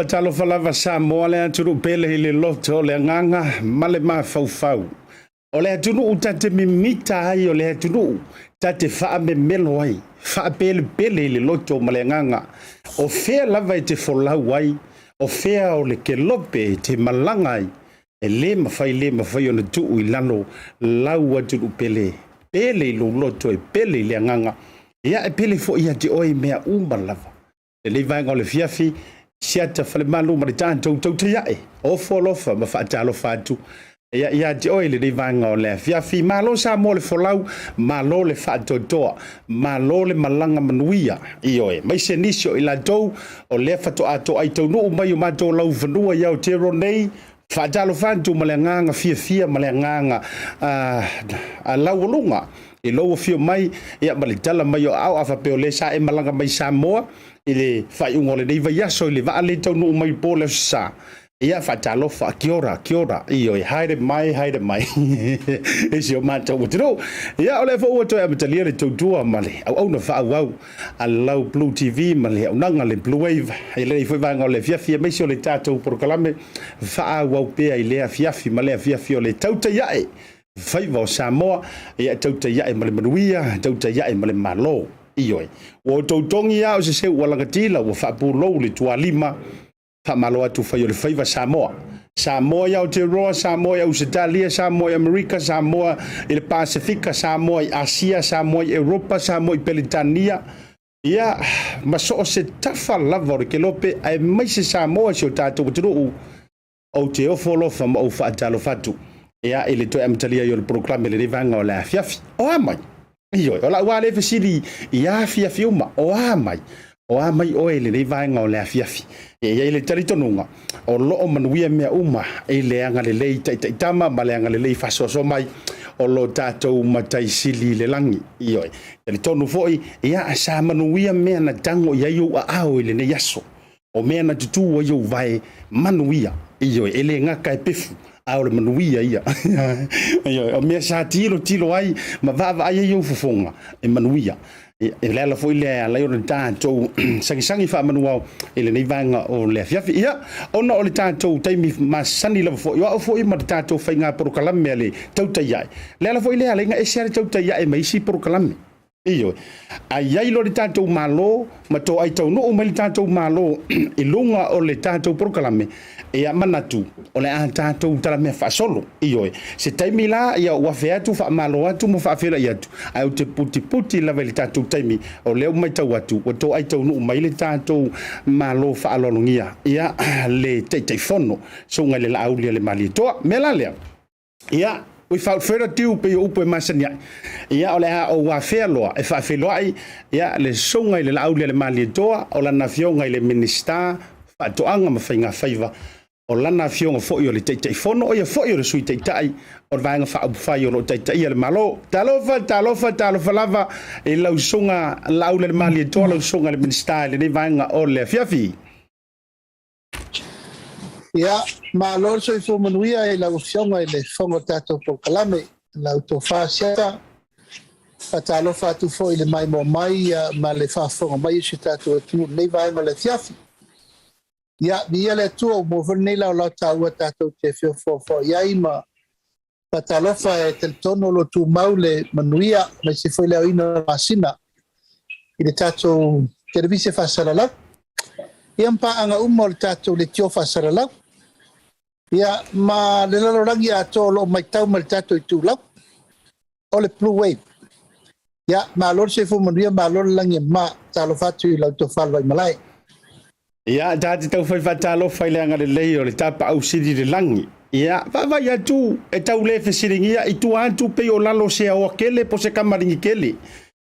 Talofa lava Samoa le atunu pele hile loto le nganga male ma fau. O le atunu utate mimita ai o le atunu tate faa me melo ai. Faa pele hile loto male nganga. O fea lava e te folau ai. O fea o le kelope te malanga ai. E le mawhai o na tuu ilano lau atunu pele. Pele ilo loto e pele le nganga. Ia e pele fo ia te oi mea lava. Le vanga le fiafi siata fale malu ma tanto Tautai ai o folofa ma fa talo fatu ia te oile le vanga le fiafi malo sa mo le folau malo le fa totoa malo le malanga manuia ioe mai se nisio ila tou o le fa to ato ai tou no mai ma to lau vanua ia o tero nei fa talo fatu ma le nganga fia ma le nganga a laulunga e lo fio mai ia ma le tala mai o au afa pe o le sa e malanga mai Samoa ile fai ungole nei vai aso ile va le tau no mai pole sa ia fa talo fa kiora io e haide mai e si o mata o tro ia ole fo o to e matalia le tua male au na fa au allau BluTV male au nanga le Bluwave ile foi va ngole fia mai si o le tato por kalame fa au pe ile fia male fia o le Tautai ai fai vo Samoa ia Tautai ai male manuia Tautai ai male malo ioi o tautongi au se walakatila o fapulo le tualima fa malo atu fa le faiva Samoa ya te roa Samoa Australia Samoa America Samoa il Pacifica Samoa Asia Samoa Europa Samoa Pelitania ia maso se tafa lava ke lope ai mai se Samoa se tato tru o te ofolo fa o fa talo fatu ia ele to amtalia yo proclame le vanga o la fiafi o amai io ola wale fesili ia fiuma o amai o ele le vanga o le fiafi e ele talitonunga o lo manuia mea uma ele anga le lei tama ma le anga le lei faso mai o lo tatou matai sili le langi io talitonu foi ia sa manuia mea na tango ia yo ao ele ne yaso o mea na tutu o iau vai manuia iyo ele ngaka e pefu a ole manuia ia o mea sa tilo ai ma vava ai iau fofonga e manuia e lela foi le ala o tatou sangi fa manuao ele nei vanga o le fiafi ia ona o le tatou taimi masani la foi o foi ma tatou fainga prokalame le Tautai ai lela foi le ala nga e sere Tautai ai mai si prokalame iyo ai lo le tatou malo ma to ai tau no mai tatou malo e lunga o le tatou prokalame e a manatu o le a tatou tala me fa solo iyo se taimi la ia wa fe atu fa malo atu mo fa fela ia tu ai te puti la vele tatou taimi o le mai tau atu o to ai tau no mai le tatou malo fa alolungia ia le te fono so ngai le Laaulialemalietoa mela le ia we fout further tiu pe upo masania ia ole ha o wa felo e fa felo ai ia le songa le Laaulialemalietoa o la nafionga le minister fa to anga ma fainga faiva o la nafionga fo yo le te fono o ya fo yo le sui te tai o vanga fa abu fa yo te tai le malo talofa lava e la songa Laaulialemalietoa la songa le minister le vanga o le fiafi ia malo so fo manuia e la opsiona le fongo tato po kalame la autofasiata atalo fa tu fo ile mai mo mai ma le fa fongo mai se tato tu nei vai ma le fiafi ia via le tu mo verne la taua tato te fo ia ima atalo fa e tel tono lo tu maule manuia ma se foi le ina masina ile tato servise fa sala ia mpa anga umol tato le tio fa sala ia ma le lalorangi ato lo mai tau mal tato i tūlau o le Bluwave ia ma lor se fu manuia ma lor langi ma talo fatu i lau to falwa i malai ia tati tau fai fatalo fai le anga le lei o le tapa au siri le langi ia va ia tu e tau le fesiringia i tu antu pe o lalo se o kele po se kamaringi kele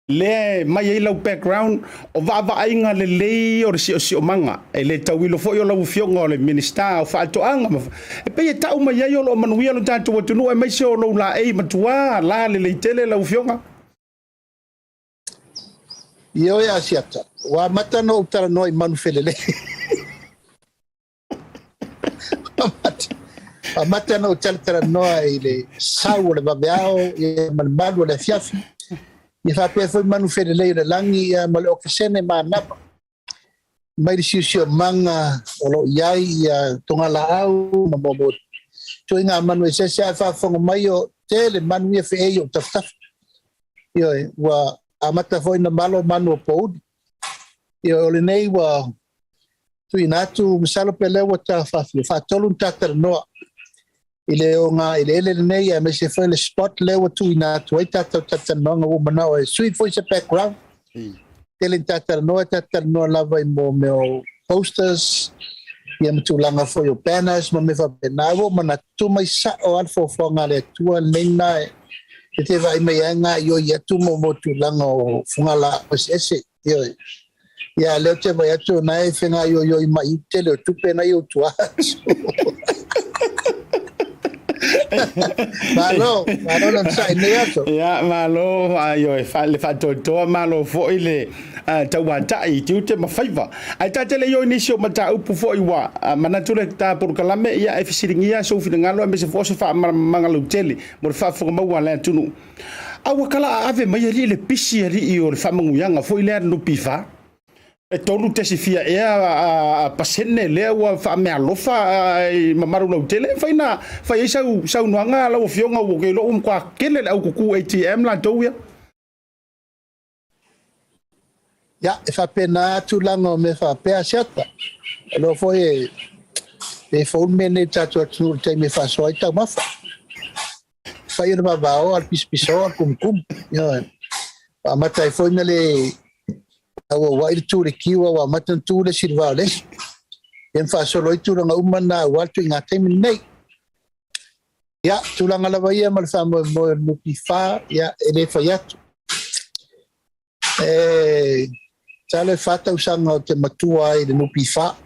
le mai ai lau background o va ainga le lei o si o manga e le tauilo fo yo lau fionga o le minister o fa to anga e pe tau mai ai o lo manuia lo tanto o tunu e mai se o lo la e matua la le tele lau fionga io ya Asiata wa mata no utara no i manufelele mata no utara no i le sau le babeao e malmalo le fiafi ia fa pe foi manufelele le langi ma le okesene ma napa mai si manga o lo iai ia tonga la au ma bobo to inga manu se fa fongo mai o tele manu ia fe yo taf yo wa amata foi na malo manu po yo le nei wa tu inatu misalo pele wa ta fa tolun tatar no ile onga ile nei a me se foi le spot le wa tu inatu ai tatar no ngo mana o sweet foi se background tele tatar no lava i mo meu posters ia mtulanga foi o banners mo me fa benawo mana tu mai sa o al fo fonga le tu lenga e te vai mai anga yo ia tu mo tulanga o fungala o ese yo ia le te vai atu na e fenga yo i mai tele tu pena yo tu malo non sai ne ato ya malo ayo e fa le fa to malo fo ile tawata i tute ma faiva ai tatele yo inisio mata upu fo iwa manatule ta por kalame ia e fisiringia so fi ngalo me se fo se fa mangalu tele mo fa fo ma wala tunu awa kala ave mai le pisi ri i o fa manguyanga fo ile no pifa e tolu te si fia e a pasene le wa fa me alofa mamaru no tele faina fa isa sau noanga la o fionga o ke lo kwa kele au ku ATM la toya ya e fa pena tu lango me fa pe Asiata lo foi e fo mene tato tu te me fa so ita ma fa ir ma bao al piso kum yo amata foi nele awa wa tu le kiwa wa matan tu le sirvale en fa solo tu nga umana wa tu nga te nei ya tu la ngala vai mal fa mo pifa ya ele fa ya tale fata usanga te matua i le no pifa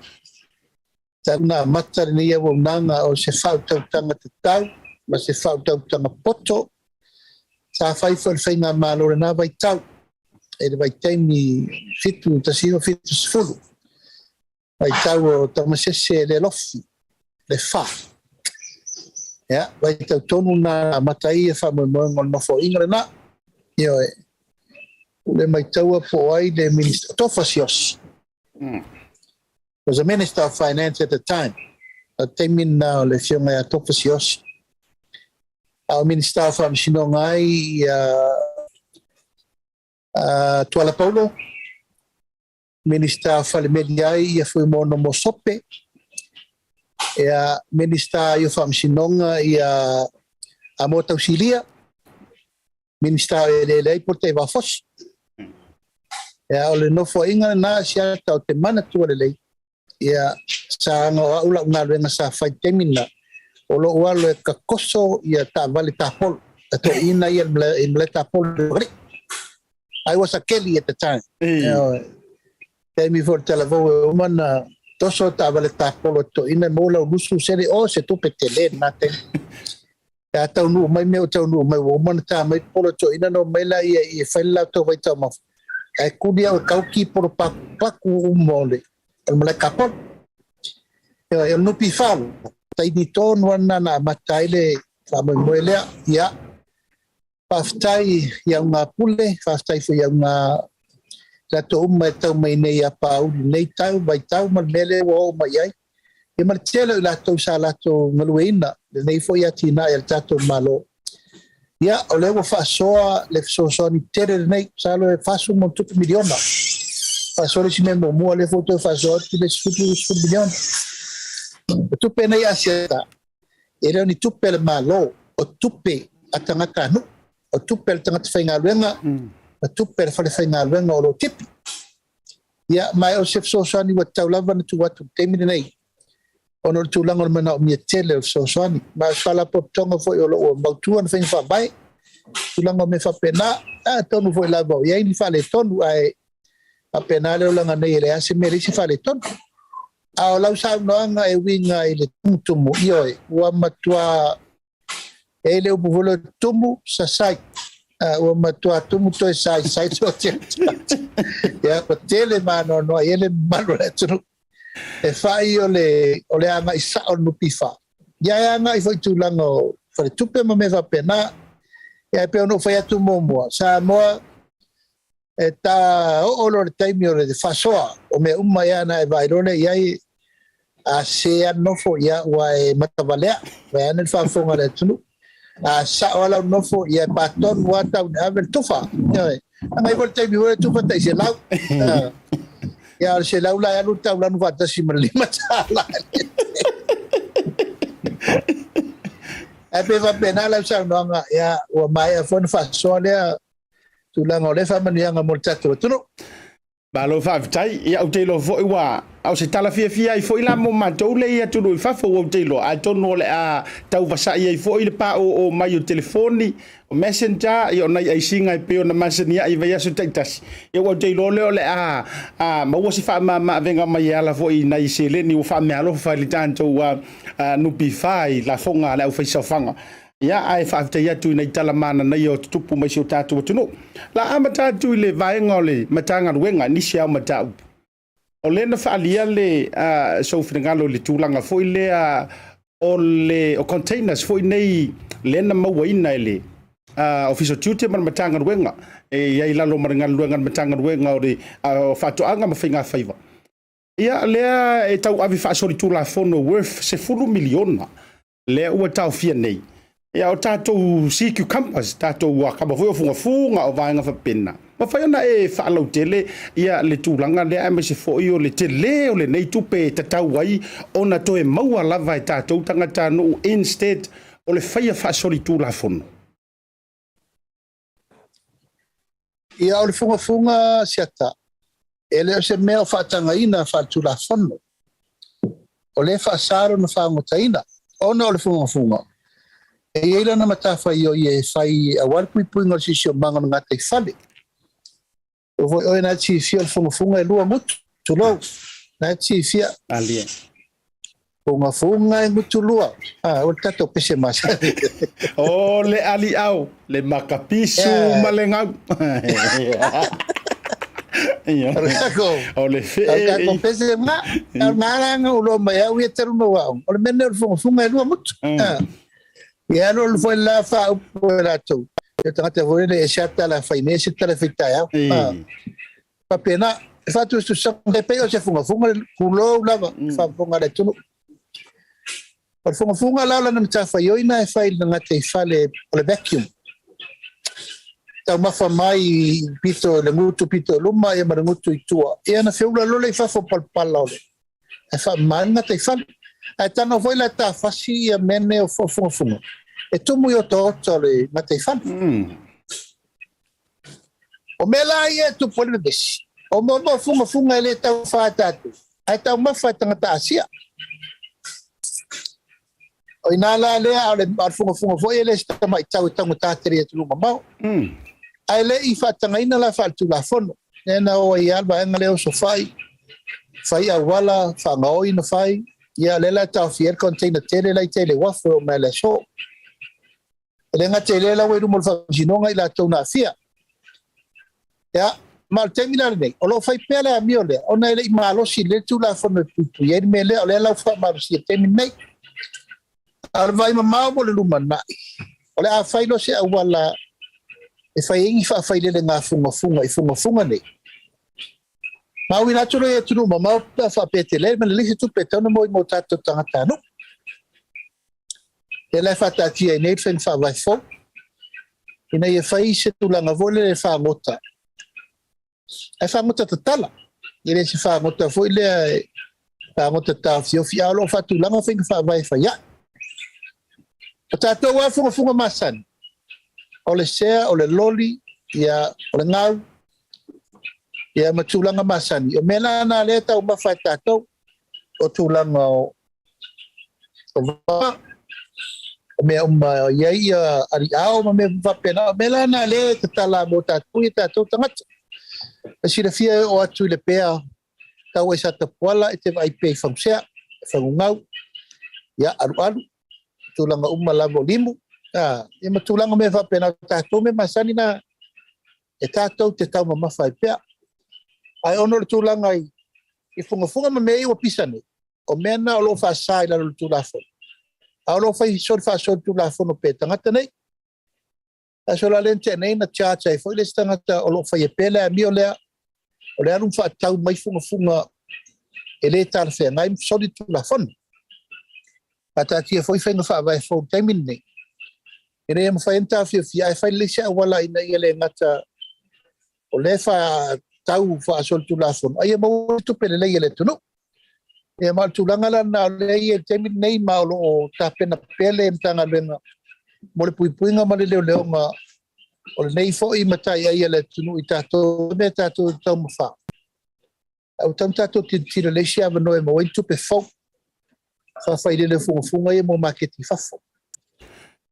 tana mata ni e wo nanga o se fa tanga te tau ma se fa tanga poto sa fai fa nga malo na vai tau e vai taimi fitu tasino fitu sfulu Vai tau tamasese le lofi, le wha. Ia, vai tau tonu na matai e wha moimoenga no fo ingra na. Ia e. Le mai taua po ai le minister, Tofasios. Was a minister of finance at the time. Teimin na le fionga Tofasios. Our minister of Sinongai, Tuala Paulo. Minister Falemediai, ia foi mono mosope. Ia minister eu fam Sinonga, ia a Maota auxilia. Minister ele Polataivao Fos. Ia ole no fo inga na Asiata o te mana tua lei. Ia sa nga ula nga lenga sa fai temina. Olo walo e kakoso ia ta vale ta pol. To ina ia mle ta pol. I was a Kelly at the time. Temi for telavo mana toso ta vale ta pol to ina mola lusu sere o se tu petele naten. Ya tau nu mai meu tau nu mai wo mana ta mai polo to ina no mai la ia fella to vai ta ma. Ai kudia o kauki por paku mole. El mle kapol. Ya no pifal. Tai ni ton wana na mataile fa mo moelea ya. Paftai yang pule, paftai fo yang la to mai tau mai nei apa u nei tau vai tau mal mele wo mai ai. E mal tele la to sa la to ngaluina, nei fo ya tina el tato malo. Ya ole wo fa soa le so ni tere nei salo e fa su mon tutti miliona. Fa solo si memo mo le foto fa so ti le su miliona. Tu pena ya sia. Era ni tu pel malo o tupe atangata no. O tupel tangata whaingaluenga, o tupel whale whaingaluenga o lo tipi. Ia, mai o sef sosoani wa taulava na tu watu temine nei. O no tūlanga o mana o mia tele o sosoani. Mai whala potonga foi o lo o mautua na whainga whabai. Tūlanga o me whapena, tonu foi lava o iai ni whale tonu ai whapena leo langa nei ele ase me risi whale tonu. A o lau sao noanga e winga ele tumutumu ioe, ua matua ele o buvolo tumu sa sai o matua tumu to sai so te ya o tele mano no ele mano tu e fai ole anga isa o no pifa ya anga i foi tu lango for tupe ma me va pena e pe no foi tu momo sa mo e ta o lo time o de fasoa o me ya na e vai rone ia a se no foi ya wa matavalea va en fa fonga le tu sa wala no fo ia paton wata avel tufa ngai volte bi wala tufa tai se lau ya se lau la lu ta la nu vata si merlima sala pe va penala sa no nga ya o mai fon fa so le tu la ngole fa mani nga molta tu Balo fa tai ia o te lo fo wa au se tala fia i fo ila mo matou le ia tu fa fo o te lo a tono le a tau vasa ia i fo ile pa o mai o telefoni o messenger i ona ai singa i pe ona masenia i vai aso taitas e o te lo le a ma o se fa ma venga mai ala fo i nai se le ni o fa me alo fa li tanto wa no pi fai la fonga la o fa sa fanga ia ai fa te ia tu nei tala mana nei o tupu mai so tatu tunu la amata tu le vai ngole matanga wenga ni sia mata o le na fa alia le so fingalo le tulanga foi le o containers foi nei le na mawaina le official duty man matanga wenga e ia la lo maringa luenga matanga wenga o le fa to anga mafinga faiva ia le e tau avi fa so le tula fono worth se fulu miliona le o tau fia nei ia o tatou sea cucumbers tatou wakama foi o funga o vaenga fa pena ma fai ona e whaalau tele ia le tūlanga le ame se foi o le tele o le nei tupe tatau ai ona toe maua lava e tatou tangata no instead o le whaia whaasori tūla fono. Ia o le funga siata ele o se mea whaatanga ina whaatula fono o le whaasaro na whaangotaina ona o le funga e ila na matafa i o i fai a warpui puinga o sisio manga nga te whale. O voi oe na ti fia funga e lua mutu, tu lau. Na ti fia. Alia. Funga e mutu lua. O tato pese masa. O le ali au, le makapisu malengau. O le fe. Ko pese nga ulo mai au e teru no wa. O le mene funga e lua mutu. Ia no foi la fa o la tu. E tangata foi le Asiata la finance tala fita ya. Pa pena fa tu sa de pe o se funga kulo lava fa funga le tunu. Pa funga la na mta fa yoina e fa na te fale o le vacuum. Tau mafa mai pito le ngutu pito luma e marangutu i tua. E ana feula lole i fafo palpala ole. E fa manga te fale. E tano foi la ta fasi a mene o funga. E tumu yo to le na te fale. O mela ia tu pole besi. O mo funga ele tau fa tatu. Ai tau mafa tangata asia. O inala lea ole funga foi ele sta mai tau tangu tateri tu mamau. Ai le I whatangaina la whatu la whono. Nena o I alba enga leo so whai. Whai a wala, whangaoi na whai. Ia lela tau fier container tere lai tele wafo o mele so. Renga tele la weru mol whakinonga I la tau na fia. Ia, mal temina nei. O lo whai pele a mio lea. O na ele I malosi le tu la whono tutu. Ieri me lea o lea lau wha malosi e temi nei. Arvai mamao mo le lumanai. O le a whailo se a wala e fai ingi fa fai le nga funga I funga nei. Ma wi na tolo e tunu ma fa petele me le tu petano mo mo tato tangata no. E le fa tati e nei fen fa vai fo. Ina e fai se tu langa vole le fa mota. E fa mota tala. Ile se fa mota fo ile fa mota ta fio fia lo fa tu langa fen fa vai fa ya. Tato wa funga masan. O le sea, o le loli, ia o le ngau, ia matulanga masani. O mela na le tau mawhai tātou, o tūlanga o wā, o mea iei ari ao, ma mea whapena. O mela na le te tala mo tātou, I tātou tangata. A sira fia o atu I le pēa, tau e sata puala, e te vai pēi whangsea, whangungau, ia aru, tūlanga lavo limu, e matulanga me fa pena tātou me masani na e tātou te tau mawhai pia. Ai ono le tūlanga I funga ma mei o pisane. O mena o lo whasai la lo tūlafo. A o lo whai sor whasor tūlafo no pe tangata nei. A so la lente nei na tjātai fo ile tangata o lo whai e pele a mi o lea. O lea rum wha tau mai funga e le tāra whea ngai sori tūlafo. A tātia fo I whenga wha vai fo taimin nei. E rea mawhaenta fia e whai lese a wala ina I ele ngata o le wha tau wha asol tu la fono. Ai e mau tupe le lei ele tunu. E mau tulanga la na lei e temi nei maulo o tapena pele e mtanga luenga. Mo le puipuinga ma le leo nga o le nei fo I matai ai ele tunu I tato me tato tau mawha. Au tam tato tira lese ava noe ma wai tupe fau. Whawhai le funga e mo maketi fafo.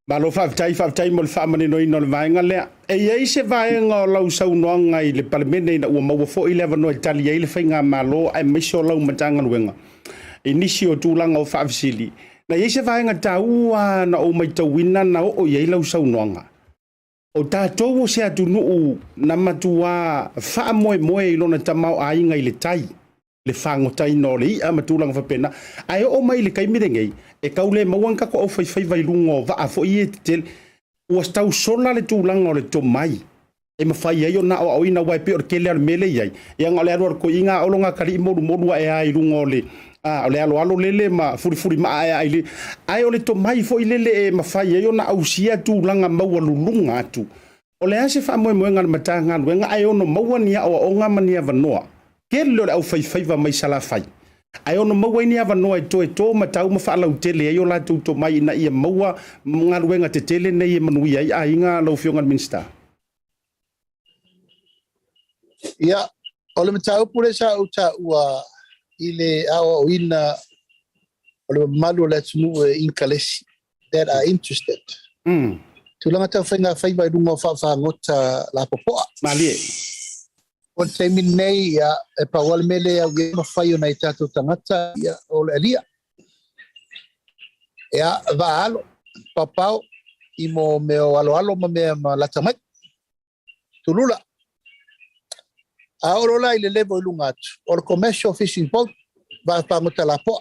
Ma lo whaftai mo le whaamane no ino le vaenga lea. E iei se vaenga o lau saunoanga I le palemene ina ua maua fo I le avanoa I tali ei le whainga malo ai miso lau matanga nuenga. E nisi o tūlanga o whaafisili. Na iei se vaenga taua na o mai tauina na o iei lau saunoanga. O tātou o se atu nuu na matua wha moe ilona tamau a inga I le tai. Le whangotai no le ia matulanga whapena. Ai o mai le kaimiringei. E kaule mauanga ko au whai vai lungo wa fo I e te tele. Ua stau sola le tūlanga o le tō mai. E mawhai ai o na o ina wai pe o kele ar mele iai. E anga o le aruar ko inga o longa kari moru e ai lungo le. O le alo lele ma furi ma ai le. Ai o le tō mai fo I lele e mawhai ai o na au sia tūlanga maua lulunga atu. O le ase wha moe ngā matanga luenga ai ono maua nia o ngā mania vanoa. Kele le au whai wa mai sala whai. Ai ono maua ini ava noa e tō matau ma whaalau tele ai o la tū mai ina ia maua ngā ruenga te tele nei e manui ai a inga lau whionga minsta. Ia, o le matau pure sa uta ua I le awa o ina o le malu le tunu e inkalesi that are interested. Tūlanga tau whainga whaiwai runga whaangota la popoa. Malie. O te minei ia e pawale mele au ia mawhai o nei tātou tangata ia o le alia. Ia vaalo, papau, I mo meo alo ma mea ma latamai. Tulula. A oro la ile levo ilunga atu. O le commercial fishing boat, va whangota la poa.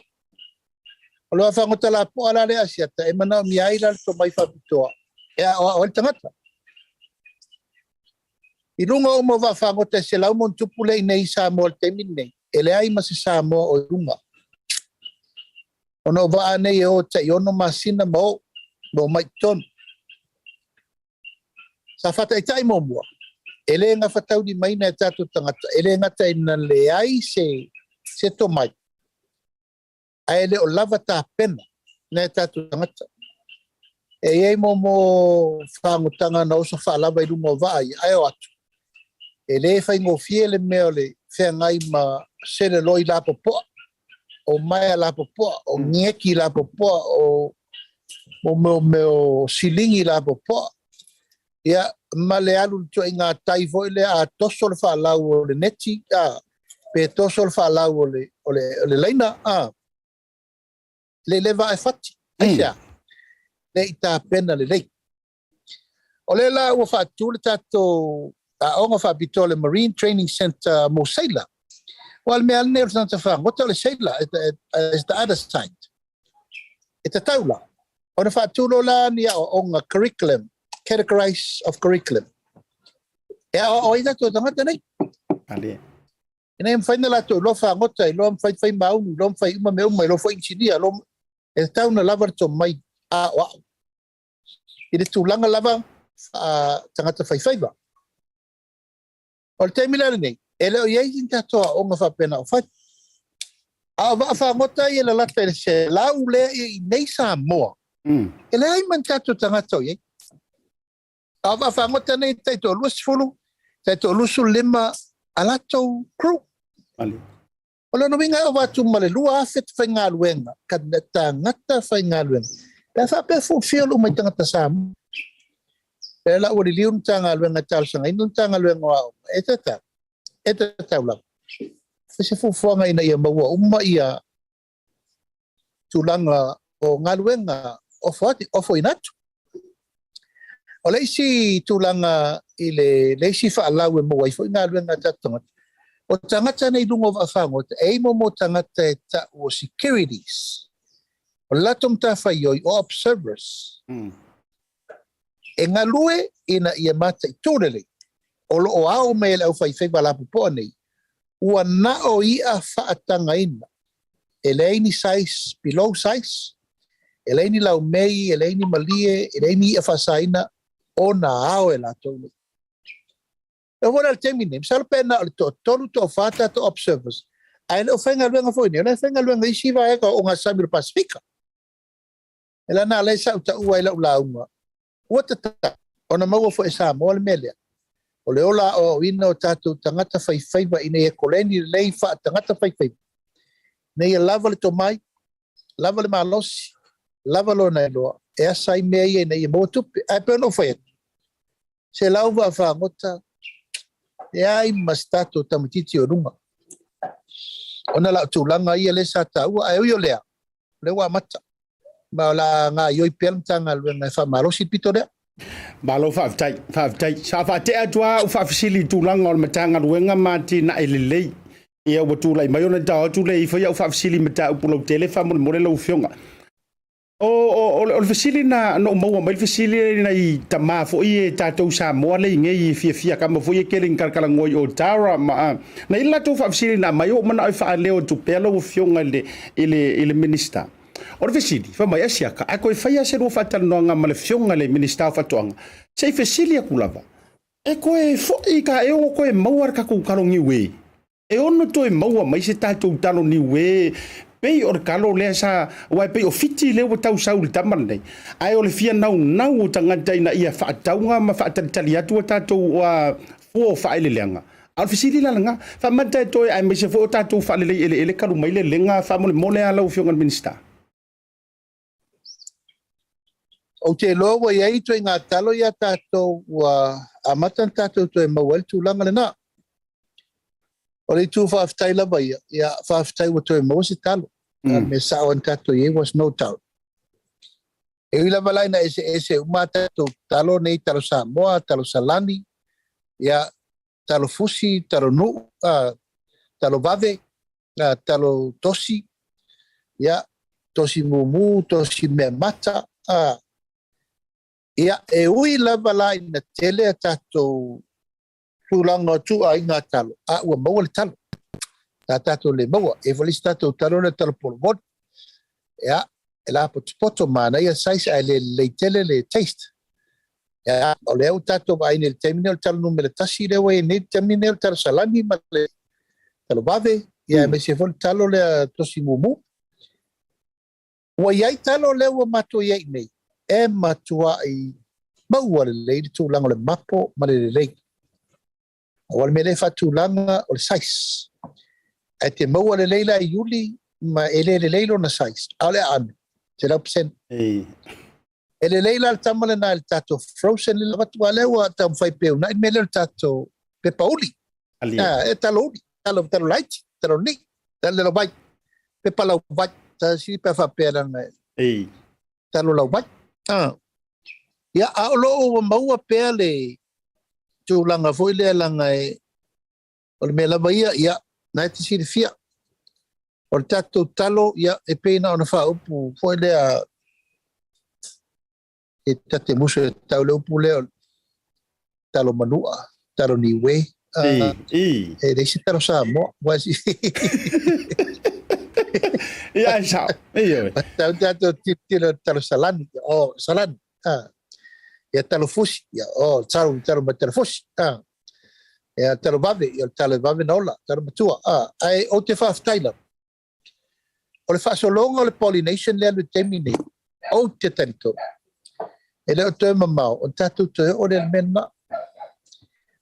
O le whangota la poa la le asiata, e mana mi aira le to mai whapitoa. E o le tangata. I runga o mo va whangota se lau mon tupule i nei Samoa le temine. E le ai masi Samoa o runga. Ono va ane e o ta i ono masina mo mai ton. Sa fata i tai mo mua. Ele nga fatau di mai na tatu tangata. Ele nga ta ina le ai se to mai. A ele o lava ta pena na tatu tangata. E ei mo whangutanga na osa whaalava i runga o vai. Ai o atu. Ele whai ngō fiele mea le whea ngai ma sere loi la popoa. O maia la popoa. O ngeki la popoa. O meo silingi la popoa. Ia ma le alu to inga tai foi le a toso le whaalau o le neti. Pe toso le whaalau o le leina. Le leva e fati. Aisia. Le ita pena le lei. O le la ua whaatu le tato a onga whaapito le Marine Training Center mo Seila. Wal me al neo santa wha. Ngota le Seila is the other side. Ita taula. O na whaatu lo la ni a onga curriculum. Categorize of curriculum. E o ina to tangata nei. Ale. Ina im faina la to lo whangota. Lo am fai maunu. Lo am fai uma me uma. Lo fai insinia. Lo e tauna lava to mai. Wow. Ina tūlanga lava tangata whaiwhaiwa. O le teimila nei, e leo iei inta toa o ngā whapena o whai. A wa whangota i e la lata e se lau lea i nei Samoa. E lea i man tato tangata o iei. A wa whangota nei taito luasifulu, taito lusu lima alato crew. Ale. O le nominga o watu male lua afet whai ngā luenga, ka tangata whai ngā luenga. Pea whape fulfill umai tangata Samoa. Pea la uri liun tanga luenga talsanga, inun tanga luenga wao. E tata ulang. Fese fufuanga ina ia maua, umma ia tulanga o ngā luenga ofo inatu. O leisi tulanga i leisi whaalau e maua, i fo ngā luenga tatonga. O tangata nei lungo whaafangota, e mo tangata e ta o securities. O latom ta whaioi o observers. E ngā lue ina ia mata i tūrele. O lo o au mele au whai wala pupoa nei. Ua na o ia whaatanga ina. E leini size, below size. E leini lau mei, e leini malie, e leini ia whasaina. O na au e la tōne. E wala le temine. Misalo pena o le tonu to whata to observers. Ai le o whainga luenga fōine. O le whainga luenga isi wa eka o ngā Samir Pasifika. E la nā leisa uta ua ila ula unga. Ua tata, o na maua fo e Samoa le melea. O le ola o ina o tātou tangata whaiwhaiwa ina e koleni lei wha tangata whaiwhaiwa. Nei e lava le tomai, lava le malosi, lava lo na eloa, e asai mea ia nei e motupe, ai pēno whaiatu. Se lauwa a whangota, e ai mas tātou tamititi o runga. O na lau tūlanga ia le sa tāua, ai ui o lea, lewa mata. Ma la nga yoi pelmtanga luenga fa malosi pito lea. Malo whaafitai. Sa whaatea tua u whaafisili tūlanga o le matanga luenga mati na elelei. Ia ua tūlai mai ona tau tūlei i whaia u whaafisili mata upulau tele whamone more lau whionga. O le fasili na no maua mai fasili na i tama fo i tātou Samoa le ngei fia kama fo i keling karkala ngoi o Tara ma na ila tō whaafisili na mai o mana ai whaaleo Taupea lau whionga ile minister. O le fasili, whamai asiaka, a koe whaia se rua whatalanoanga ma le whionga le minister whatoanga. Sei fasili a kulava. E koe fwoi ka e o koe maua ka kukaro ni we. E ono to e maua mai se tātou talo ni we. Pei o le kalo lea sa, wai pei o fiti leo wa tau sauli tamara nei. Ai o le fia nau o tangata ina ia whaataunga ma whaatalitali atu a tātou fua o whaele leanga. Al fasili la nga, whamata e toi ai mai se fua o tātou whaele ele karu mai le lenga whamole mole a lau whionga minister. O te loa iai toi ngā talo ia tātou wa amatan tātou toi mawel tūlanga le nā. O le tū whaaftai lava ia whaaftai wa toi mawa se talo. Me sawan tātou iei was no doubt. E ui lava laina ese uma tātou talo nei talo Samoa, talo Salani. Ia talo fusi, talo nu, talo vave, talo tosi, ia, tosi mumu, tosi mea mata, ia, e ui lava la ina tele tato tulanga tu a inga talo, ua maua le talo, tato le maua, e valisi tato talo na talo polomon, ia, e la poto mana, ia sais a le tele le taste, ia, o le au tato va ina le terminal talo numele tasi le wai, ne terminal talo salami ma le talo vave, ia, me se fol talo le tosi mumu, ua iai talo le ua matua iai nei, e matua i maua le lei le tūlanga le mapo ma le lei. Awal me le whatūlanga o le sais. E te maua le leila i yuli ma e le leilo na sais. A le anu, te lau percent. E le leila le tamale na le tato frozen le watua lewa tam whai peu na i me le tato pepauli. E talo uli, talo laiti, talo ni, talo lau vai, pepa lau vai, ta si pe whaperanga e. Talo lau vai. Ia a lo maua pea le tūlanga foi le langa e o le mea lava ia nai te siri fia o le tatou talo ia e peina ona wha upu foi le a e tate musu e tau le upu leo talo manua talo niwe e reisi talo Samoa wasi ia sao tau tatou titira talo salani salani ia talo fusi ia talo ma talo fusi ia talo vave ia talo vave nola talo matua ai o te whaftaila o le whaasolonga o le pollination lea le temine o te tarito e leo toe mamau o tatu toe o le mena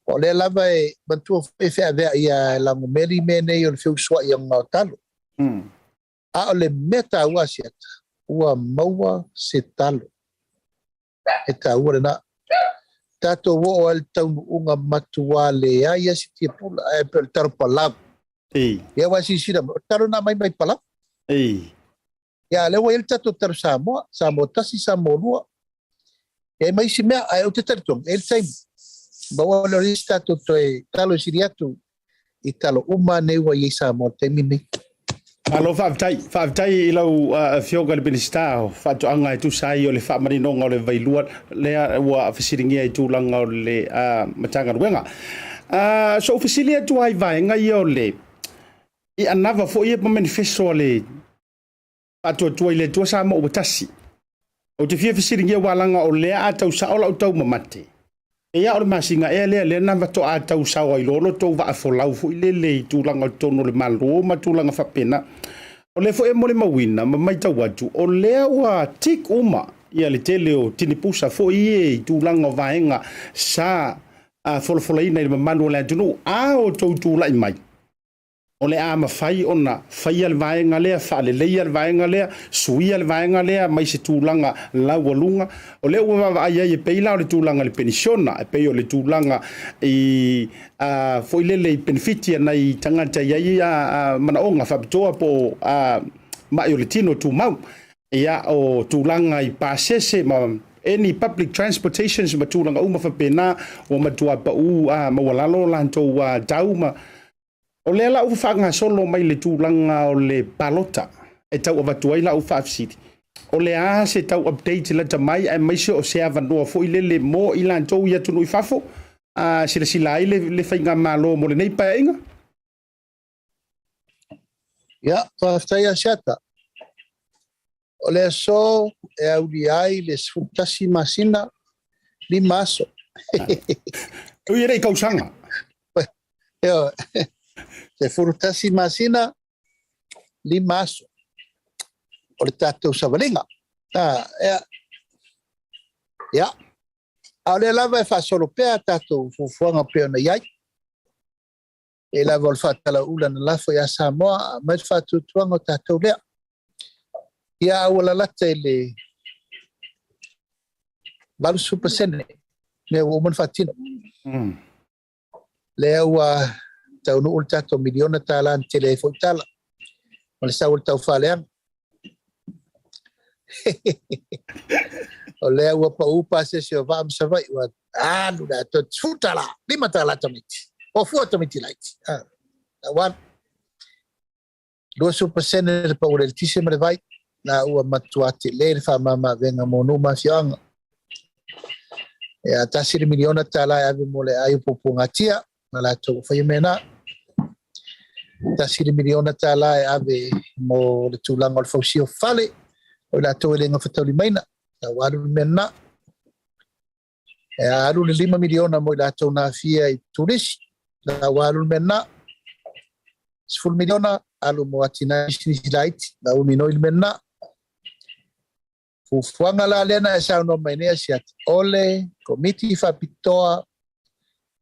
o le lava e mantua e whea vea ia lango meri mene i o le whiusua i ngā talo a o le meta ua siata ua maua se talo e taua le na tato wo o taunu unga matua le ai si te pula e per taro palav ia wasi sira taro na mai palav ia le wo el tato taro Samoa tasi Samoa lua e mai si mea ai o te taritong el time ba wo le tato toe talo siriatu i talo uma nei wa i Samoa temini alo whaavitai i lau whioga le benestao whaatoanga e tusai o le whaamarinonga o le vailua lea ua whisiringia i tūlanga o le matanga ruenga. So whisilia tu ai vaenga i o le i anava fo i pa manifesto o le whaatoa i le tua Samoa o Tasi. O te whisiringia walanga o lea a tau saola o tau mamate. E ia o le masinga e lea nava to a tau sawa i lolo tau wa a folau fu i le i tūlanga o tono le malo ma tūlanga whapena. O le fo e mo le mawina ma mai tau atu o lea ua tik uma ia le tele o tinipusa fo i tūlanga o vaenga sa folafolaina i le mamanu o le atunu a o tau tūla i mai. O le ama fai ona fai al vaenga lea fa le leia al vaenga lea sui al vaenga lea mai se tūlanga lau alunga o le ua ai ai e peila o le tūlanga le penisiona e pei o le tūlanga i foi lele i benefitia nei tangata i manaonga whapitoa po mai o le tino tu mau ia o tūlanga i pasese ma any public transportations ma tūlanga uma whapena o matua pa u mawalalo lanto tauma o le la ufa nga solo mai le tūlanga o le palota e tau avatua i la ufa afsiti o le a se tau update la tamai e mai se o se avanoa fo i le mo i la ntou i atunu i fafo sila i le whainga malo mo le nei pa inga ia whaftai Asiata o le so e auri ai le sfutasi masina li maso ui rei kausanga ia se furutasi masina li maso o le tatou savalinga ia a le lava e whaasolo pea tatou fufuanga pea na iai e lava o le whaatala ula na lafo ia Samoa mai le whaatutuanga o tatou lea ia au la lata e le valu supasene me o man whaatino le ua tau nuu le tatou miliona tala ni tele fo tala ma le sau le tau whaleanga o lea ua pa upa se o va amsavai ua alu da to futala lima tala tamiti O fu automiti light. Wan. 2% le pa ure tise me vai na ua matuate le fa mama venga monu ma fianga. Ya Tasi miliona tala ave mole ayu popungatia na la to fa yemena. Tasi miliona tala ave mo le tulang al fosio fale o la to le ngafatoli maina. Na walu mena. Ya alu le 5 miliona mo la to na fia I turis na walu mena. 10 miliona alu mo atina light na umino il mena. Fuanga la lena sa no maine Asiat ole komiti fa pitoa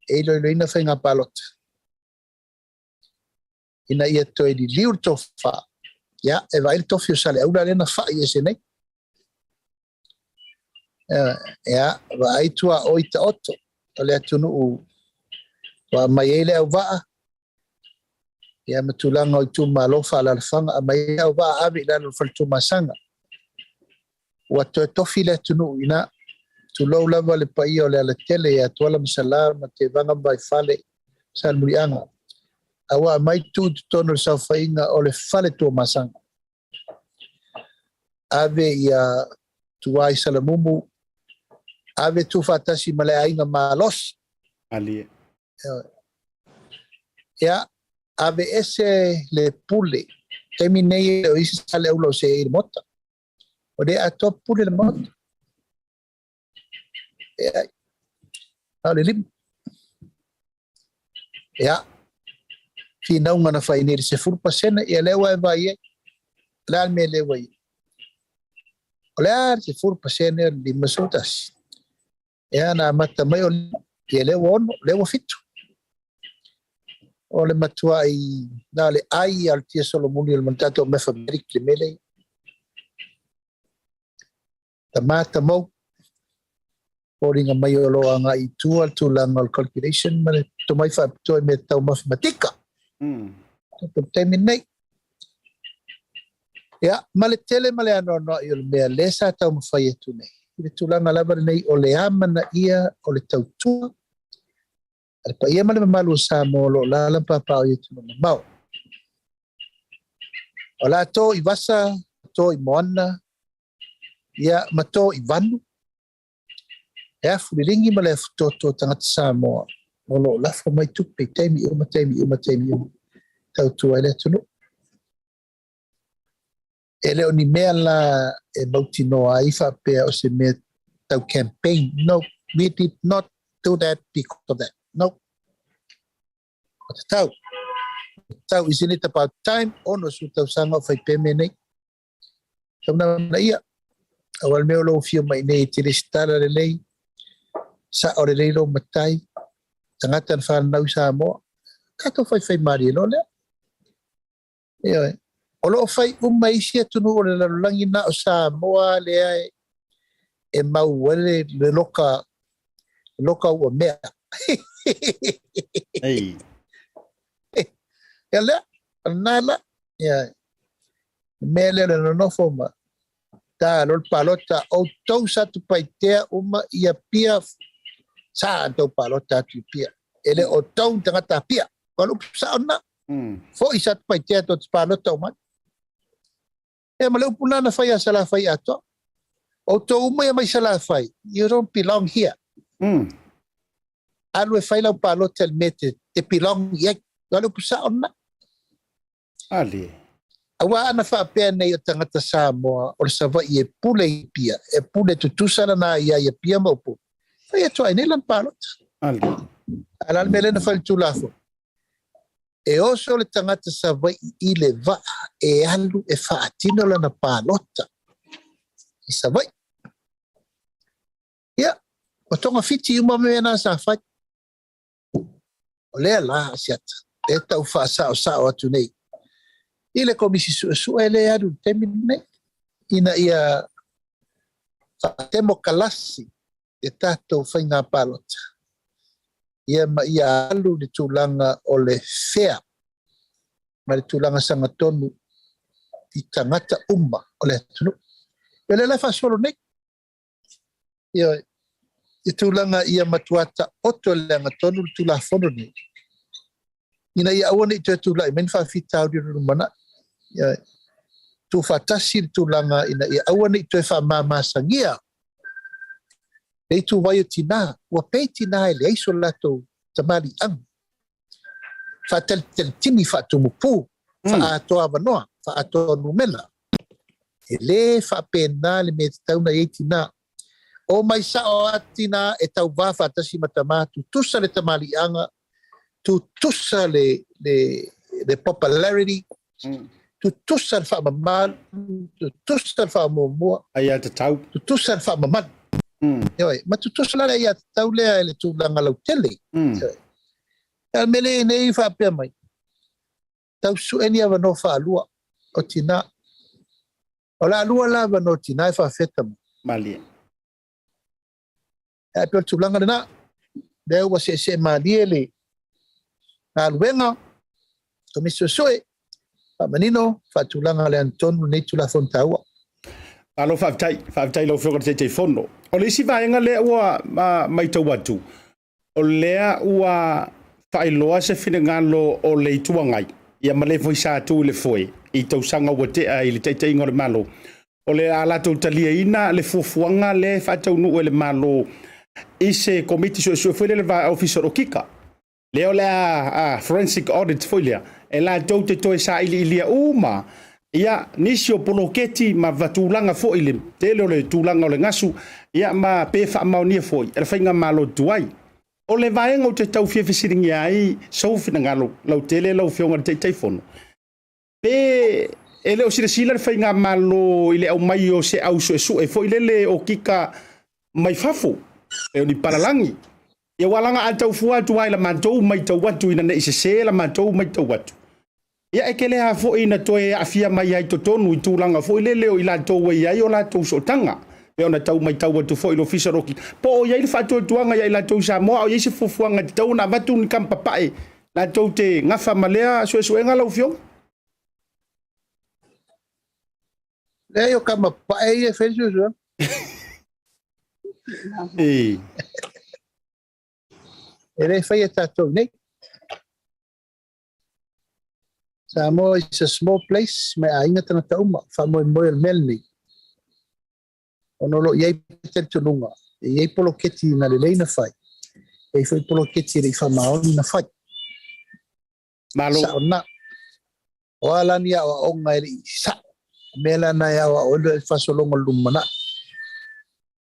e lo ina fenga palot ina ia to di liur tofa ya e vai tofio sale ula lena fa yesene ya vai tua oita otto ole tunu wa mayele va ya matulanga o tu malofa la fanga mai va abi la no faltu masanga Watu tofile tunu ina tulau lava le pai o le ala tele ya tuala misala ma te vanga bai fale sal murianga awa mai tu tono sa fainga o le fale tu masanga ave ya tuai salamumu ave tu fatasi male ainga malos ali ya ave ese le pule termine o isi sale ulo se ir mota o de atop pule le mota ya ale lim ya fi naunga na fainir se 4% e lewa vai la me lewa ola se 4% di masutas ya na mata mai e lewa lewa fitu ole matua I dale ai al tia solo muli il montato me fabric le mele tamata mo Poringa mai o loa nga I tua tulang al calculation ma to mai fa to me tau matematika. To terminate. Ya male tele male ano no I me lesa tau mafai tu nei. Ile tulang ala bar nei o le amana ia o le tau tua. Al pa ia male malu sa mo lo la la pa pa o tu no mau. Ola to I vasa to I moana. Ya mato I vanu. Ya fuliringi male to tangata Samoaolo la fo mai tupe taimi uma tau tu ele tunu ele oni mea la e mauti no ai fa pe o se me tau campaign no we did not do that because of that no tau isn't it about time ono su tau sanga fai pe me nei tau na ia awal me lo fio mai nei tiri stara le lei sa ore reiro matai tangata fa nau Samoa kato fai mari no le o lo fai mai sia tunu o le langi na o Samoa le e mau wale le loka o mea ei ele nala mele le no forma ta lo palota o tou sa tu paitea uma ia pia sa to palota tu pia ele o tou tangata pia kalau sa ona fo isa tu paitea to palota uma e male upuna na fai sala fai ato o to uma ia mai sala fai you don't belong here alwe fai la palota el mete te belong ye kalau sa ona ali awa ana fa pe nei o tangata Samoa o sa va e pule pia e pule tu sala na ia pia mo pu fa to ai nelan palot ali alal melena fa tu lafo e o so le tangata sa va I le va e alu e fa atino la na palota isa vai ya o tonga fiti uma me na sa fa o le la Asiata e tau fa sa o tu nei ile komisi su ele adu temine ina ia temo kalasi e tato fainga palota ia alu ni tulanga o le fea ma le tulanga sanga tonu I tangata umma o le tunu ele la fa solo nei ia I tulanga ia matuata oto le anga tonu tula fono nei ina ia awana i tu tula i men fa fitau di rumana ya tu fatasi tulanga ina ia awana i tu fa mama sangia e tu vai tina wa pe tina ele iso lato tamali ang fa tel timi fa tu mupu fa ato avanoa fa ato numela ele fa pena le me tau na e tina o mai sa o atina e tau va fatasi matama tu tusa le tamali anga tu tusa le popularity tu tusa fa mamal tu tusa fa momo Ai te tau. tu tusa fa mamal yoi ma tu tusa la ia tau le ele tu langa lau tele al mele nei fa pe mai tau su eni ava no fa lua o tina ola lua la va no tina fa feta Mali. e pe tu langa na de wa se maliele na luenga komiso soe pa manino fa tulanga le Antonu nei tula fontaua Alo fa tai lo fo te fono. O le si vaenga le ua mai tau atu. O lea ua whailoa se whinengalo o le tuangai. Ia male foi sa tu le foi. I tau sanga ua te ai le te ingo le malo. O le alato talia ina le fuafuanga le whatau nu le malo. I se komiti so foi le va officer o kika. Leo le forensic audit foi lea. E la tau te toi sa ilia uma. Ia nisio poloketi ma vatulanga fo ile tele le tulanga le ngasu ia ma pe fa maunia fo e fainga malo tuai o le vaenga o te tau fia fisiringi ai so fina ngalo lau tele lau fionga te telefono pe ele o sila fainga malo ile au mai o se au so e fo ile le o kika mai fafo e ni paralangi ia walanga atau fua tuai la mantou mai tau watu ina ne se la mantou mai tau watu ia ekele ha fo ina toe afia mai ai totonu i tūlanga fo i leo i la tō wei ai o la tō sotanga. Pea ona tau mai tau atu fo i lo fisaroki. Po o iai le whatua tuanga ia i la tō Samoa o iai se fofuanga te tau na watu ni kampapae. La tō te ngafa malea suenga lau fiong. leo kama pae e fesu so ele fai tato nei Samoa is a small place me ainga tana tauma fa mo el melni ono lo yai petel tununga yai poloketi na le leina fai e foi poloketi le fa maoni na fai malo sa ona wala ni a onga ele sa mela na ya wa o le fa solongo lumana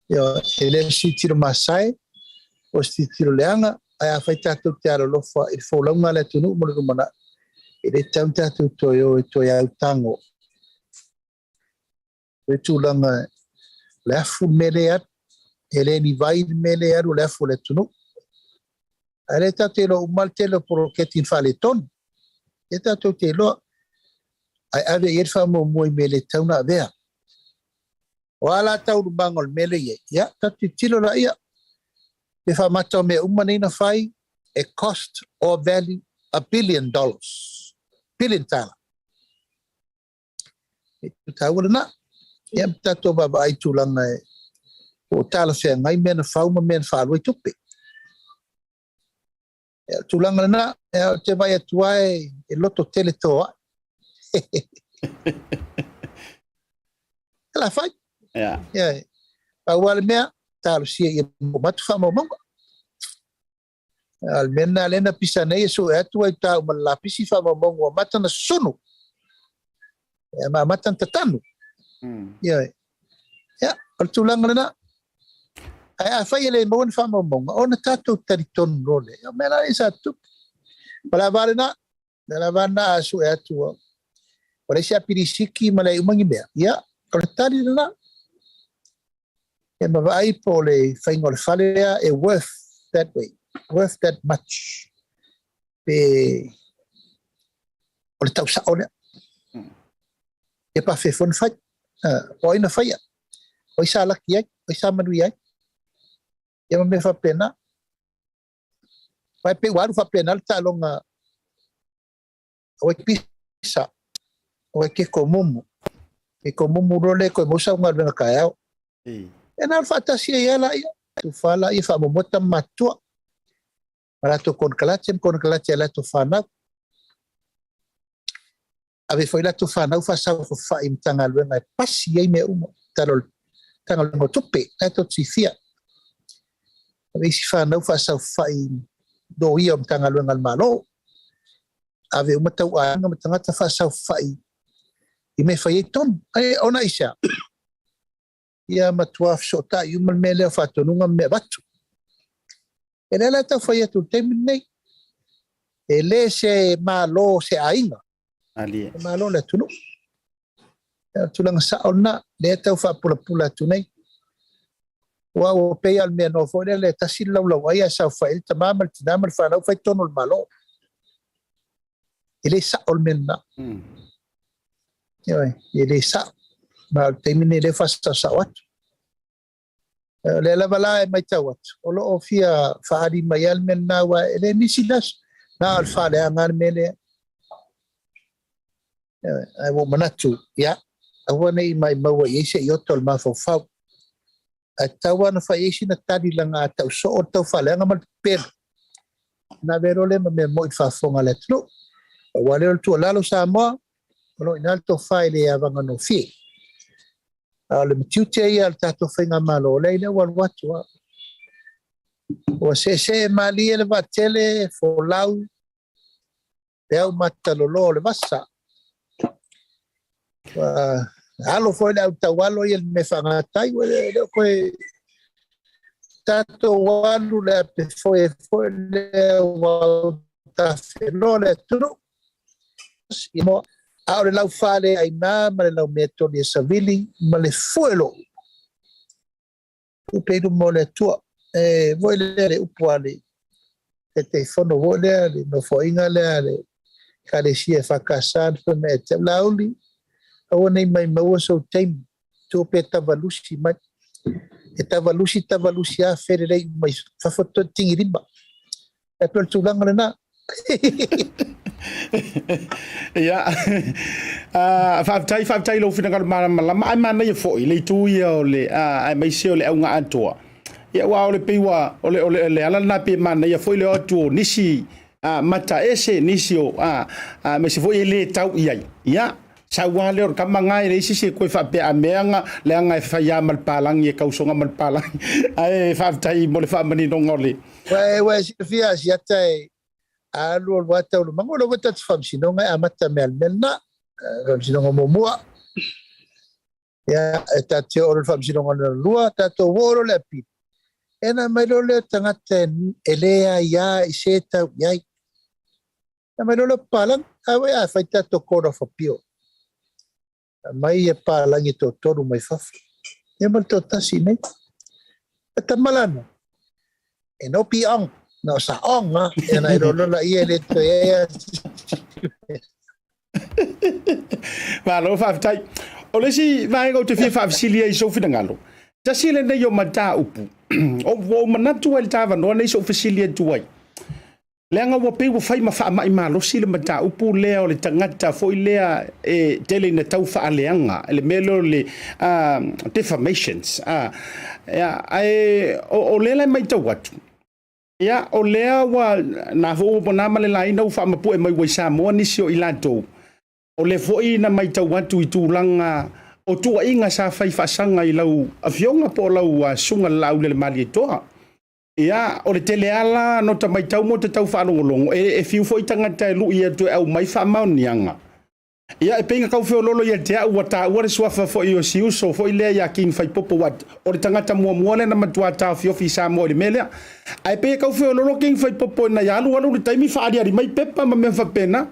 yo ele si tiro masai o si tiro leanga ai a fai tato te alo lo fa il fo longa le tunu mo lumana ele tanta tutto io to ya tango e tu langa la fu meleat ele ni vai meleat o la fu le tunu ale tate lo malte lo proketin fale ton e tato te lo ai ave yer fa mo moi mele tauna vea wala tau bangol mele ya tati tilo la ia e fa mata me umane na fai a cost or value $1 billion billion tala e tawala na e tato baba ai tulanga o tala fe ngai mena fauma men fa lo tupe e tulanga na e te vai atuai e loto tele toa la fai ya awal mea talo si e matu fa mo almena lena pisane so atu ai ta uma pisi fa mongo mata na sunu e ma mata tatanu ya altulanga na ai fa ele mon fa mongo ona tato tariton role ya mena isa tu para valena la vana so atu ora sia pirisiki malai umangi be ya kortari na e ma vai pole fa ingol falea e worth that way worth that much pe o tau sa ona e pa fe fon fai o ina fai o isa la ki o isa manu ai e me fa pena vai pe waru fa pena ta longa o pisa o ke komumu e komumu role ko mo sa nga na kaya e na fa ta si ela tu fala e fa mo mota matua para to con kalache la to fana ave foi la tu whanau whasau whai mtanga luenga e pasi ei me umo tanga luenga tupe e to tifia ave isi whanau whasau whai do ia mtanga luenga malo ave umatau anga matangata whasau whai i me whai e ton ai ona isa ia matua fsota i umal me leo whatonunga me watu e lela tau whai atu temi nei e le se malo se ainga Ali. malo le tunu tulanga saona le tau whapula tunei wa o pe al me no fo le tasi lau ai sa fa el tamama el tinama el fa fa tono el malo ele sa ol menna ele sa ma termine le fa sa wat le la bala mai tawat o lo ofia fa ali mai al menna wa ele misilas na al fa le angar mele ai wo manatu ya awana i mai mawa yese yotol ma fo fa atawa fa yesi na tadi langa tau so o tau fa langa mal per na verole me mo fa fonga le tlo wale tu lalo Samoa lo inalto fa ile avanga no fi le mtiute ya tato fenga malo le wal watu o se mali le vatele fo lau Deu matalolo le basa alo foi le tawalo il me fangatai le ko tato walu le foi le walta fenole tudo imo ahora lau fale ai na ma lau meto ni savili ma le fuelo o pedo mole tua voi le upuali te fono vole no foinga le kare sia fakasad pe me te lauli o nei mai mau so time to pe tavalusi mai tavalusi a fere mai fa foto tingiriba e per tulanga na ya fa lo fina kal mala mai mana ye foi le tu yo le ai mai se le unga antoa ya wa ole piwa ole ala na pe mana ye foi le otu nisi mata ese nisio me se foi le tau ya sa wale or kamanga ile sisi ko fa pe ameanga le anga fa ya mal palang ye kausonga mal palang ai fa tai mo le fa mani no ngole we fia Asiata alu wata lu mangolo wata fam sinonga amata melna sinonga momua ya tatio or fam sinonga lua tato woro le pi ena melo le tangata elea ya iseta ya na melo le palang awe a fa tato koro fa pio mai e palangi to toru mai fafa e mal to tasi nei ta malana e no pi ang no sa ong e na ro la ie le to e ma lo fa tai o le si vai go te fi fa silia i so finangalo ta sile nei yo mata upu o manatu el tava no nei so silia tuai Lenga wa pe wo fai ma fa mai ma lo sile mata upu leo le tangata foi lea e tele na tau fa aleanga le melo le defamations ya ai o le mai tau watu ya o lea wa na vo bona male lai no fa ma pu e mai wa Samoa ni sio ilato o le foi na mai tau watu i tulanga o tu inga sa fai fa sanga i lau afionga po lau sunga Laaulialemalietoa ia o le tele ala no tamai tau mo te tau whanongolongo e fiu foi tangata e lui e tu au mai whamaunianga ia e penga kau feo lolo ia te au wata uare suafa foi o si uso foi lea ia king fai popo wat o le tangata mua le na matua tau fio fi Samoa le melea ai penga kau feo lolo king fai popo na ia alu le taimi whaari ari mai pepa ma me whapena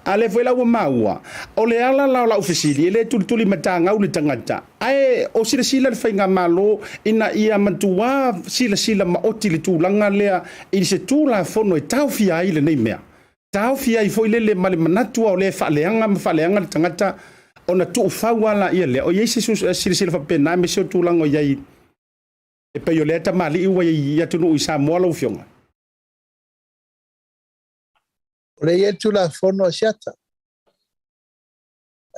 ale foi la maua o le ala la ofisili le tuli matanga u le tangata ai o sila le fainga malo ina ia matua sila ma oti le tulanga lea i se tula fono e tau fia ile nei mea tau fia i foi le male manatua o le faleanga le tangata ona tu fawala ia le o yesu sila fa pena me se tulanga ia e pe yo le ta mali i wa ia tunu i Samoa lo fionga le yetu la fono Asiata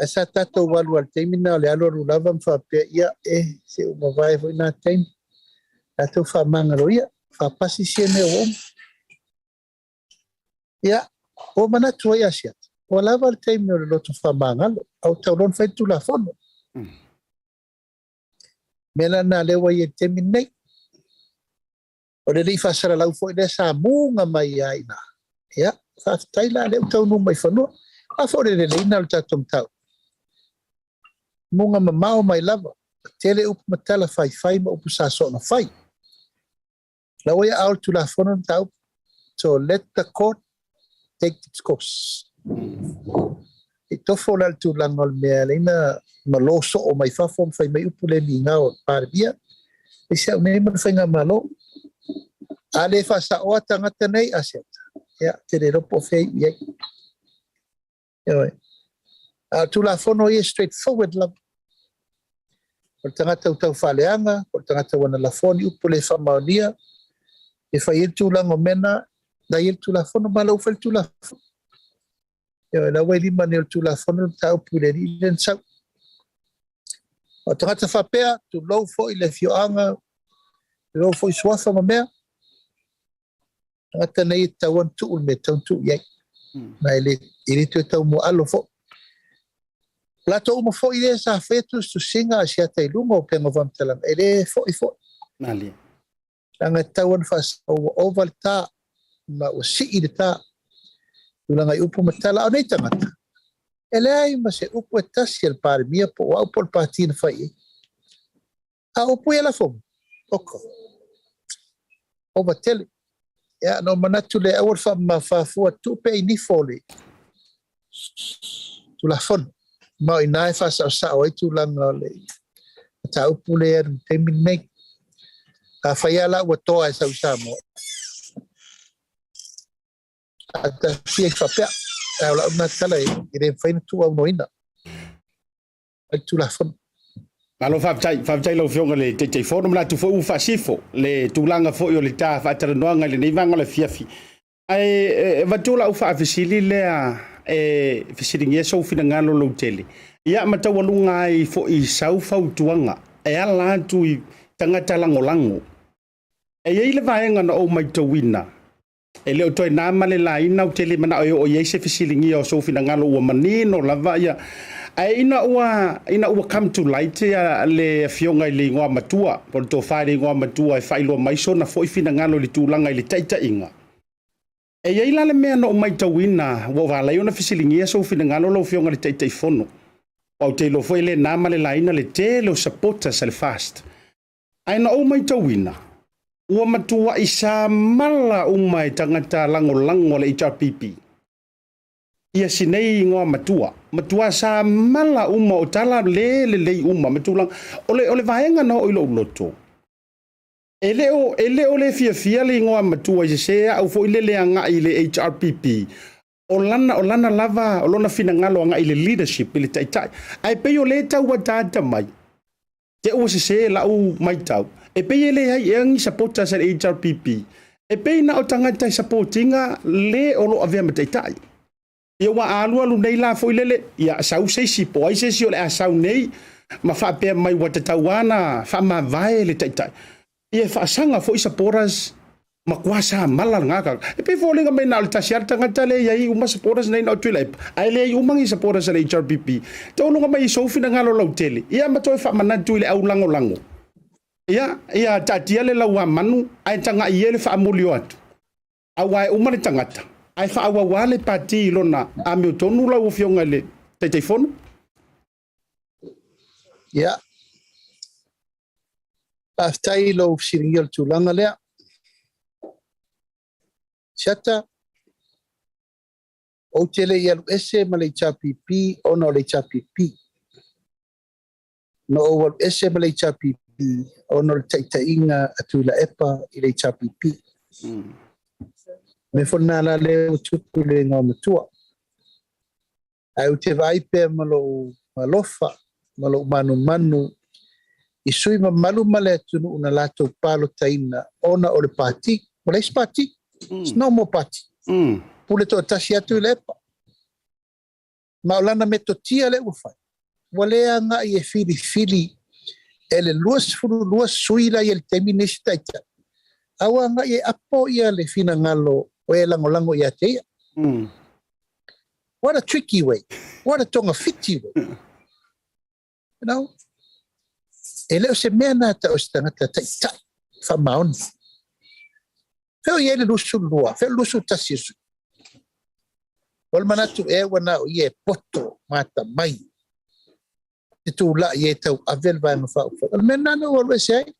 esa tato walu al termina le alo rulava fa pe ia se uma vai foi na tem tato fa mangaro ia fa pasi sene o ia o mana tu ia Asiata Wala wal taimi o le loto whamangalo. Au taulon whai tula whono. Mela nā lewa i e temi nei. O le rei whasara lau fo i le sa munga mai ai nā. Ia, whaftai la leo taunu mai whanua. A fo le leina o tatum tau. Munga mamao mai lava. Tele upu matala whai ma upu sa so na whai. Lau ia au tula whono tau. So let the court take its course. I tofo la tūlanga o mea leina maloso o mai whawhom whai mai upu le mi ngā o pārbia. I se au nei man whai ngā malo. A le whasa oa tangata nei Asiata. Ia, te re ropo whai iei. Ioi. A tūla whono i straightforward love. O tangata utau whaleanga, o tangata wana la whoni upu le whamaunia. E whai il tūlanga o mena, na il tūla whono malau whai tūla whono. Ia, na wai lima ni il tūla whono tau pule ni len sau. O tangata whapea, tu lau fo i le fioanga, lau fo i swafa ma mea. Tangata nei tauan tuul me tau tu iei. Na ili tu tau mo alo fo. Lato umo fo i le sa fetus tu singa Asiata i lunga o penga vamtalang. Ele fo i fo. Nali. Langa tauan fas o oval ta, ma o si i ta. Tulanga i upu matala o nei tangata. Ele ai ma se upu e tasi al pari mia po wa upu al patina fai. A upu e la fo. Oko. Ova tele. Ya no manatu le awal fa ma fa fua tupe i ni fole. Tula fon. Ma i nai fa sa o i tulanga le. Ta upu le er temi nei. Ka fayala wa toa e sa usamo. Ata fie fa pea. Aula una tala i re faina tu au noina. Ai tula fon. Malo whaptai lau whionga le te whono mla tu whau whasifo le tūlanga who o le tā whaatara noanga le neivanga le fiafi. Ai watula au whaafisili lea fisiringi e sau fina ngalo lau tele. Ia matau alunga ai fo i sau whau tuanga. E ala atu i tangata lango lango. E le vaenga na o mai tawina. E leo toi nāma le la ina u tele mana o yeise fisiringi o sau fina ngalo ua manino lava ia. Ai ina ua come to light ya le fionga i le ingoa matua. Por to whaere ingoa matua e whailo mai so na fo i fina ngalo le tūlanga i le taita inga. E ila le mea no mai tawina wa wala iona fisilingia so fina ngalo lo fionga le taita i fono. Au te lo foi le nama le laina le te lo supporta sa le fast. Ai na o mai tawina. Ua matua i sa mala umai tangata lango le HRPP. Ia sinei ngoa matua. Matua sa mala uma o tala le uma matulang. Ole vaenga no ilo loto. Ele o le fia le ngoa matua i se au fo ile le anga i le HRPP. Olana lava olona fina ngalo anga i le leadership i le taitai. Ai pe o le tau wa tata mai. Te o se la u mai tau. E pe ele ai angi supporta sa HRPP. E pe na o tangata supportinga le olo avea mataitai. Ia wa alu nei la foi lele ia sau sei si po ai sei si o le sau nei ma fa pe mai wa tatawana fa ma vai le taitai ia fa sanga foi saporas ma kwasa mala ngaka e pe folinga mai na le tasiar tangata le ia uma saporas nei na tuile ai le uma ngi saporas le HRPP to longa mai so fina ngalo lau tele ia ma toi fa mana tuile au lango ia tatia le lawa manu ai tanga iele fa amulio atu awai uma le tangata ai fa awa wale pati lona a meu tonu la o fionga le telefono ya aftai lo siringil tulanga le chata o tele yel ese male chapipi ono le chapipi no o ese male chapipi ono le taitainga atula epa ile chapipi me fona la le tupu le ngā matua. Ai te vai pe malo malofa, malo manu i sui ma malu male tunu una lato palo taina ona o le pati. O le pati? No mo pati. Pule to tasi atu i lepa. Ma o lana me to tia le ufai. Wale anga i e fili ele luas sui la i el teminesi taita. Awa anga i e apo ia le fina ngalo o e lango ia te ia. What a tricky way. What a tonga fiti way. You know? E leo se mea nā ta o se tangata tai, whamaon. Wheo i ele lusu lua, wheo lusu tasi su. Wal manatu e wana o i e poto mata mai. Te tū la i e tau avel vai ma whao. Al mea nana o alwe se ai.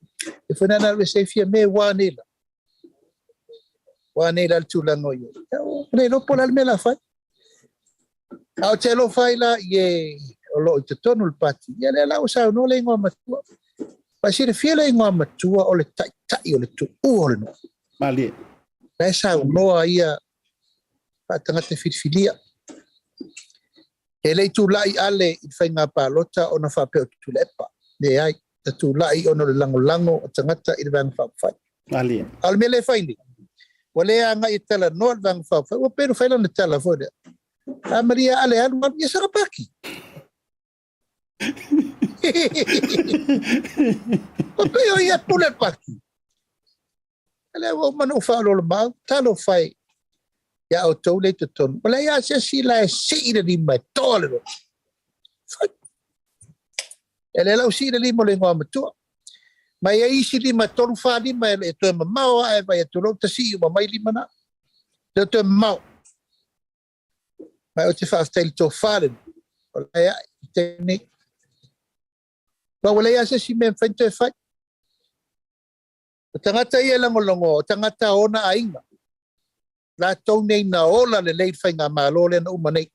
E whanana alwe se fia me wānela. Wānela al tūlanga o i e. Nei lopo la me la whai. Au te lo whai la i e o lo i te tonu le pati. Ia le lau sao no le ingoa matua. Pa si le fia le ingoa matua o le tai o le tu o le no. Mali. Lai sao noa ia tangata whiwhilia. E lei tū lai ale i whainga pālota o na whapeo tu le epa. Ne ai, ta tū lai o no le lango o tangata i le vanga whapawhai. Mali. Al me le whaini. Wa le anga i tala noa le vanga whapawhai. Wa peru whaila na tala fōdea. A Maria ale anu ia sarapaki. Wa peo ia pule paki. Ale wa manu whaalo le mau. Talo whai. Ya o tau le te tonu. Wala ia se si la e seira ni mai tole ro. Ele lau seira ni mo le ngoa matua. Mai e isi ni mai tolu wha ni mai e tue mamau a e vai e tolo ta si uma mai lima na. Te tue mamau. Mai o te whaaftaili tō wharen. Wala ia i tēne. Wala ia se si me mwhain tue whai. O tangata ia langolongo. O tangata ona a inga. La tau nei na ola le leit whainga mālo le na umanei.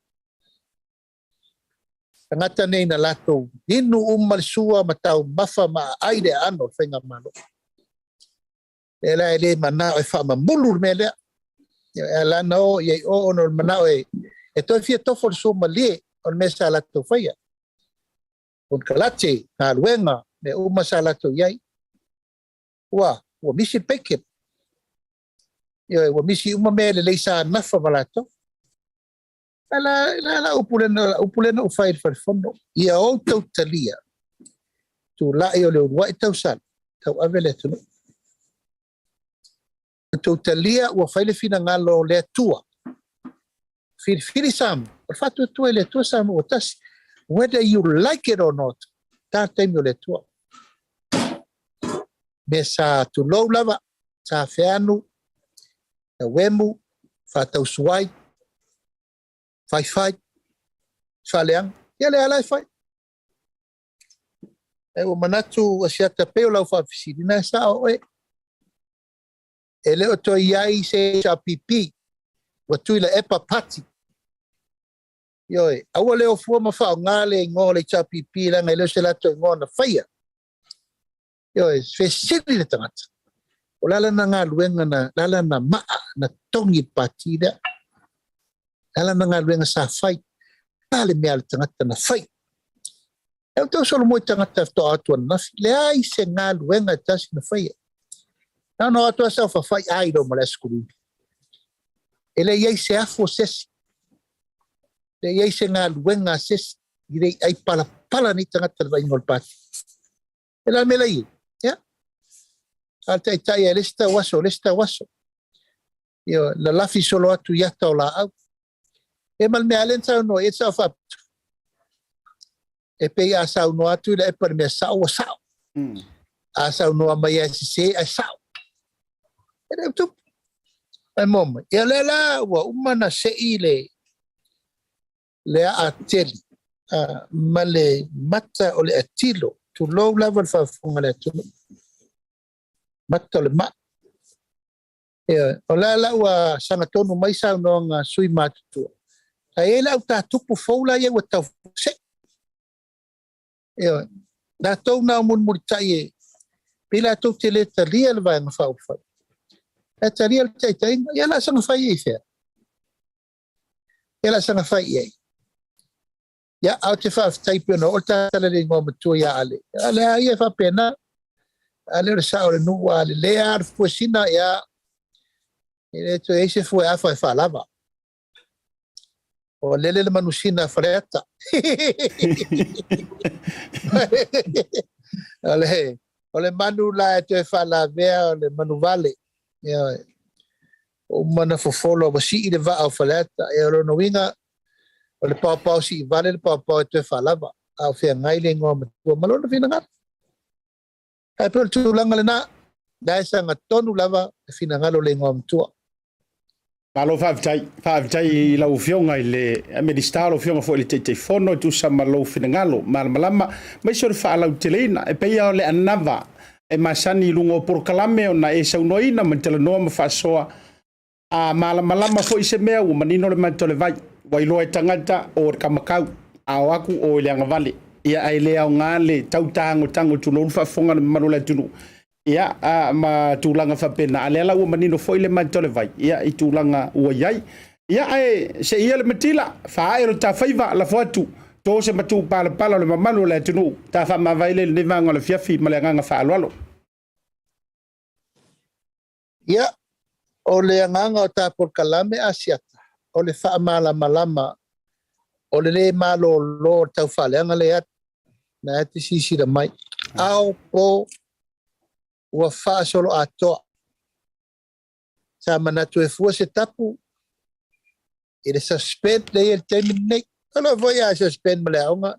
Tangata nei na lato inu umalsua ma tau mafa ma aire ano whainga mālo. E la e le mana o e wha ma mulur me lea. E la na o i o ono mana o e toi fia tofo le so ma lie o le mesa lato whaia. On kalate na luenga me umasa lato iai. Ua misi peket. Wa misi uma me le leisa nafa malato. La upulena o fai fai fondo. Ia o tau talia. Tu la e o le urua e tau sal. Tau avele tunu. Tau talia ua fai le fina ngalo le atua. Firi samu. Al fatu tua le atua samu o tasi. Whether you like it or not. Tā taimi o le atua. Me sa tu lau lava. Sa feanu. Na wemu, whātau suai, whai, whaleang, ia le alai whai. E o manatu Asiata Pio lau whawhisirina sa o e. E leo to iai se sa pipi, wa tui la epa pati. Ioi, aua leo fua ma whao ngāle ngō le sa pipi langa i leo se lato ngō na whaia. Ioi, whesiri le tangata. O lala na ngā luenga na, lala na maa, na tongi pati rea. Lala na ngā luenga sa whai. Lale mea le tangata na whai. Eo tau solo moi tangata to atua na nafi. Le ai se ngā luenga tasi na whai. Nā atua sa whai airo ma le skuru. E le iei se afo sesi. Le iei se ngā luenga sesi. I rei ai pala ni tangata le vai ngol pati. E la me la i. Al tai e lesta waso. Yo la lafi solo atu yata o la au. E mal me alen tau no e tau whaptu. E pei a sau no atu la e par mea sau o sau. A sau no a mai a se a sau. E reu tupu. E moma. E le la ua umana se i le a teli. Ma le mata o le atilo. Tu low level whafunga le atilo. Mata le ma. O la ua sangatonu mai sau no ngā sui mātutua. A e la u tā tupu faula ia ua tau se. Nā tau nā mun tai e. Pila tau te le talia le vai ngā whau whai. E talia le tai. Ia la sanga whai e whea. Ia la sanga whai e. Ia au te whau taipio no o tā tala le ngō matua ia ale. Ale a ia whapena. Ale sa o no ale le ar fosina ya ele to ese foi a foi falava o le manusina freta ale manu la to fala ver le manu vale o mana fofolo ba si de va o faleta e no winga O le pau si vale le pau e te whalava. Au whea ngai le ngoa matua malona whina ngata. Ai pēr tūlanga le nā. Nā sanga tonu lava e whina ngalo le ngoa matua. Malo whaavitai lau fionga i le medistalo fionga fo le te fono tu sa malo whina ngalo. Malama mai sore whaalau te leina e peia o le anava e masani lungo porkalame o na e saunoina man tala noa ma whaasoa. A malama fo i se mea ua manino le matole vai. Wailoa e tangata o kamakau ao aku o le anga vale. Ia ai lea o ngā le tautango tango tunu whaafonga na manole tunu. Ia ma tūlanga whapena. A lea lau o manino foi le matole vai. Ia i tūlanga ua iai. Ia ai se ia le matila. Whaaero ta whaiva la fuatu. Tō se matu pala le mamano le tunu. Ta wha mawaile le nevanga le fiafi ma le nganga whaalualo. Ia o le nganga o ta por kalame asiata. O le wha malama. O le malo lo tau whaleanga le at. Na ati sisi da mai. Ao po ua wha solo atoa. Sa manatu e fua se tapu. I le suspend le el terminate. Alo voi a suspend ma le aunga.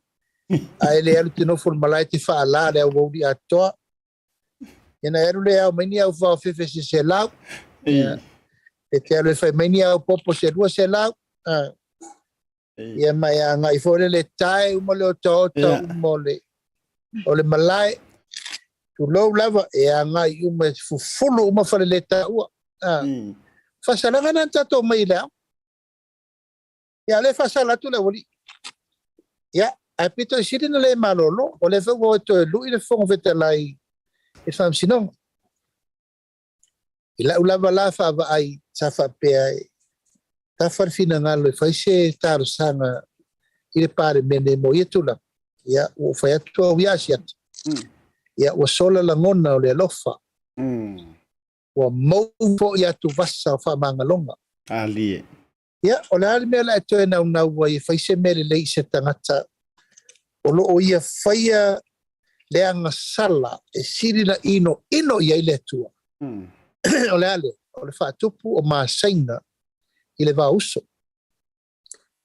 A ele alu tino ful malai te wha ala le au waudi atoa. Ina eru le au maini au wha fefe se lau. E te alu e whai maini au popo se rua se lau. Ia mai a ngai fore le tae uma le o taota uma o le malai tu lou lava e a ngai uma fufulu uma fale le ta ua fasalanga nan tato mai lea ia le fasala tu le wali ia a pito siri na le malolo o le whango e to e lui le whango vete lai e wham sinong ila ulava la whaava ai sa whapea e ta farfina ngalo fai se tar sanga ile pare mene mo yetula ya o fai atu o yasiat ya o sola la ngona o le lofa o mo fo ya tu vasa fa mangalonga ali ya o la me la to na una wa fai se mele le se tangata o lo o ia fai le anga sala e siri la ino ya ile tua o le fa tupu o ma saina ile va uso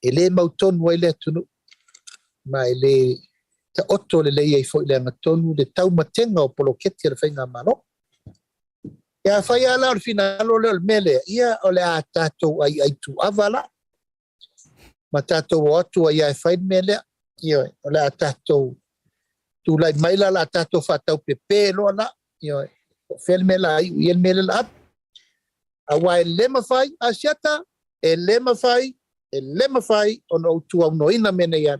ele mauton wa ile tunu ma ele ta otto le ia fo ile ngatonu de tau matenga o poloketi le fainga malo ya fa ya la final o le mele ia o le atato ai tu avala matato o tu ia fa mele ia o le atato tu la maila la atato fa tau pepe lo la ia fel mela ai il mele la awa le mafai asiata e lema fai ono tua no ina mena ya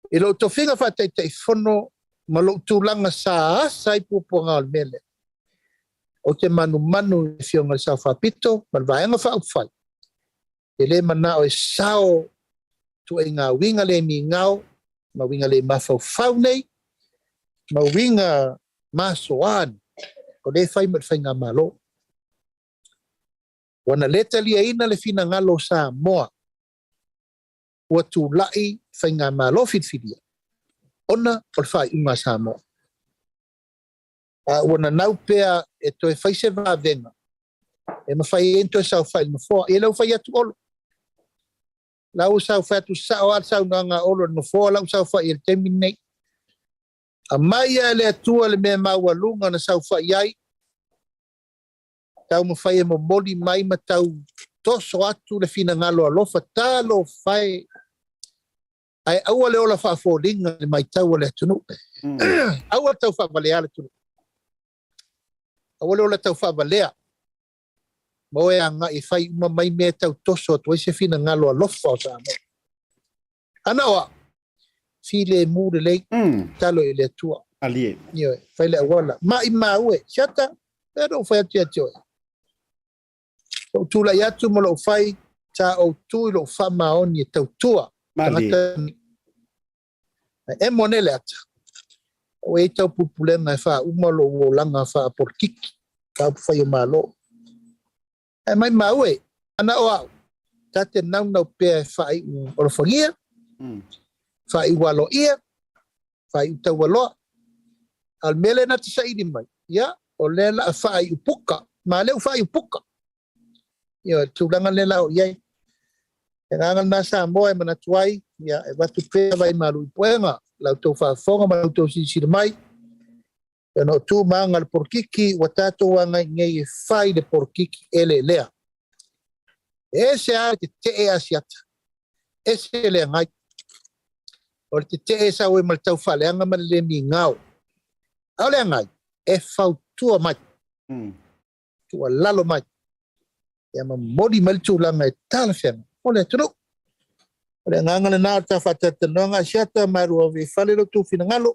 e lo to finga fa te fono ma lo tu langa sa sai pupo ngal mele o te manu fionga sa fa pito ma vaenga fa fai e le mana o sao tu inga winga le mi ngau ma winga le ma fa nei ma winga ma soan o le fai ma finga malo wana leta lia ina le fina ngalo Samoa ua tu lai whainga malo fitfidia ona o le whai unga Samoa wana nau pea e to e whaise venga e ma whai ento e sau whai mawhoa e lau whai atu olo lau sau whai atu sao al sau nganga olo mawhoa lau sau whai el terminate a mai a le atua le mea maua lunga na sau whai ai tau mo fai mo moli mai ma tau toso atu le fina ngalo alofa talo fai ai aua le ola fa folinga le mai tau le tunu aua tau fa valea le tunu aua le ola tau fa valea mo e anga i fai uma mai me tau toso atu se fina ngalo alofa o sa mo ana wa file mu le lei talo le tua ali yo fai le wala mai maue chata pero fai atu tu la yatu mo lo fai ta o tu lo fa maoni e tau tua e monele ata o e tau pupulenga e fa uma lo langa fa por kiki tau fai o malo e mai maue ana o tate nau pe fai o lo fangia fai walo ia fai tau walo al mele na tsa idi mai ya o lela fai upuka ma le fai upuka yo tulanga lela o yai ngangal na Samoa manatuai ya watu pea vai malu poenga lau tau whaafonga malu tau sisir mai no tu mangal porkiki watato wanga ngei fai de porkiki ele lea ese a te e asiata ese le ngai o te e sa we mal tau whaleanga ma le mi ngau au le ngai e fautua mai tua lalo mai ya ma modi mal tūlanga e tala whenga o le tunu o le ngangana nā ta whatatanonga Asiata marua we whale lo tu whina ngalo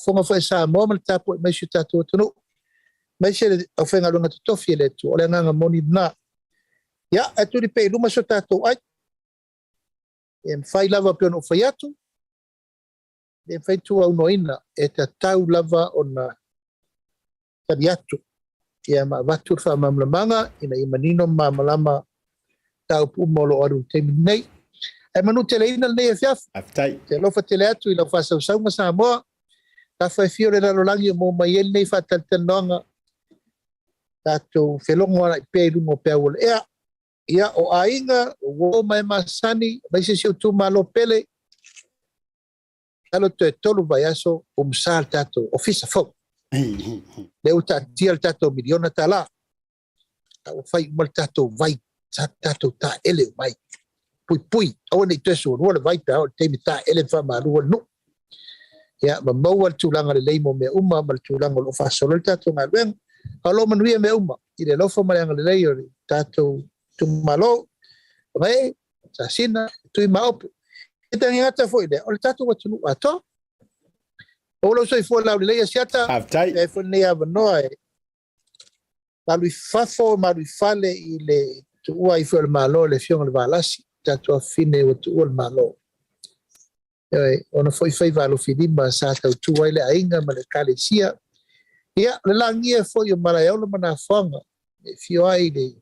fonga whai Samoa mal tapo mai si tatu tunu mai se au whenga lunga tutofi le tu o le nganga moni nā ya atu di pe luma so tatu ai e mwhai lava pe ono whai atu e mwhai tu au noina e ta tau lava o na tari atu ia ma watu wha mamlamanga ina i manino mamalama tau pumolo aru temi nei e manu tele ina nei e fiaf te lofa tele atu i lau whasau saunga Samoa ta whai fio le ralolangi o mo mai el nei whataltanonga tātou whelongo ana i pēru mo pēu le ea ia o ainga o mai masani mai se siu tu malo pele alo te tolu vai aso umsal tātou ofisa fok le uta tial tato miliona tala o fai mal tato vai tato ta ele mai pui o nei teso no le vai ta o te mita ele fa malu no ya ma mawal tulanga le leimo me uma mal tulanga lo fa solo tato na ben alo manuia me uma i le lofo malanga le leio tato tu malo vai sasina tu maop ita ngata foi le o tato wa tunu ato Olo so fo la le Asiata e fo ne ava noi la lui fafo ma lui fale ile tu ai fo il malo le fiong le valasi tato fine o tu il malo ona foi fai valo finima sa tu ai le ainga ma le kalesia ia le langia fo yo mala yo mana fonga e fio ai le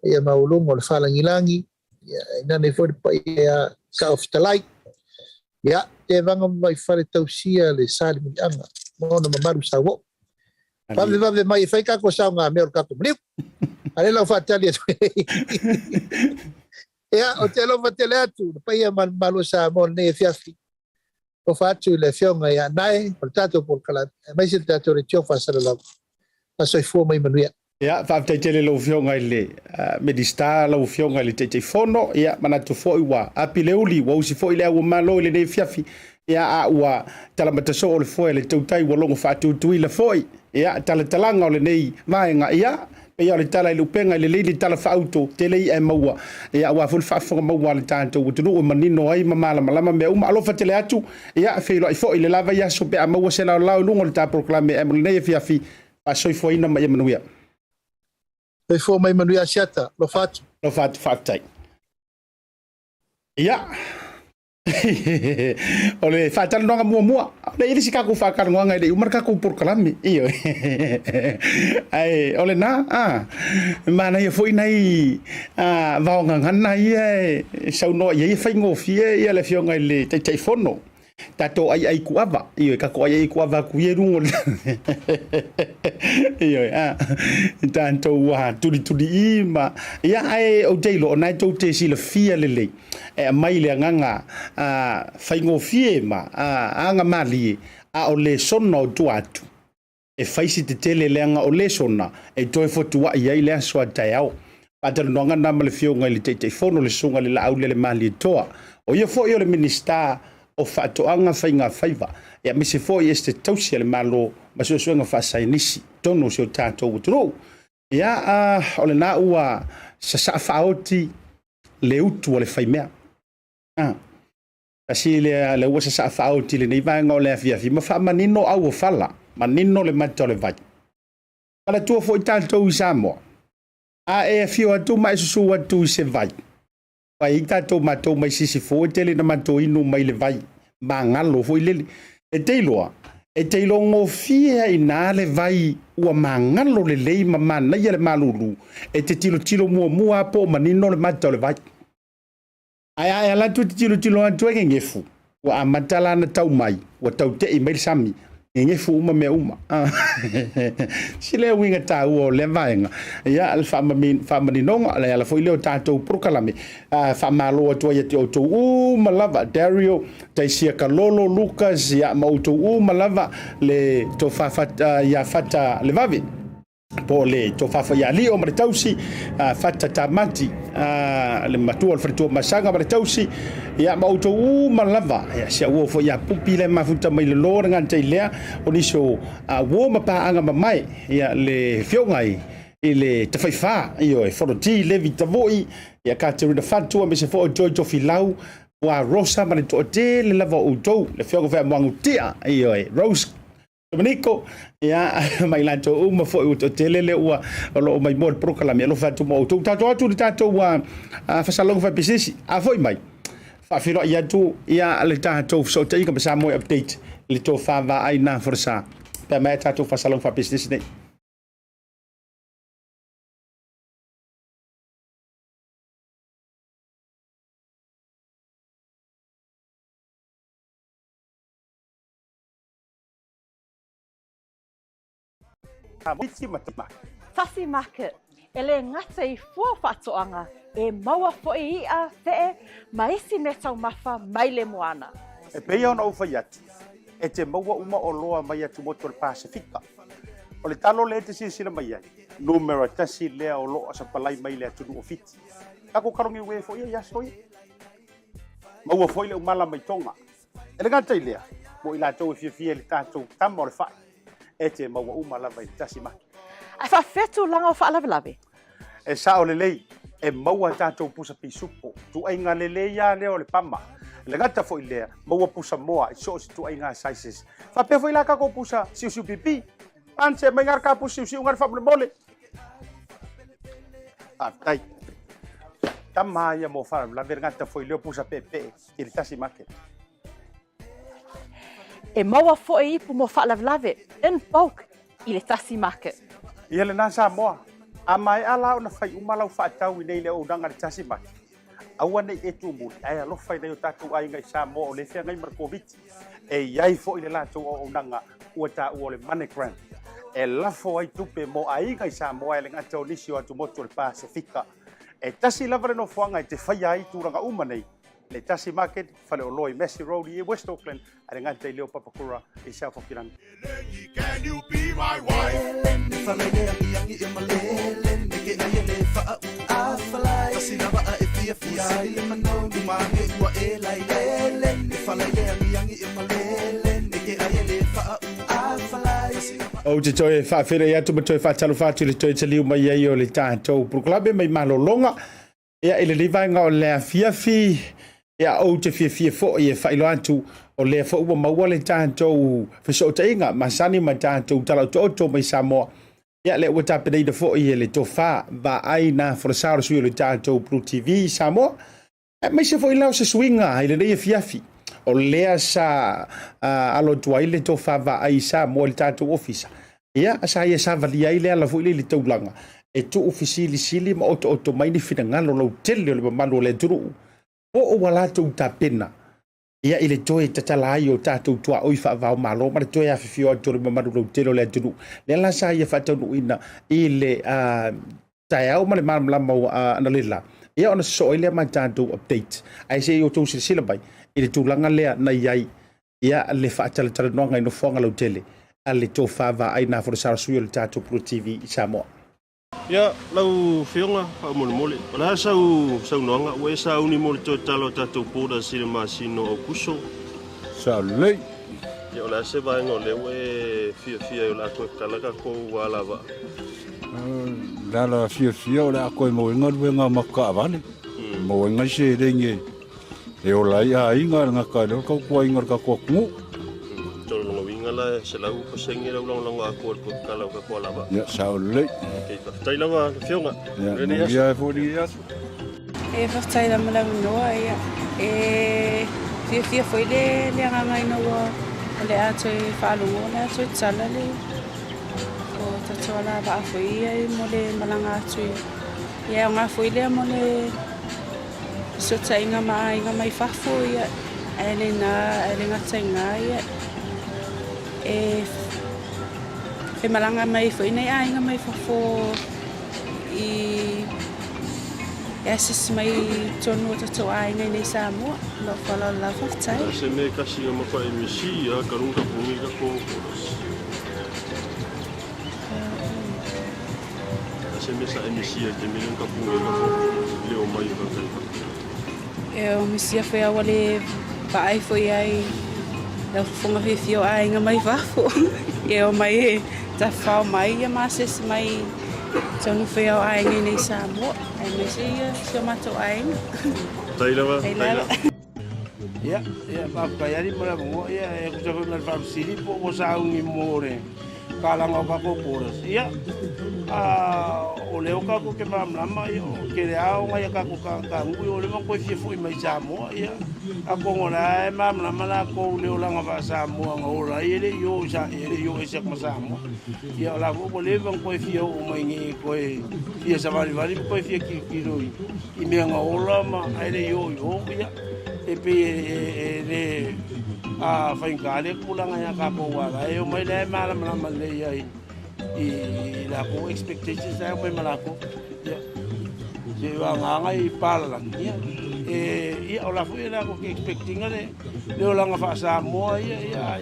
ia maulungo le fala ngilangi ia ina ne fo pa ia ka of the light ya te vanga mai fare tausia le sali mi anga mona mamaru sawo vave mai fai ka ko saunga me ka ko mliu ale la fatali ya o te lo fatele atu pa ia malo sa mon ne fiafi o fatu le fionga ya nai portato por kala mai se tato re tio fa sala la aso fo mai manuia ya fa te tele lo fionga ile medista lo fionga ile te fono ya mana to fo iwa apileuli wa usi fo ile wa malo ile ne fiafi ya wa talamata so le fo ile Tautai wa longo fa tu ile fo ya talanga le nei vaenga ya pe ya le tala ile penga ile le tala fa auto tele e maua ya wa fo fa fo maua le tanto tu no manino ai mala mala me uma alo fa tele atu ya fe lo fo ile lava ya so pe maua se la lungo le ta proclame e ne fiafi a so fo ina mai manuia pe fo mai manuia Asiata lo fatu fatai ya ole fatal no mua ole ili sika ku fakar ngoanga ile umar ka ku por kalami iyo ai ole na mana ye foi nai vaonga ngana ye sau no ye fai ngofie ye le fionga ile te fono tato ai kuava iyo ka ko ai kuava ku ye rungo iyo tanto wa tudi ima ya ai o teilo na to te sila fia lele e mai le nganga fai ngofie ma anga mali a o le sono tu atu e fai si te tele le anga o le sona e toi fotu wa ia ile so taiao patal no ngana male fionga ile te fono le songa le Laaulialemalietoa o ye fo yo le minister o fato anga fainga faiva ya misi fo este tausia le malo maso suenga fa sainisi tono so tato utro ya ole na ua sa faoti le utu le faimea kasi le ua sa faoti le nei vanga le afia fi ma fa manino au fala manino le matole vai ala tu fo tato Samoa e fio atu mai su atu se vai pai tato mato mai sisi fo tele na mato inu mai le vai mangalo fo ile e teilo ngo fia ina le vai ua mangalo le lei mama na ile malulu e te tilo mua po manino le mato le vai ai la tu tilo antu ngefu wa amatala na tau mai wa tau te email sami nge fu uma me uma sile winga ta o le vainga ya al fa mani nonga le ala foi le tato prokalame fa malo to ya to uma lava Dario taisia kalolo Lucas ya mauto uma lava le to fa ya fata le vavi po le to fa ya li o tausi fata tamati le matua fritua masanga tausi ya mauto malava ya sia wo fo ya pupi le mafuta mai le lor ngan tailea oniso wo mapa anga mai ya le fiongai ile tafaifa io e foroti le vitavoi ya katerina fatua me se fo jojo filau wa rosa ma to te le lava uto le fionga fa mangutia io e rose Domenico ya mai lanto uma fo o telele ua lo mai mo proclame lo fatu mo tu tato wa fa salong fa pisisi a foi mai fa filo ya tu ya le tato so te ka sa mo update le to fa va ai na forsa per me tato fa salong fa pisisi ne Tasi Market, ele ngata I fua whatoanga, e maua fo'i ia fe'e, maisi me tau mafa mai le moana. E pea ona ufa yatu, e te maua uma o loa mai atu motu le Pasifika. O le talo le te sila mai ai, numero tasi lea o loa sa palai mai le atu o fiti. Kako karongi ue fo'i ia soi. Maua fo'i le umala mai tonga. E le ngata I lea, mo ila tau e fia le tātou tama o le whae. E te maua uma lava I Tasi Market. A wha fetu langa o whaalawelawe? E sa o le lei, e maua tātou pusa pisupo, tu ainga le lei ia leo le pama. Le gata fo I lea, maua pusa moa, I so tu ainga sizes. Fa pe fo I la kako pusa siu pipi, anse mai ngar ka pusa siu ngar fa mole. Tai. Tama ia mo fa la vergata fo I leo pusa pepe, I Tasi Market. E maua fo'i ipu mo whaalawelawe, in bulk, I le Tasi Market. Ia le nasa moa, a mai ala o na fai umalau whaatau I nei le o danga le Tasi Market. Aua nei e tu muli, ai alo fai nei o tātou ai ngai Samoa o le whea ngai markoviti. E iai fo I le lātou o danga ua tā ua le Monogram. E lafo ai tupe mo ai ngai Samoa e le ngata o nisi o atu motu le Pasifika. E tasi lava le no fuanga I te whai ai tūranga uma nei. Le Tasi Market, whale o loi Messi Road I West Auckland, a ngata I leo papakura I South Auckland. Can you be my wife? O te toi whawhira I atu ma toi whātalo whātu le toi te liu mai ai o le tātou proklabe mai malolonga. Ia ele livainga o lea fiafi, ia o te fiafia fo I e whailo atu o lea fo ua maua le tātou whisao ta inga, masani ma tātou talau to mai Samoa. Ia le ua tāpenei da fo I e le tofa va ai na Folasa sui o le tātou BluTV Samoa. Mai se fo I lau se swinga, I le reia fiafi. O lea sa alo tua I le tofa va ai Samoa le tātou ofisa. Ia sa ia sa vali ai le ala fo I le taulanga. E tu ofisili sili ma oto mai ni fina ngalo lau tele o le mamalo le turu. O wala tu ta pena. Ia ile toe tatala ai o tātou tua oi wha vau malo, ma le toe a whiwhio a tore mamalo lau tele o le turu. Le la sa ia whatanu ina I le tae au ma le malamlama o analila. Ia ona so ile ma tātou update. Ai se I o tau sila bai. I le tūlanga lea na iai. Ia le whaatala tala noanga ino whonga lau tele. A le tō whawa ai na Folasa sui o le tātou BluTV I Samoa. Ya, lau whionga, wha mole. Wala sau noanga, ue sau ni mole tō talo tātou pōra sire masino o kuso. Sau lei. Ya, wala se vai ngō le ue fia o la koe kalaka ko wala wa. Lala fia o le a koe mo inga ruenga maka avane. Mo inga se rengi. E o lai a inga ngaka leo kau kua inga ka kua kungu. Toro longa winga la se lau ko sengi lau longa a koe kalau ka kua lava. Ya, sau lei. Okay, tai lava whionga. Ya, ia e fōri i asu. E whaftai la malau noa ia. E fia foi le anganga inoa. Le ato e whaalungo, le ato e tala le. O tatoa la wa foi ia mo le malanga atu. Ia ngā foi le mo le sota inga mai whafo ia. E le ngata inga ia. E He malanga mai fo nei ainga mai fo I ases mai tonu to ainga nei Samoa lo fala la fatai. Se me kasi mo pa emisi ya karunga pungi ka ko. Se me sa emisi ya ke me ka pungi ka ko le o mai ka E o misia foi a wale pai foi ai la fonga fio ainga mai vafo. E o mai ta fa mai ya mases mai tonu foi a ainga nei Samoa. E me se mato ainga. Tailava. Ya, pa yari mara mo ya e ko sabe na fam siri po ko sa ungi more. Kala nga ka ko poras. Ya. O leo ka ko ke mam lama yo ke reao nga ka ko ka ngui o le mo ko fie foi mai Samoa ya. A ko ngora e mam lama la ko leo la nga va Samoa nga ora ele yo sa ele yo e se ma Samoa. Ya la ko le van ko fie o mai ngi ko e fie sa vali ko fie ki roi. I me nga ola ma ele yo ya. E pe e a whaingare kulanga ya ka ko wala e o mai le mala le ai I la ko expectations ai mai mala ko ya se wa nga I pala ya e o la fu la ko expecting ale le o la nga fa Samoa ya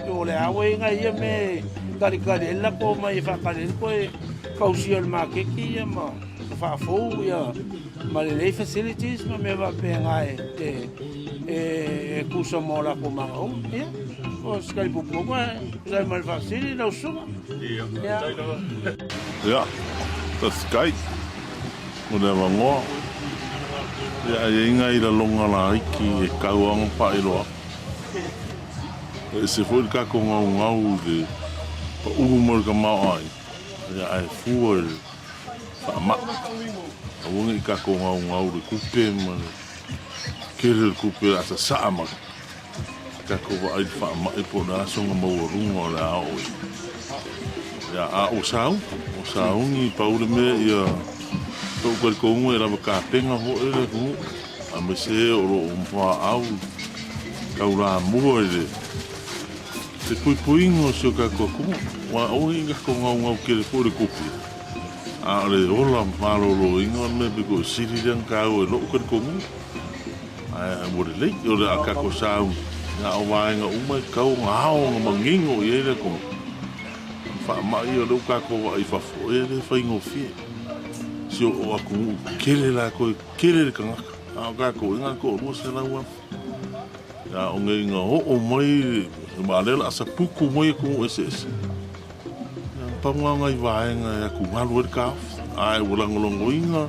o le awe nga ia me kari la ko mai fa kari ko e kausial market ki ya ma fa fo ya ma le facilities ma me va penga e kusa mola ko ma o ya o skali po po já mal facile não suma ja das sky o le mango ya inga I la longa la ki e kauang pa I loa e se foi ka ko ngau de pa u mo ka ma ai ya ai fu fa ma o ngi ka ko ngau de kupe ma kere kupe asa sama ka ko va ai fa ma po na so mo rungo la o ya a o sau ni paule me ya to ko mo era ka penga ho ele ku a me se o pa au ka ura mo ele se puingo so ka ko wa o inga ko ngau kere po de kupe a le ola malo lo inga me ko siri dan ka o lo ko ai mo le o le ka ko sau na o vai nga uma kau ngao nga mangingo I ele ko fa mai o lo ka ko I fa fo ele fa ingo fi si o aku kele la ko kele ka nga ko nga ko mo se la wa ya o ngai nga o mai ma le la sa puku mo ko ese pa nga ngai vai nga ku malu ka ai wala ngolongo inga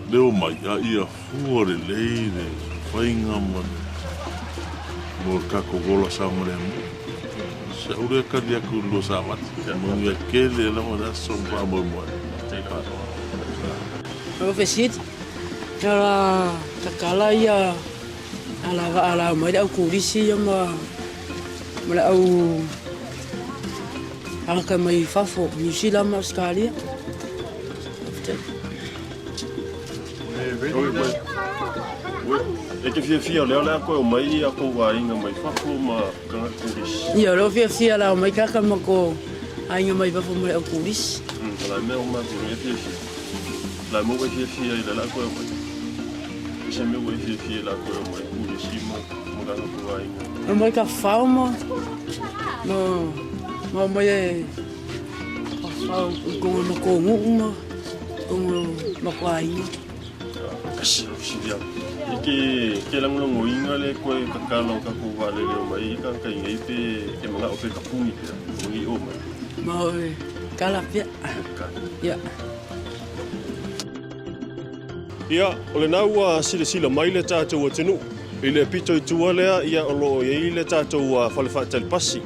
leo mai ia fuore leile fainga man mo ka ko gola sa mo le se ure ka dia ku lo sa mat mo ia kele la mo da so pa mo mo o fesit ala takala ia ala mai da ku risi ia ma mala au aka mai fafo ni sila ma skalia e te fia leo lea koe o mai a kou a inga mai whako ma kanga kuris. Ia, leo fia la o mai kaka ma ko a inga mai whako mai au kuris. Lai mea o mai kuru e fia. Lai mo e fia I la koe o mai. Se me o e fia la koe o mai kuris I mo kanga kou a inga. O mai ka whao mo mai e whao kongo na kongo uma kongo ma ko a inga. Kasi, siria. Ke lango inga le koe kakalo ka kou wale leo mai I ka inga I pe mga o pe kapungi pia. Mungi o mai. Ma o e kala pia. Ia. Ia, o le nau a sila mai le tātou a tenu. I le pito I tua lea, ia o loo I le tātou a whalewhaatali pasi.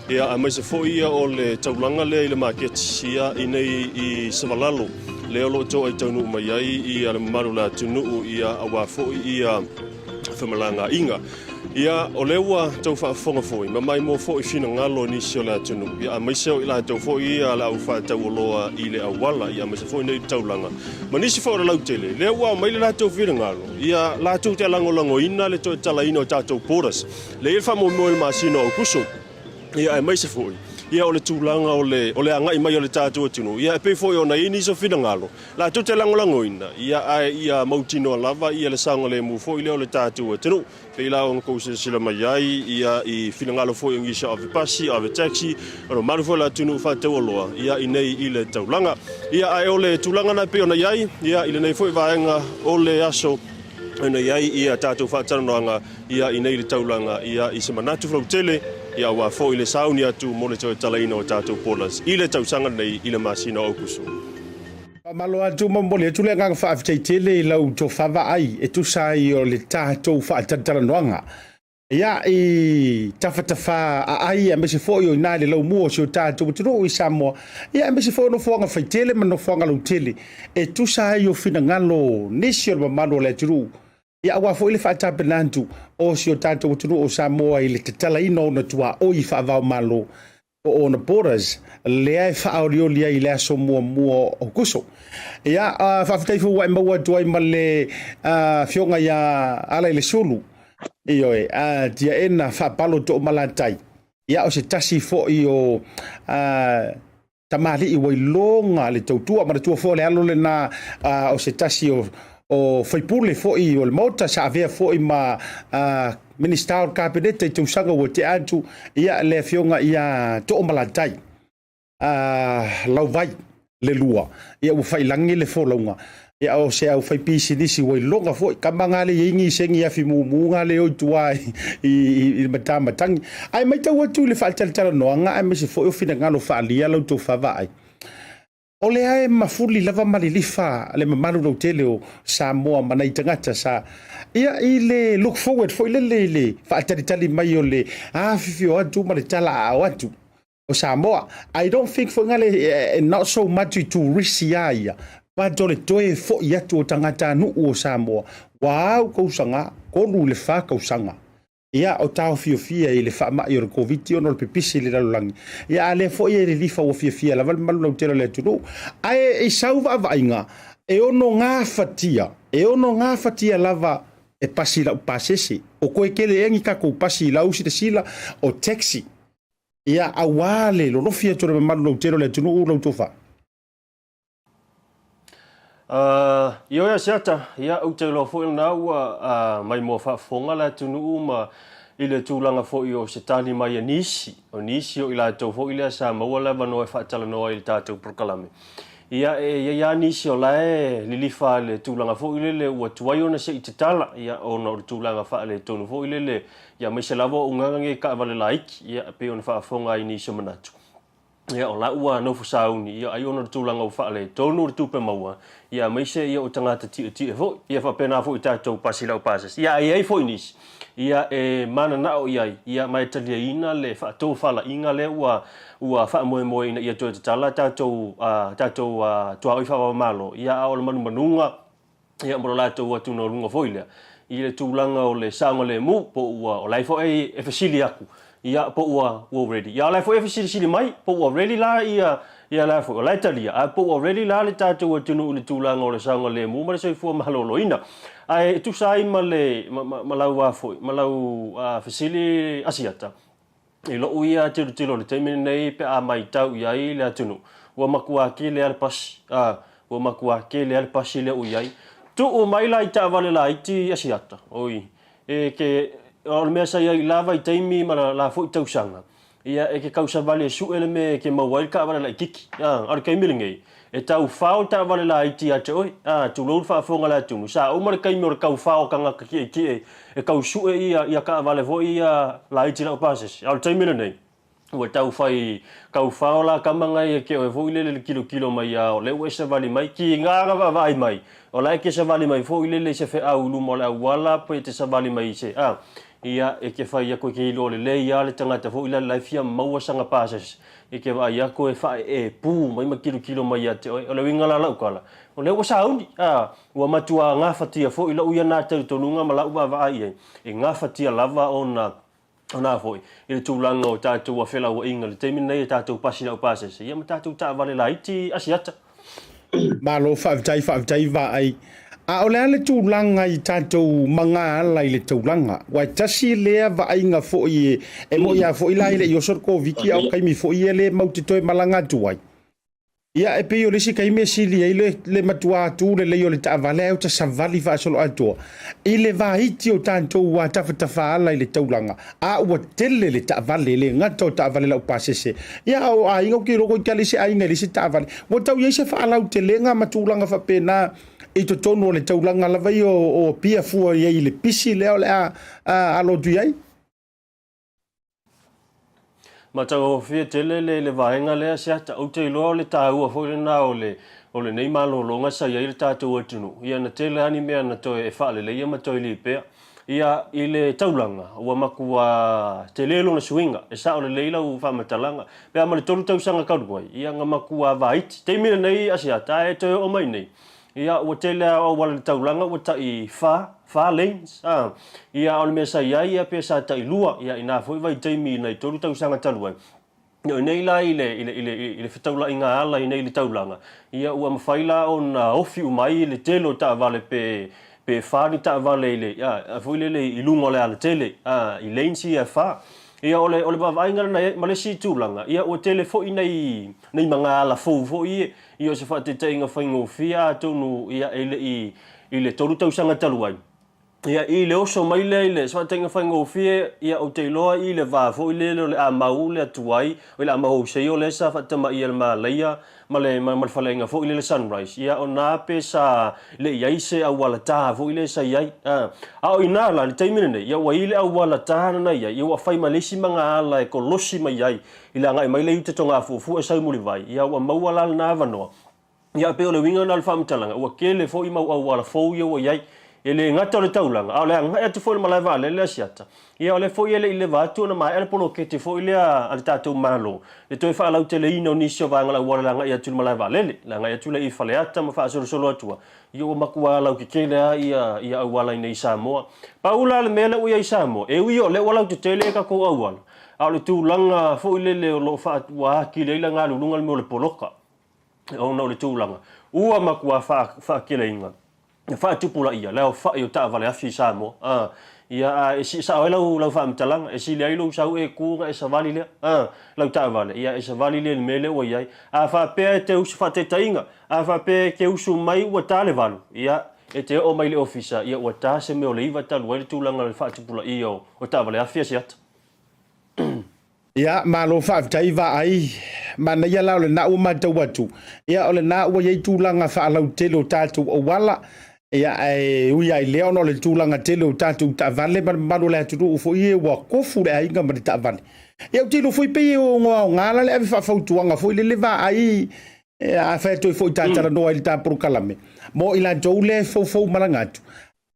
Ia a maise fo ia o le taulanga lea I le market. Ia I nei I Savalalo. Leo lo to ai taunu mai ai I ale maru la tunu ia awa fo ia whamalanga inga. Ia o lewa tau whaafonga foi, ma mai mo foi fina ngalo ni sio la tunu. Ia mai seo I la tau foi ia la au whaatau loa I le awala, ia mai se foi nei taulanga. Ma nisi fo ora lau tele, lewa mai le la tau fina ngalo. Ia la tau te lango ina le to tala ino tātou poras. Le ilfa mo moe masino au kuso. Ia mai se foi. ia o le tūlanga o le angai mai o le tātou atunu. Ia e pei fo i ona ini so whina ngalo. La tu te langolangoina. Ia mautino lava ia le sanga le mu fo i leo le tātou atunu. Pei la on ko sila mai ai ia i whina ngalo fo i ngisa ave pasi, ave taxi. Ano maru fo la tunu whātau aloa. Ia i nei i le taulanga. Ia ai o le tūlanga na pei ona iai. Ia i le nei fo i vaenga o le aso. Ana iai ia tātou whātaranoanga ia i nei le taulanga ia i se manatu flautele ia wa fo i le sauni atu mo le tau talaina o tātou polas i le tausanga nei i le masina o kusu. Malo atu mambole tu le nganga whaafteitele i lau to whawa ai e tu sai o le tātou whātaranoanga. Ia i tawhatafa a ai a mese fo i o nai le lau mua si o tātou tino i Samoa. Ia a mese fo no fuanga whaitele ma no fuanga lautele e tu sai o whina ngalo nisi o mamano le turu. Ia awa fo ile whaatape nantu o si o tātou tunu o Samoa i le te tala ino na tua o i whaavao malo o na borders lea e whaaurio lia i lea so mua o kuso. Ia whaafataifu wa e maua tuai ma le fionga ia ala i le sulu. Iyo dia ena whaapalo to o malatai. Ia o se tasi fo i o tamali i wailonga le tautua ma le tua fo le alo le na o se tasi o faipule fo i o le Maota sa avea fo i ma minister o kabinete te usanga o te atu ia le fionga ia to o malatai lau vai le lua ia u failangi le fo launga ia o se au faipisi nisi o longa fo kamanga le ingi sengi ia fi mumunga le o tuai i matamatangi ai mai tau atu le faataltala noanga ai me se fo o fina ngalo faalia lau to favai. O le ae mafuli lava malilifa le mamalu no tele o Samoa mana i tangata sa ia i le look forward fo ile le whaataritali mai o le fifi o atu ma le tala o atu o Samoa. I don't think fo ngale not so much to risia ia but o le toe fo i atu o tangata nu o Samoa wau kausanga konu le wha kausanga ia o tau fia i le whaama i o COVID o no le pipisi le lalulangi. Ia le fo i le lifa o fia la val malu lau tera le tunu. Ai e sauva avainga e ono ngā fatia lava e pasi lau pasesi. O koe kele engi kako pasi lau si te sila o taxi. Ia awale lo nofia tore malu lau tera le tunu lau tofa. Io ia siata, ia au te lo fo na ua mai mo fa fonga la tunu ma i le tūlanga fo i o se tani mai nisi o i la tau fo i le Samoa la vano e whaatala noa i le tātou prokalame. Ia ia nisi o lae lilifa le tūlanga fo i le ua tuai ona se i te tala ia ona o le tūlanga wha le tonu fo i le ia mai se lavo ungangange ka vale laiki ia pe ona wha fonga i nisi o manatu. Ia o la ua no fusauni ia ai ona tūlanga o wha le tonu o tupe maua ia mai se ia o tangata ti fo ia wha pena fo i tātou pasi lau pasas. Ia ai fo i nisi. Ia e mana nao ia mai talia ina le whaatou whala inga le ua whaamoe ina ia toi te tala tātou tua oi whawa malo. Ia ao le manunga ia mora lātou atu no runga foilea. I le tūlanga o le saonga le mu po ua o laifo e fasili aku. Ia po ua ready. Ia laifo e fasili mai po ua ready la ia laifo o laitalia. A po ua ready la le tātou atunu le tūlanga o le saonga le mu ma le soifua mahalolo ina. Ai tu sai male malau afoi malau fasili asiata i lo uia tiro le temi nei pe a mai tau iai le atunu wa makua ke le alpas wa makua ke le alpas le uiai tu o mai lai ta vale lai ti asiata oi e ke o me sa ia lava i temi ma la foi tau sanga ia e ke kausa vale su ele me ke mawai ka vale lai kiki ar kai milingai e tau whao ta vale la iti ate oi tu lou whaafonga la tunu sa o mara kai mora kau whao kanga ki e kau sue ia ka vale vo ia la iti la pases al taimina nei o tau whai kau whao la kamanga ia ke o vo ile kilo mai o le wesa vale mai ki ngara vai mai o la ke sa vale mai vo ile se fe au lu mo la wala pe te sa vale mai se ia e ke whai ia koe ke ilo le ia le tangata vo ile la fia maua sanga pases e ke vai ia koe whae e pū mai ma kilo mai ate o le winga la lau kala o le wasa auni ua matua ngā whatia fo ila uia nā tau tonunga ma lau wa ai e ngā whatia lava o nā foi i le tūlanga o tātou a whela ua inga le teimi nei e tātou pasi lau pases ia ma tātou tā vale la iti asiata Malo whaavtai wa ai A ole ale tūlanga I tātou manga ala I le tūlanga. Wai tasi lea vainga fo I e mo ia fo I la ile yosor ko viki au kaimi fo I le mautitoe malanga tuai. Ia e pe yo le si kaimi sili e le matua atu le yo le taavale au ta savali fa solo atua. I le vahiti o tātou wa tawhatafa ala I le tūlanga. A ua tele le taavale le ngata o taavale lau pasese. Ia o a ingo ki roko I kale se ainga le si taavale. Wa tau yeise fa alau te lenga matūlanga fa pena I to tono le taulanga lava I o pia fua I le pisi leo le a lotu iai. Ma tau fia tele le vaenga le Asiata au te iloa le tāua fo le nā o le nei malolonga sa iai le tātou atunu. Ia na tele ani mea na toe e whaale le ia ma toi li pea. Ia I le taulanga ua makua te lelo na suinga e sa o le leila u whamatalanga. Pea ma le tolu tausanga kauruai. Ia nga makua vaiti. Te mira nei Asiata e toi o mai nei. Ia ua tele au wala le taulanga ua tai wha lanes. Ia o le mea sa ia pe sa tai lua. Ia ina foi vai teimi nei tolu tausanga taluai. Ia nei la I le whetaula I ngā ala I nei le taulanga. Ia ua mawhaila o na ofi umai le telo ta vale pe whani ta vale le. Ia foi le I lunga le ala tele. I lanes ia wha. Ia ole bawainga na malesi tūlanga. Ia o tele fo I nei mga ala fau fo I. Ia se whaateta inga whaingo fia tonu ia I le toru tausanga taluai. Ia I le oso mai le se whaateta inga whaingo fia ia o te iloa I le vāfo I le a mau le atuai o le a mau se o le sa whaatama I le ma leia ma le whalenga fo I le sunrise. Ia o nā pe sa le iai se au wala tā fo I le sa iai. A o ina la le taimina nei. Ia wa I le au wala tā na iai. Ia wa whai malesi mga ala e ko losi mai iai. Ila ngai mai le ute tonga fufu e sau muli vai. Ia ua mauala na avanoa. Ia pe o le winga na le whaamitalanga. Ua kele fo I mau au wala fau ia ua iai. E le ngata o le taulanga. A le anga e te fo I malai vale le Asiata. Ia o le fo I le I le vātu na mai ele polo ke te fo I le a le tātou malo. Le toi wha alau te le ino nisio vanga la wala langa ia tu le malai vale le. Langa ia tu le I whaleata ma wha asoro solo atua. Ia o makua alau ke kele a ia au wala I Samoa. Paula le mele ui I Samoa. E ui o le walau te tele ka ko au wala. A le tūlanga fo I le o lo wha atua ki le ila ngā lulunga le mo le poloka. O na o le tūlanga. Ua makua wha kele inga. Wha tupula ia. Leo wha I o ta vale afi Samoa. Ia e si sa lau wha mtalanga. E si le ailu sau e kūnga e sa vali lea. Lau ta vale. Ia e sa vali lea mele ua iai. A wha pēr te usu wha te tainga. A wha pēr ke usu mai ua tā le valu. Ia e te o mai le ofisa. Ia ua tā se meo le iwa talu. Ele tūlanga le wha tupula ia o ta vale afi Asiata. Ia malo whaafitai wa ai mana ia lau le na ua matau atu. Ia ole na ua iei tūlanga whaalau telo tātou o wala. Ia e ui ai leo no le tūlanga telo tātou ta vale manu le aturu ufo ie ua kofu le ainga mani ta vale. Ia o tilo fui pei o ngala le avi whafautuanga fui le wa ai a whaetoi fui tātara noa ili tāpuru kalame. Mo ila tau le fau marangatu.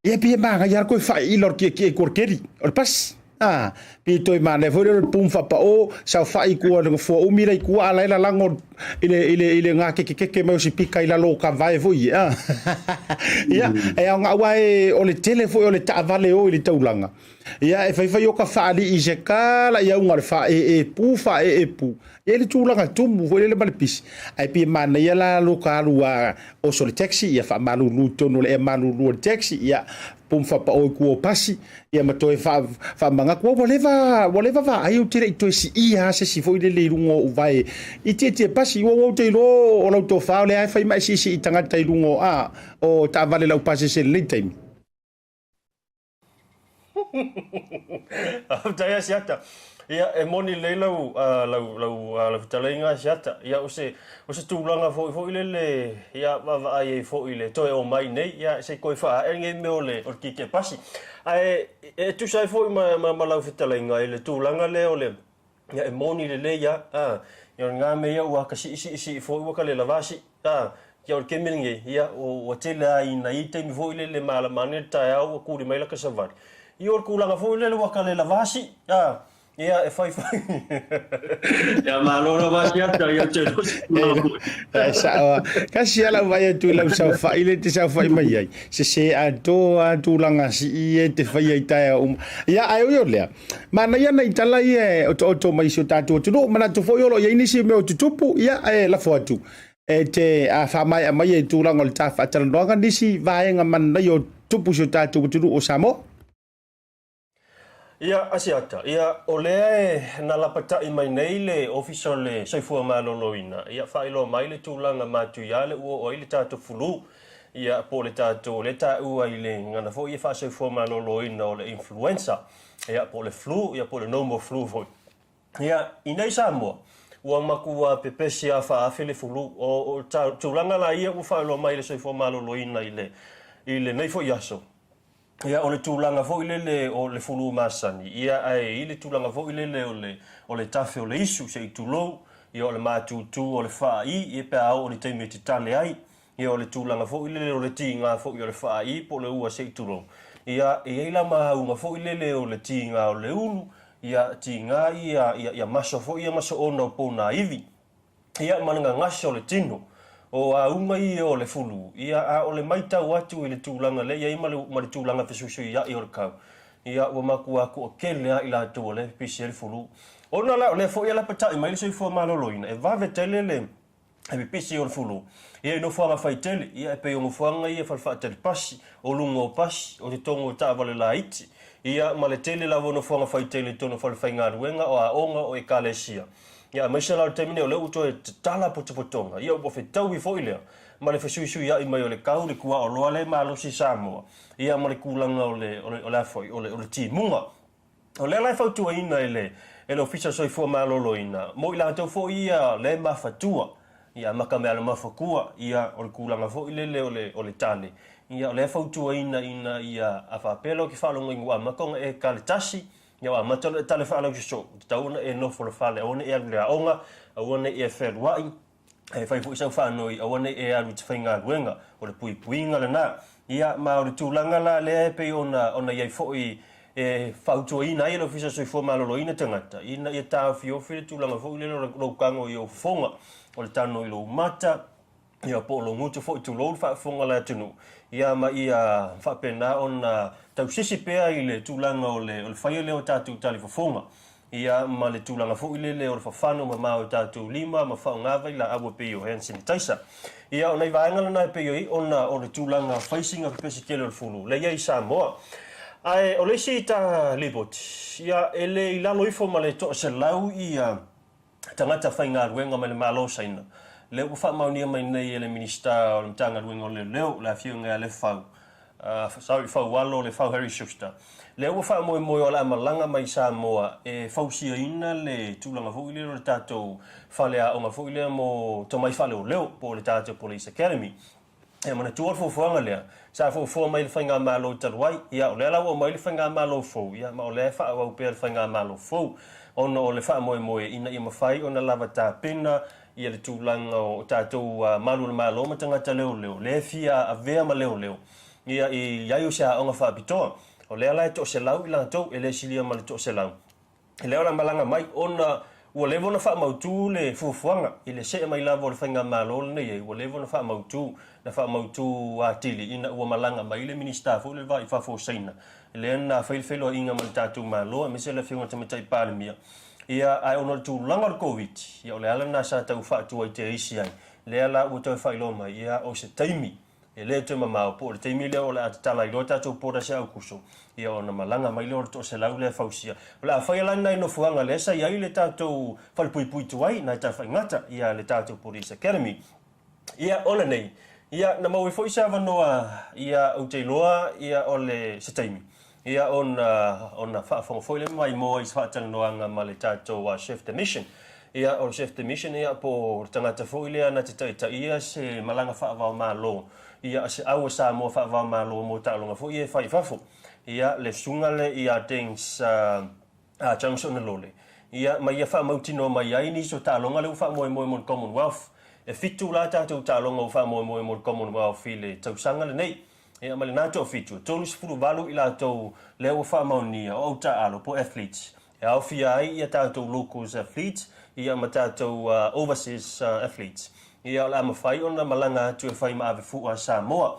Ia pia maa ngai arko e wha ilor ki korkeri. Ol pas. Pi toi mana foi le pum fa pa o sa fa I kua le fo o mira I kua ala ila lango ile nga ke mai si pika ila lo ka vai foi ia e nga wai o le tele foi o le ta vale o ile taulanga ia e fai o ka fa ali I se kala ia nga fa e pu ele tulanga tumu foi le malpis ai pi mana ia la lo ka lua o so le taxi ia fa malu luto no le malu lu taxi ia pum fa pa o ku pasi ia ma toi fa manga ku voleva va ai o tire to si ia se si foi le lungo o vai I te pasi o te lo o lo to fa le ai fa mai si tanga tai lungo o ta vale la pasi se le time After Asiata. Ia e moni le lau fitalenga Asiata. Ia o se tūlanga fo le ia wa ai fo le toi o mai nei ia se koi fa nge me o le o ki ke pasi. Ai e tu sai fo ma lau fitalenga le tūlanga le o le ia e moni le ia ia nga me ia wa ka si fo wa ka le lavasi ia o ke milinge ia o tele ai na I te mi fo le mala mane ta au ku ri mai la ka savari. Ia o kulanga fo le wa ka le lavasi ia e fai. Ia malora va Asiata ia te sa kasi ala vai tu la sa fa ile te sa fa mai ai se a tu langa si e te fai ai tai ia ai o le mana ia nei tala ia o mai so tatu tu no mana tu foi o ia inisi me o tupu ia e la fo atu e te a whamai a mai e tūranga o le tā whātaranoanga nisi vaenga mana i o tupu so tātou turu o Samoa. Ia Asiata, ia o lea e na lapata i mai nei le official le saifua maloloina. Ia whailo mai le tūlanga mātu ia le ua o i le tātou fulu. Ia po le tātou le tā ua i le ngana fo ia wha saifua maloloina o le influenza. Ia po le flu, ia po le normal flu foi. Ia i nei Samoa, ua makua pepesi a wha awhi le fulu. O tūlanga la ia ua whailo mai le saifua maloloina i le nei fo iaso. Ia o le tūlanga fo ilele o le fulu masani. Ia ai le tūlanga fo ilele o le tafe o le isu se i tūlou. Ia o le mātūtū o le wha i e pe au o le teime te tale ai. Ia o le tūlanga fo ilele o le tinga fo i o le wha i po le ua se i tūlou. Ia e eila mahaunga fo ilele o le tinga o le ulu. Ia tinga ia maso fo ia maso ona o pōna iwi. Ia mananga ngasi o le tino. O a unga i o le fulu. Ia a o le maitau atu i le tūlanga le. Ia ima le tūlanga fesusu ia i o le kau. Ia ua maku aku o kelea i la atua le pisi le fulu. O na la o le fo ia la pata i mai le soifua maloloina. E vave tele le e pisi o le fulu. Ia ino fuanga fai tele. Ia e pe o fuanga ia falfa tele pasi. O lunga o pasi. O te tongo o tāwale la iti. Ia ma le tele la vono fuanga fai tele tono falfai ngā ruenga o a onga o e kalesia. Ia maisa la temine o le uto e tala potopotonga. Ia upo tau i foilea. Ma le fesuisu ia i mai o le kau le kua o loa le malosi Samoa. Ia ma le kulanga o le afoi, o le timunga. O le lai fautua ina e le ofisa soifua maloloina. Mo i la tau fo ia le mafatua. Ia maka mea le mafakua. Ia o le kulanga fo i le o le tale. Ia o le fautua ina ia a whapelo ki whalonga ingua makonga e ka le tasi. Ia wa matalo tale fala so tauna e no for fala ona e le onga ona e ferwai e fai fu sa fa noi ona e alu tfinga wenga o le pui puinga na ia ma o le tulanga la le pe ona ia foi e fauto ina ia lo fisa so fo malolo ina tangata ina ia ta fio fil tulanga fo le lo kango io fonga o le tano i lo mata ia po lo mutu fo tu lo fa fonga la tunu ia ma ia fa pena ona tau sisi pea i le tūlanga o le whaia leo tātou tali whafonga. Ia ma le tūlanga fo i le o le whawhano ma mao tātou lima ma whao ngāwai la awa peo hand sanitizer. Ia o nei vaengala nai peo i ona o le tūlanga whaisinga pepesi kele o le fulu. Le ia i Samoa. Ai o le si ta libot. Ia e le i lalo ifo ma le toa se lau i tangata whainga ruenga ma le malo saina. Le ufa maunia mai nei e le minista o le mtanga ruenga o le leo la fiunga le whau. Sorry, fau walo le fau Harry Schuster. Le ua wha moe moe o la malanga mai Samoa e fau sia ina le tūlanga fo ile le tātou whalea o ngā fo ile mo tomai whale o leo po le tātou Police Academy. E mana tuar fo fuanga lea. Sa fo fo mai le whainga malo taruai. Ia o le ala ua mai le whainga malo fo. Ia ma o le wha au pēr whainga malo fo. Ono o le wha moe moe ina i mawhai o na lava tā pena. Ia le tūlanga o tātou malu le malo ma tangata leo leo. Le fia a vea ma leo leo. Ia i iaio sa onga whaapitoa. O lea lai to se lau i langa tau, e le silia ma le to se lau. E leo la malanga mai, ona ua levo na wha mautu le fufuanga, i le se mai lavo le whainga malole nei, ua levo na wha mautu a tili, ina ua malanga mai le minista fu le vai whafo seina. E lea na whailwhelo inga ma le tātou maloa, me se le whiunga tamatai pāremia. Ia ai ona le tūlanga le COVID, ia o le ala na sa tau whaatua i te isi ai. Lea la ua tau whailo mai, ia o se taimi. E le te mamao po le teimi leo o le atatala i rota tau pora se au kuso. Ia o na malanga mai leo to se lau le fausia. O le a whaialani nai no fuanga le sa iai le tātou whalpui tuai nai tā whaingata ia le tātou Police Academy. Ia ole nei. Ia na maui fo isa wanoa ia au te loa ia o le se teimi. Ia ona whaafonga foile mai moa i whaatana noanga ma le tātou chef de mission. Ia o chef de mission ia po tangata foile ana te taita ia se malanga whaavao maa lo. Ia se aua sa mo whaavao maa lo mo tālonga fo ia whai whafo. Ia le sungale ia things junction na lole. Ia mai ia wha mautino mai aini so tālonga le wha moe mo Commonwealth. E fitu la tātou tālonga wha moe mo Commonwealth i le tausanga le nei. Ia ma le nātou fitu. Tolu sifuru valu i la tau leo wha maunia o ta alo po athletes. E au fia ai ia tātou locals athletes. Ia ma tātou overseas athletes. Ia la mawhai ona malanga atu e whai maawe fua Samoa.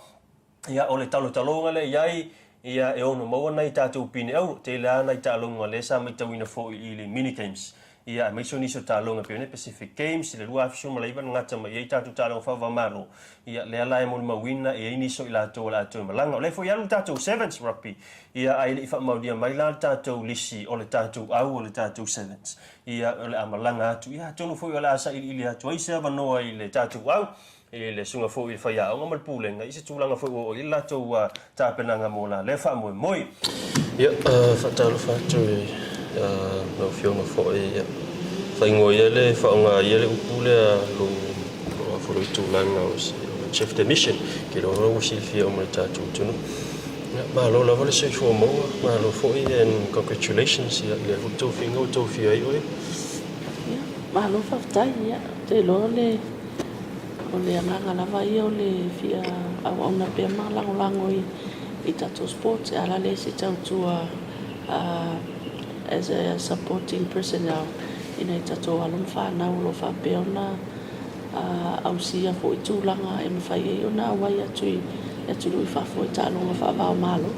Ia o le talo-talonga le iai, ia e ono maua nei tātou pine au, te lea nei tālonga le sa mai tawina fo i le minigames. ia mai so ni so talonga pe Pacific Games le lua fisio malai van ngata mai ia tatu talonga fa malo ia le ala mo mawina ia ni so ila to malanga le fo ia tatu sevens rugby ia ai le fa mau dia mai la tatu lisi o le tatu au o le tatu sevens ia le amalanga atu ia tonu fo ia la sa ili atu ai se va no ai le tatu au le sunga fo i fa ia o mal pulenga i se tulanga fo o ila to ta penanga mo la le fa mo ia fa talo fa tu no fiona fo ia fa ngoia le fa nga ia le upule lo fo lo tulanga o chef de mission que lo no si fi o mata tu no ma lo la vole se fo mo ma lo fo i and congratulations ia le to fingo to fi ai oi ma lo fa tai ia te lo le o le anga lava ia o le fia au ona pe ma lango i tato sports ala le se tau tua as a supporting personnel ina i tato alon whanau lo whape ona au sia fo i tūlanga e mwhai e ona wai atui lui whafo i tālonga whawao malo.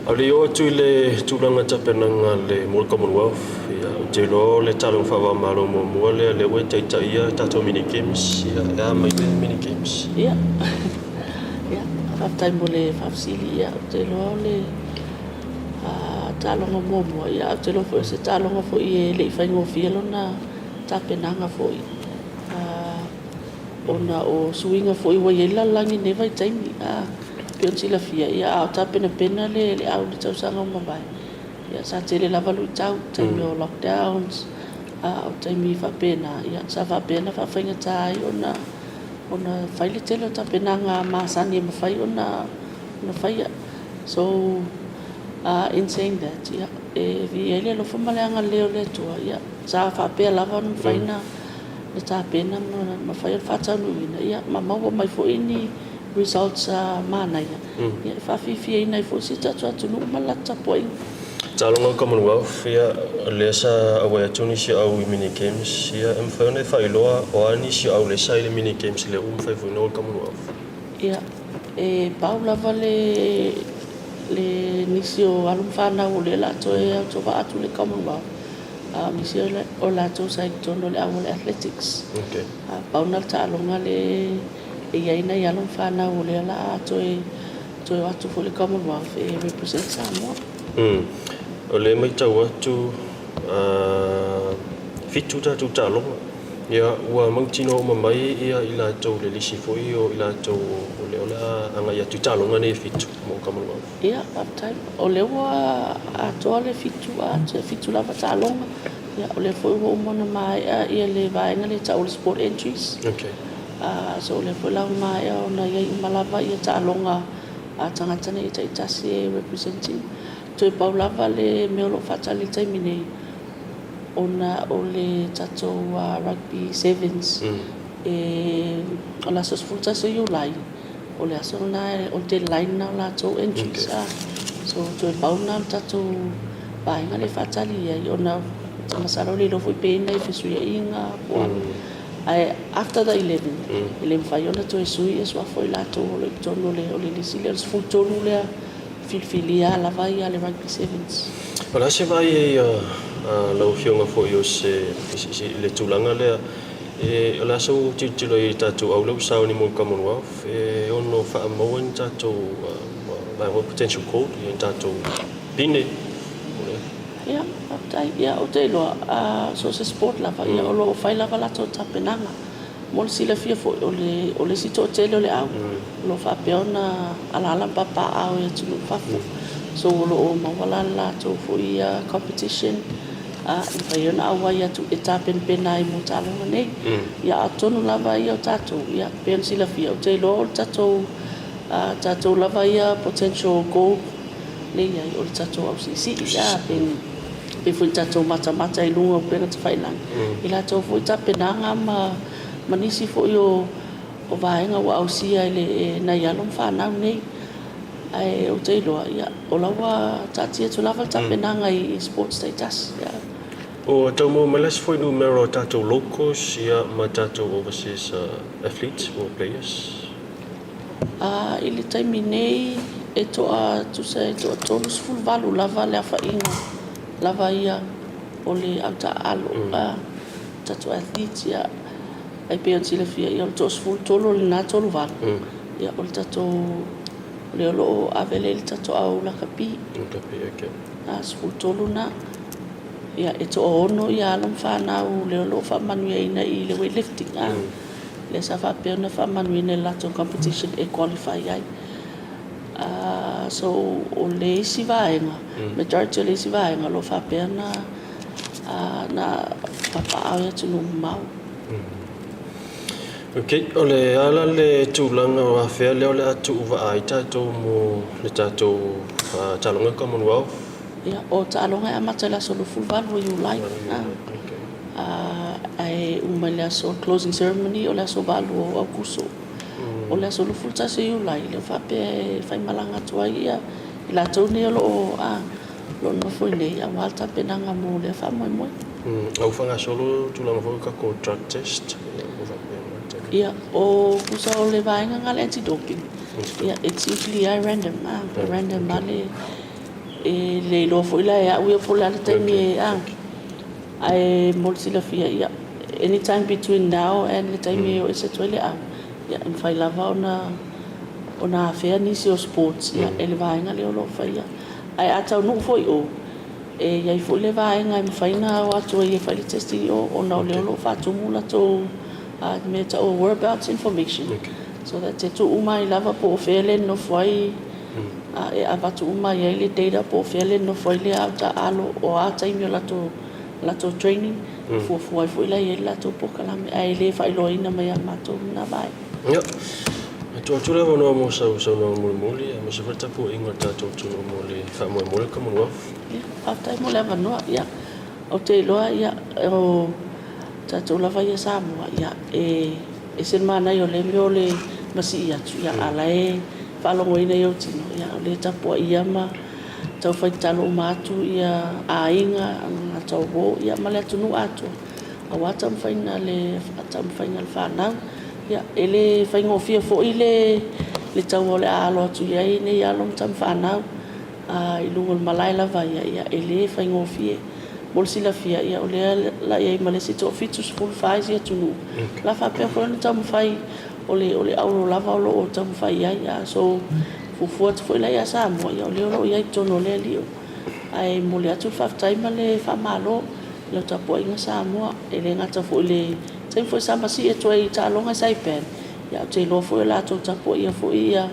Ali o atu le tūlanga tapenanga le Mall Commonwealth ia o te lo le tālonga whawao malo mua le ue teita ia tato mini games ia mai le mini games. Ia, ia, whaftai mo le whafsili ia o te lo le tālonga mua ia o te lo fo se tālonga fo i le i whaingo fielo na tapenanga fo i. Ona o suinga fo i waiela langi newa i taimi pion sila fia ia au tapena pena le au le tau sanga mabai ia sa tele lava lui tau taimi o lockdowns au taimi fa pena ia sa fa pena fa fainga tai ona faile tele o tapena nga masani ma fai ona faia so in saying that ia e vi ele lo fumale anga leo le tua ia sa fa pe lava no faina le tapena ma fai fa tanu ina ia ma mau mai fo ini results mana ia ia fa fi ina fo si tatu no malata point Talonga Commonwealth ia le sa awa tuni si au mini games ia mfone fa iloa o ani si au le sa ile mini games le fa fo no Commonwealth ia e Paula vale le nisio alumfana o le la to e to va atu le Commonwealth misio o la to sai tono le au le athletics okay Paula talonga le ia ina ia alumfana o le la to e atu fo le Commonwealth e represent Samoa o le mai tau atu fitu tatu talonga ia ua mautino mamai ia ila tau le lisi foi o ila tau o le ola anga ia tu talonga ne fitu mo Commonwealth ia uptime o le ua atoa le fitu lava talonga ia o le foi o mona mai ia le vaenga le tau le sport entries okay so le foi lau mai ona ia malava ia talonga tangatana i Tasi representing toi paulava le meolo fatali taimi nei ona o le tato rugby sevens o la sos futa so you lai o le aso na o te line na la to entries so toi pauna tato vaenga le fatali ia ona masalo le lo foi pena i fesuia inga after the 11 ele mfaiona toi sui es wa foi la to le tono le o le lisile os futono le filia la vai alle rugby sevens. Ora se vai lau fionga fo yo se le tulanga le e la so titilo i tatu au lau sao ni mo Commonwealth e ono fa mo en tatu my potential code i tatu pine ia aptai ia o te lo so se sport la vai o lo fai la vala to tapenanga mo sila fia fo o le sito tele le au lo fa peona ala papa au e tunu fafu so lo ma wala la to fo ia competition fa iona au ia tu etapen penai mo talo nei ia atonu lava ia tato ia pen sila fia o te lo tato lava ia potential goal le ia o tato au si ia pen fu tato mata i lunga pe ta failang ila to fu tapenanga manisi fo yo o vaenga wa ausia ile na ya lom fa na nei ai o te lo ya o la wa tatia to lava tapenanga i sports status ya o to mo malas foi numero tato locos ya matato overseas athletes or players ile time nei e to to say to full value lava le fa inga lava ia o le au ta alo tatu athletes ia ai pe sila fia ia to full tolo le na tolo va ia o tatu le lo avele le tatu au la kapi okay as full tolo na ia e to ono ia lam fa na u le lo fa manu ina I le weightlifting le sa fa pe na fa manu ina la to competition e qualify ai so o le si vaenga majority le si vaenga lo fa pe na papa au tu no mau okay ole ala le tulanga wa fe le ole atu va ai tato mo le tato talonga Commonwealth ia o talonga amatala so full value you like ai umale so closing ceremony ole so value o kuso ole so full tasi you like le fa pe fai malanga tua ia la tone lo lo no foi nei a walta penanga mo le fa moi au fanga solo tulanga fo ka ko drug test ia o kusa o le vaenga ngale anti-doping ia it's usually random random male le lo foi la ia we foi la time ai molsila fia ia anytime between now and the time you is it really ia in fai lava ona fair ni si o sports ia ele vaenga le lo fai ai ata no foi o ia foi le vaenga mi fai na wa to ia fai testing o na le lo fa tu mula to meta o whereabouts information so that te tu umai lava po fele no foi e avatu umai ele data po fele no foi le ata alo o ata imi la to training foi la ele la to pokala ai le fai lo ina mai mato na vai ja tu le vono mo sa no muli mo se fata po ingo tato tu no muli fa mo como no after mo le vono ia o te loa ia o tato la vai Samoa ia e sen mana yo le mio le masi ia tu ia ala fa lo ina yo tino ia le tapo ia ma tau fai talo matu ia ainga na tau bo ia male tunu atu awata mfaina le atam faina fa na ia ele fai ngofia fo ile le tau le alo atu ia ine ia long tam fa na I lungol malai la vai ia ele fai ngofia bolsila fia ia ole la ia male se to fitus full faz ia tunu la fa pe fo tam fai ole au lava o tam fai ia so fuat foi la ia Samoa ia ole ia tono le lio ai mole atu fa time le fa malo le tapo inga Samoa ele ngata fo le tem foi samba si e toi ta longa sai pen ia te lo foi la to tapo ia fo ia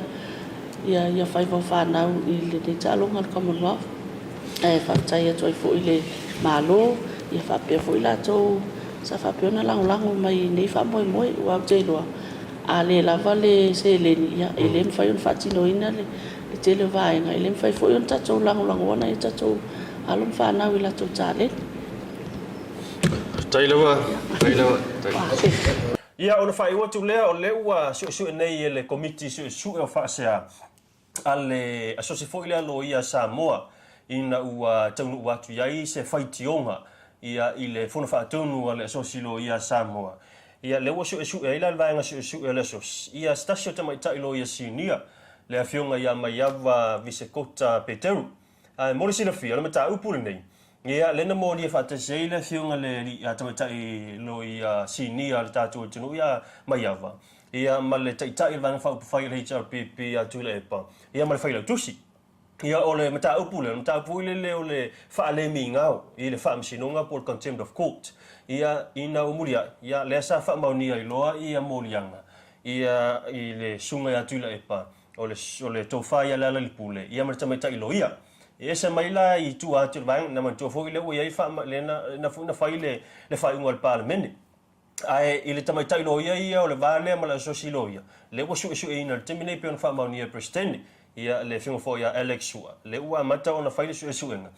fai fa na ile te ta longa Commonwealth ai fa tai e toi fo ile malo ia fa pe fo la to sa fa pe na lango mai nei fa moi wa te lo ale la vale se le ia ele fai un fatino ina le te le vai nga ele fai fo un tato lango ona i tato alum fa na wi la to tale Tailawa. Ia ona fai o tu lea o leua su nei le committee su o fasia ale asosi foi le lo ia Samoa ina ua tonu watu ia se faitionga ia ile fona fa tonu ale asosi lo ia Samoa ia le su ila vainga su le sos ia stasio tamai tai lo ia sinia le afionga ia maiava visekota Peteru ai morisi na fia le mata upule nei ia lena mo dia fata seile fiunga le ia tamatai lo ia sinia le tatu tunu ia maiava ia male tai vanga fa fai le HRPP ia tule epa ia male fai la tusi ia ole mata upule le ole fa le mingau ile fa msinonga por contempt of court ia ina umulia ia lesa fa maunia iloa ia molianga ia ile sunga ia tule epa ole tofa ia la lipule ia male tamatai lo ia esa maila I tu atu bang na man tu fo ile ia fa na fai le fai un al parlament ai ile tamai tai lo ia o le vale ma la sosilo ia le wo su ina terminate pe on fa ma ni president ia le fingo fo ia Alex le ua mata ona fai su ina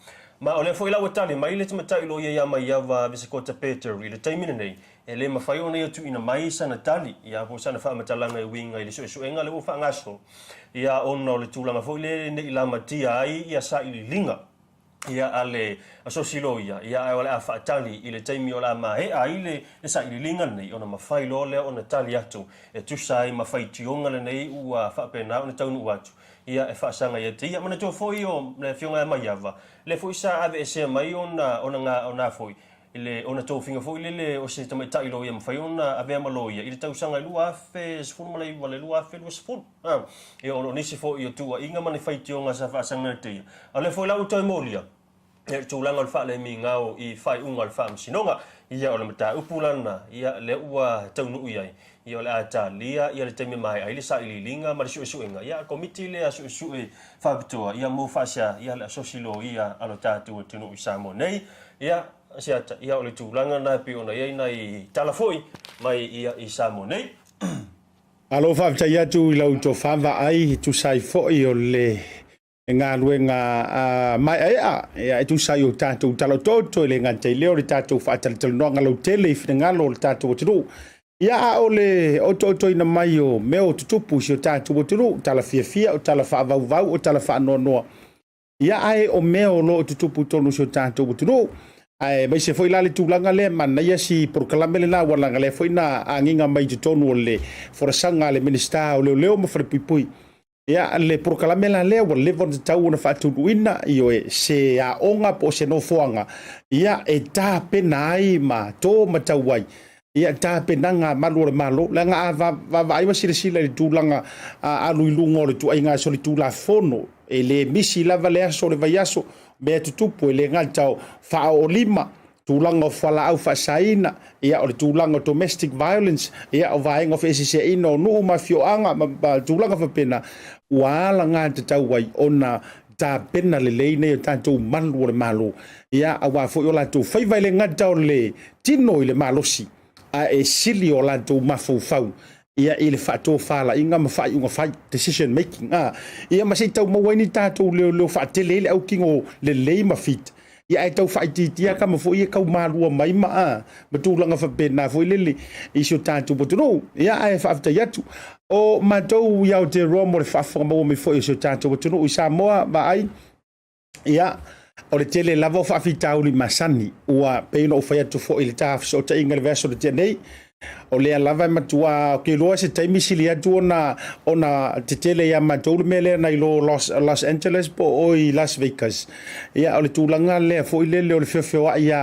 ma ole fo ila wetali mai le tamai tai lo ia mai ia va visikota Peter ile taimina nei ele ma fai ona tu ina mai sana tali ia po sana fa matalanga winga ile su ina le wo fa ngaso ia ona le tulanga fo ile nei la matia ai ia sa ili linga ia ale asosilo ia ole afa tali ile taimi ola ma he ile esa ile linga nei ona mafai lo le ona tali atu e tu sai mafai tionga le nei ua fa pena ona taunu watu ia e fa sanga ia tia mana to foi o le fionga mai ava le foi sa ave se mai ona foi ile ona to finga foi le o se tamai tai lo ia mafai ona ave maloia ile tau sanga lua fe sfun malai vale lua fe lua sfun e ona nisi foi o tua inga mana fai tionga sa fa sanga tia ale foi la uto molia e tulanga al fa le mingao I fai unga al fa msinonga ia ole mata upulana ia le ua taunu ia ia le atalia ia le temi mai ai le sa ililinga ma su suenga ia komiti le asu su fa pitoa ia mo fasha ia le sosilo ia alo tatu tunu Samoa nei ia Asiata ia ole tulanga na pe ona ia nai talafoi mai ia I Samoa nei alo fa ia tu ilo to fava ai tu sai foi o le ngā luenga mai ai tu sai o tātou talo toto le ngā te leo le tātou whaatalitalo noa ngalo tele I whinangalo le tātou oturu. Ia o le oto ina mai o meo tutupu si o tātou oturu, tala fia o tala whaavau o tala whaanoa noa. Ia ai o meo lo tutupu tonu si o tātou oturu. Ai mai se foi la le tūlanga le mana ia si proklame le na walanga le foi na anginga mai tutonu o le forasanga le minista o leo ma wharepui. Ia le proklame la leo le von tau na fatuina io se a onga po se no foanga ia e ta penai ma to matawai ia ta penanga malu malo la nga va vai ma sile le tulanga a luilungo le tu ainga so le tula fono e le misi la vale so le vaiaso be tutupu le ngata fa o lima tulanga fala au fa saina ia o le tulanga domestic violence ia o vaenga of SCA ino no ma fioanga ma tulanga fa pena wala nga te tau wai ona ta pena le leine o tātou malu o le malo ia awa fo o lātou whaiwai le ngata o le tino I le malosi a e sili o lātou mafau ia I le whaato whala inga mawhai unga whai decision making ia masei tau mawaini tātou leo whaatele le au kingo le lei mawhit ia e tau whaititia ka mafo ia kau malua mai matulanga whapena fo lele I sio tātou potono ia e whaaftai atu o matou ia o te romo le whaafonga mau me fo I sio tātou potono I Samoa ba ai ia o le tele lava o whaafitau li masani ua peino o whai atu fo I le tāwhisa o ta inga le verso le tenei o le lava matua ke loa se taimi sili atu ona te tele ia matou mele na I lo Los Angeles po o I Las Vegas ia o le tūlanga lea fo I lele o le whiawhia ia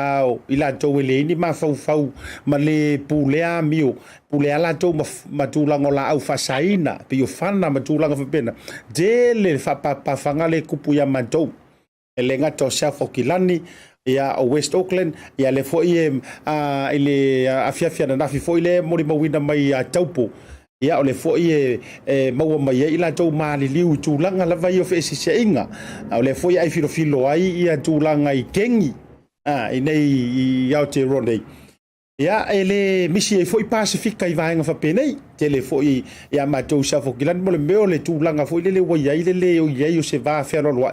I lātou ele ini ma fau ma le pulea mio pulea lātou ma tūlanga o la au whasaina pe o whana ma tūlanga whapena dele whapapawhanga le kupu ia matou e le ngata o South Auckland ia o West Auckland ia le foi ile afiafia na nafi foi le mori mawina mai taupo ia o le foi maua mai ila tau mali liu tulanga la vai o fesi inga o le foi ai filo ai ia tulanga I kengi nei ia te ronde ia ele misi e foi Pacifica I vaenga fa penei tele foi ia matou sa fo kilan mo le meo le tulanga foi le wa ia le o ia o se va fer lo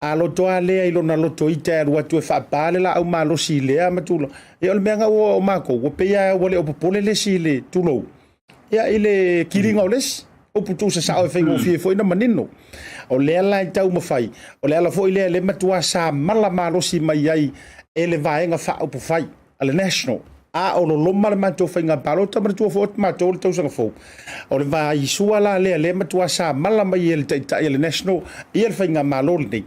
a loto ale I lona loto ite rua tu fa pale la au malo sile a matulo e o menga o mako o peia o le o popole le sile tulo ia ile kiringa oles o putu sa o fengo fie foi na manino o le ala tau mafai o le ala foi le matua sa mala malo si mai ai ele vaenga fa o fai ale national a o lo loma le matou fainga palota ma tu fo matou tau sanga fo o le vai suala le matua sa mala mai ele ele national ele fainga malo le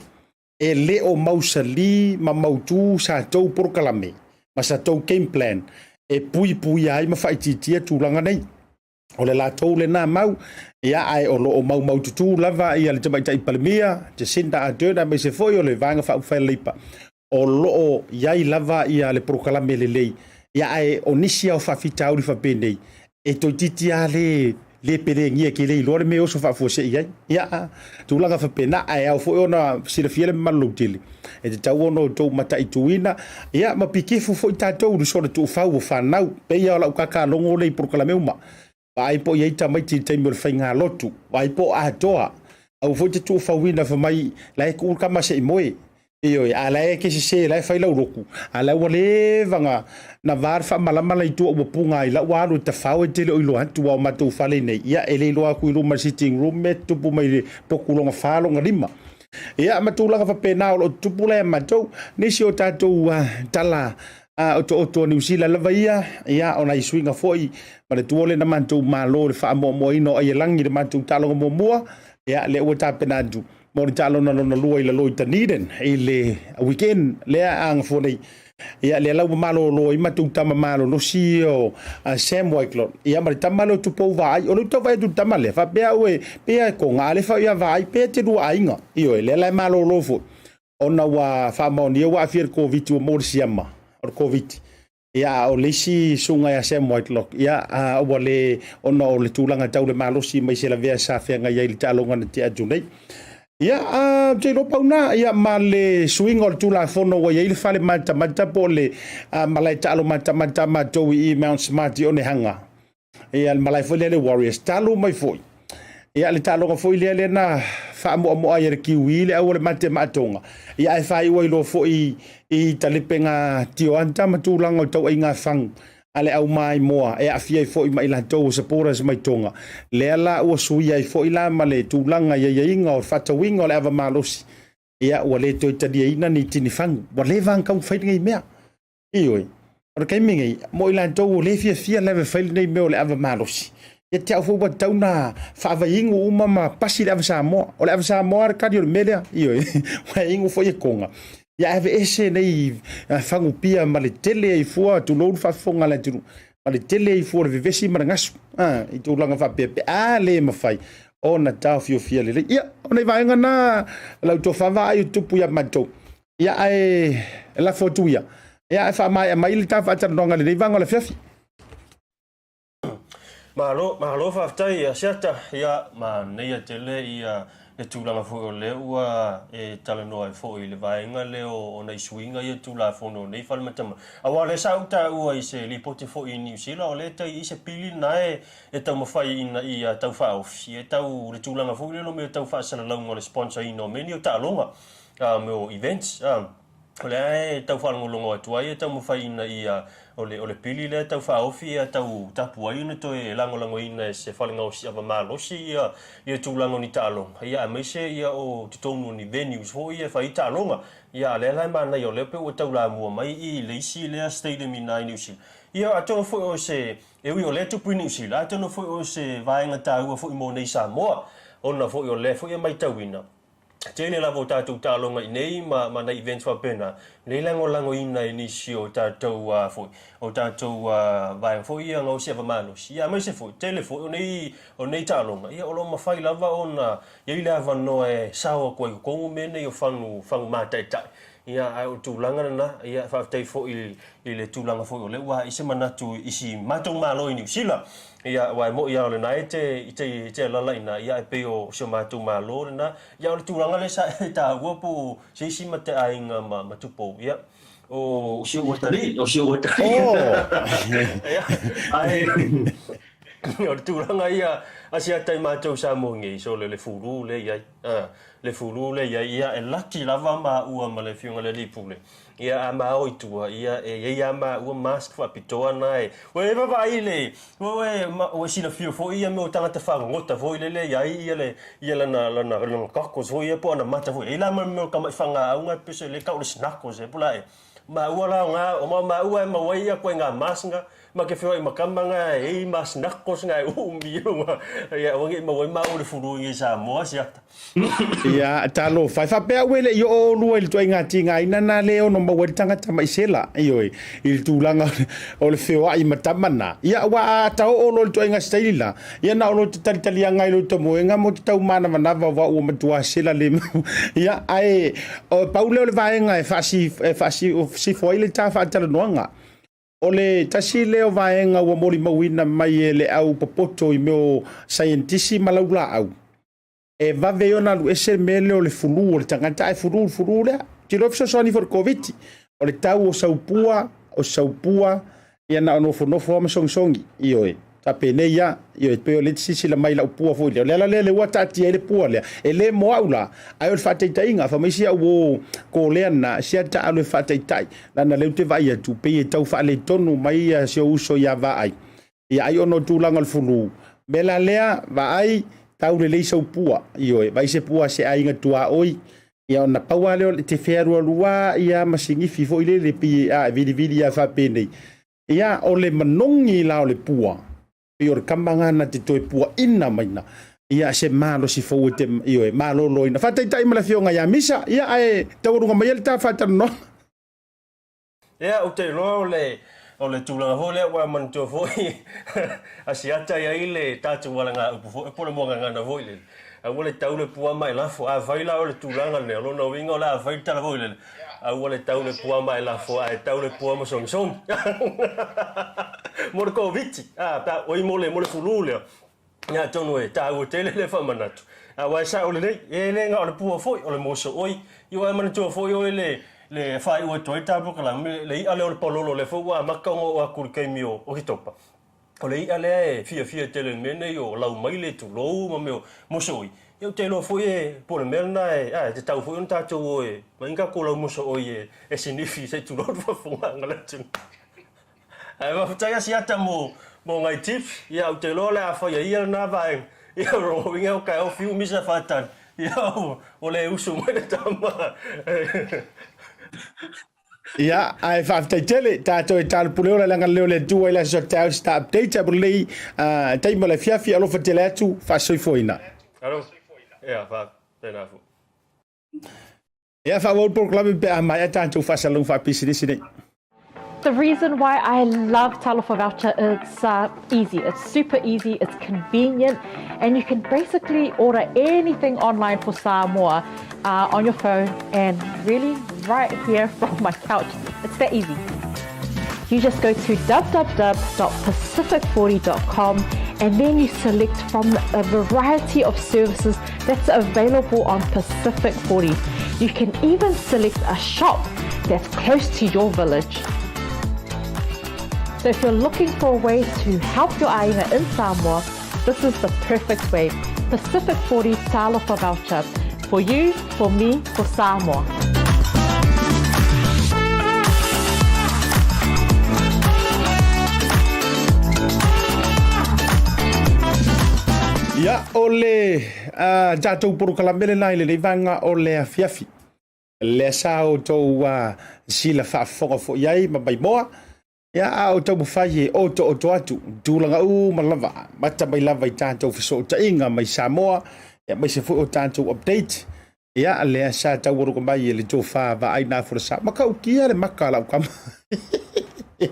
e le o mausali ma mautu sa tau porkalame ma sa tau game plan e pui ai ma faititia tulanga nei o le lātou le nā mau ia ai o lo o mau tutu lava ia le tamaitai palemia te sinda a döna me se foi o le vanga whauwhai leipa o lo iai lava ia le porkalame le lei ia ai o nisi au whawhitau li whapenei e toi titi a le perengia ke le lore me o so fa fose ia tulanga fa pena ai au fo ona sila fiele malutili e te tau ono to mata ituina ia ma pikifu fo tatou du so tu fa o fa nau pe ia la ka longo le proclame uma ai po ia ta mai ti te mo fainga lotu ai po a toa au fo te tu fa wina fa mai la ku ka ma se moe io ala e ke se la fa la roku ala wale vanga na var fa malama la tu o punga ila walu te fa o te lo ilo atu o matu fa le nei ia ele lo aku ilo ma sitting room met tu pu mai pokulonga fa longa lima ia matulaga fa pena o tupula e matou nisi o tatou tala o New Zealand lava ia ona isuinga foi ma le tuole na matou malo le fa mo ino ai langi le matou talo mo mua ia le o tapena du mo talo na lua i le loi taniden i le weekend le ang fonei ia le lau malo lo i matou tama malo no si o Semu ia ma tamalo tu po vai o tu vai tu tamale fa pe we pe ko ngale fa ia vai pe te du ainga io le la malo lo fo ona wa fa mo ni wa fir covid o mo siama o covid ia o lesi sunga ia Semu ia o le ona o le tulanga tau le malo si mai se la vea sa fe nga ia le talonga na te ajunei ia te lo pauna ia male swing or tula fono wa ia fale mata pole malai talo mata mato i Mount Smart o ne hanga ia malai fole le Warriors talo mai foi ia le talo foi le na fa mo ai ki wi le o le mate matonga ia fai wa lo foi i talipenga tio anta matulanga o tau inga fang ale au mai moa e afia foi mai la to supporters mai tonga le ala o suia foi la male tulanga ia inga o fata winga le ava malosi ia o le to tadia ina ni tini fang wa le van kau fai ngai mea ioi o kai mingi mo ila to le fia le fai nei me o le ava malosi ia te au wa tauna fa va ingu uma ma pasi le ava Samoa o le ava Samoa ka dio media ioi wa ingu foi konga ia ave ese nei fangu pia ma le tele i fua tu lo fa fonga le tu ma le tele i fua le vesi marangasu i tu langa fa pepe le mafai ona ta fio le ia ona vai ngana la to fa vai tu pu ya mato ia ai la foto ia fa mai le ta fa ta ndonga le vanga le fiafi Mahalo fa aftai Asiata ia ma nei tele ia e tūlanga fo o le ua e tala noa e fo i le vaenga le o nei suinga i e tūla fono nei whalamatama. Awa le sauta ua i se li pote fo i New Zealand o le tai i se pili nae e tau mawhai ina i a tau whaofi. E tau le tūlanga fo i le no me tau whaasana launga le sponsor ino meni o ta alonga me o events. O le ae tau whalangolongo atua i e tau mawhai ina i a o le pili le tau whaofi e tau tapu ai ina toi e langolango ina se whalangau si ava malosi ia tūlango ni tālonga. Ia a meise ia o titonu ni venues ho ia whai tālonga. Ia le lai mana i o lepe o tau la mua mai i le isi lea stadium i nai New Zealand. Ia atono foi o se e ui o le tupu i New Zealand. Atono foi o se vaenga tāua foi mo nei Samoa. Ona foi o le foi e mai tauina. Tēne lavo tātou tālonga i nei ma na events wapena. Nei lango ina i nisi o tātou foi. O tātou vai foi ia ngau siava manos. Ia mai se foi, tele foi, o nei tālonga. Ia olo mawhai lava ona, ia i lava no e sawa koe kongu mene i o whangu mātaitai. Ia ai o tūlanga na, ia whaaftei foi i le tūlanga foi o le ua ise manatu isi mātou mālo i New Zealand. Ia wai mo ia ole nai te lalaina ia e peo se mātou mālo na ia ole tūranga le sa e tā uapo se isi ma te ainga ma tupo ia o si o watari ai o tūranga ia Asiata mātou sa mongi so le furu le ia le furu le ia e laki lava ma ua ma le fiunga le lipule ia a mao i tua ia ia ma ua mask fa pitoa nai we va ile we sila fio fo ia me o tanga te fa ngota fo ile le ia lana kakos fo ia po na mata fo ila ma me ka mai fanga unga pese le ka o snakos e pula ma ua la nga o ma ua ma wai ia ko nga masnga ma ke fo ma kamanga e ma snakos nga umi ia wangi ma wai ma o le furu i Samoa Asiata ia talo fa pe wele yo lu el to ngati ngai na le ono ma wai tanga tama isela io il tulanga o le feo ai matamana ia wa ta o lo to nga staila ia na o tali ngai lo to moenga mo tau mana mana va o matua sela le ia ai o paulo le vai ngai fasi si foi le ta fa tala noanga o le tasi leo vaenga ua mori mawina mai e le au popoto i meo scientisi malaula au. E vave ona lu ese mele o le fulu o le tangata e fulu lea. Tiro fisa soani for COVID. O le tau o saupua ia na onofo ama songi ioe. Tape ne ia ioe peo le tisi la mai la upua fo ile. Le ua tati e le pua lea. E le moaula ai o le whateitainga fa maisia uo ko lea na siata alu e whateitai. Lana leu te vai atu pe e tau whaale tonu mai a sio uso ia vaai. Ia ai ono tūlanga le fulu. Mela lea vaai tau le leisa upua ioe. Vai se pua se ainga tua oi. ia ona paua leo te whea rua ia masingifi fo ile le pi a vidi ia whape nei. Ia o le manongi la o le pua. I o le kamanga na te toi pua ina maina. Ia se malo si fo te io e malo loina. Whataitai ma la fionga ia misa. Ia e taurunga mai le ta whatano. Ia o te loa o le tūlanga ho lea wa man tō foi. Asiata ia i le tātu wala ngā upu foi. E pole mua ngana foi le. A wale tau le pua mai lafo. A vaila o le tūlanga le. Lona winga o la vaila tala foi le. A wale tau le pua mai lafo. A tau le pua mo song song. Mo le ko viti. Ta oi mo le fulu lea. Ia tonu e ta o tele le whamanatu. A wai sa o le nei. E le nga o le pua foi. O le moso oi. Iwa e mana tō foi o le fai ua toi tapu kala le ia le o le pololo le fua maka o a kurikaimi o hitopa. O le ia le fia tele mene o lau mai le tu lou ma meo mosoi. Iau te loa fui e pole melna te tau fui on tātou o e ma inga ko lau mosoi e sinifi se tu lou wafunga ngala tunu. Wafutai asiata mo ngai tips iau te loa le a fai ia na vaeng. Iau rongo inga o kai o fiu misa fatan. Iau o le usu mai le tama. Ia, ai whaftaitele, tātou e tālu puleo la langa leo le tua ila so tau sta update abu lei teima le fiafi alofa tele atu whasoi foina. Alo, ia, tēnā fu. Ia, whawau proklami pe a mai a tātou whasalung whapisirisi nei. The reason why I love Talofa voucher, it's easy. It's super easy, it's convenient, and you can basically order anything online for Samoa on your phone and really right here from my couch. It's that easy. You just go to www.pacific40.com and then you select from a variety of services that's available on Pacific 40. You can even select a shop that's close to your village. So if you're looking for a way to help your ainga in Samoa, this is the perfect way. Pacific 40 Talofa voucher. For you, for me, for Samoa. Ia, o le tātou porukalamele nai le vanga o le afiafi. Le sao tau sila whaafonga fo iai ma bai moa. Ia o tau mawhai e oto atu. Tūlanga malawa. Mata mai lava I tātou fiso ta inga mai Samoa. Ia mai se fu o tātou update. Ia le sa tau waruka mai le tō wha ai nā fura sa. Maka ukia le maka lau kama. E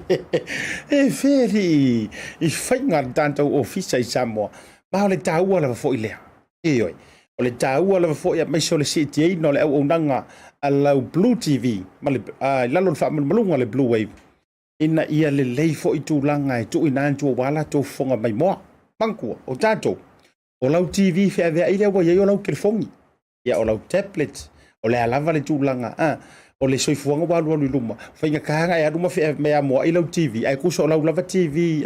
wheri. I whainga tātou ofisa I Samoa. Ma o le tāua lava fo I lea. E oi. O le tāua lava fo ia mai so le siti ei no le au nanga a lau BluTV. Ma le lalo le wha malunga le Bluwave. Ina ia le lei fo I tūlanga e tu ina antua wala tō fonga mai moa. Mankua, o tātou. O lau TV whea vea I lewa iei o lau kirifongi. Ia o lau tablet. O le alava le tūlanga. O le soifuanga walu luma. Whainga kahanga e aruma whea mea moa I lau TV. Ai kusa o lau lava TV.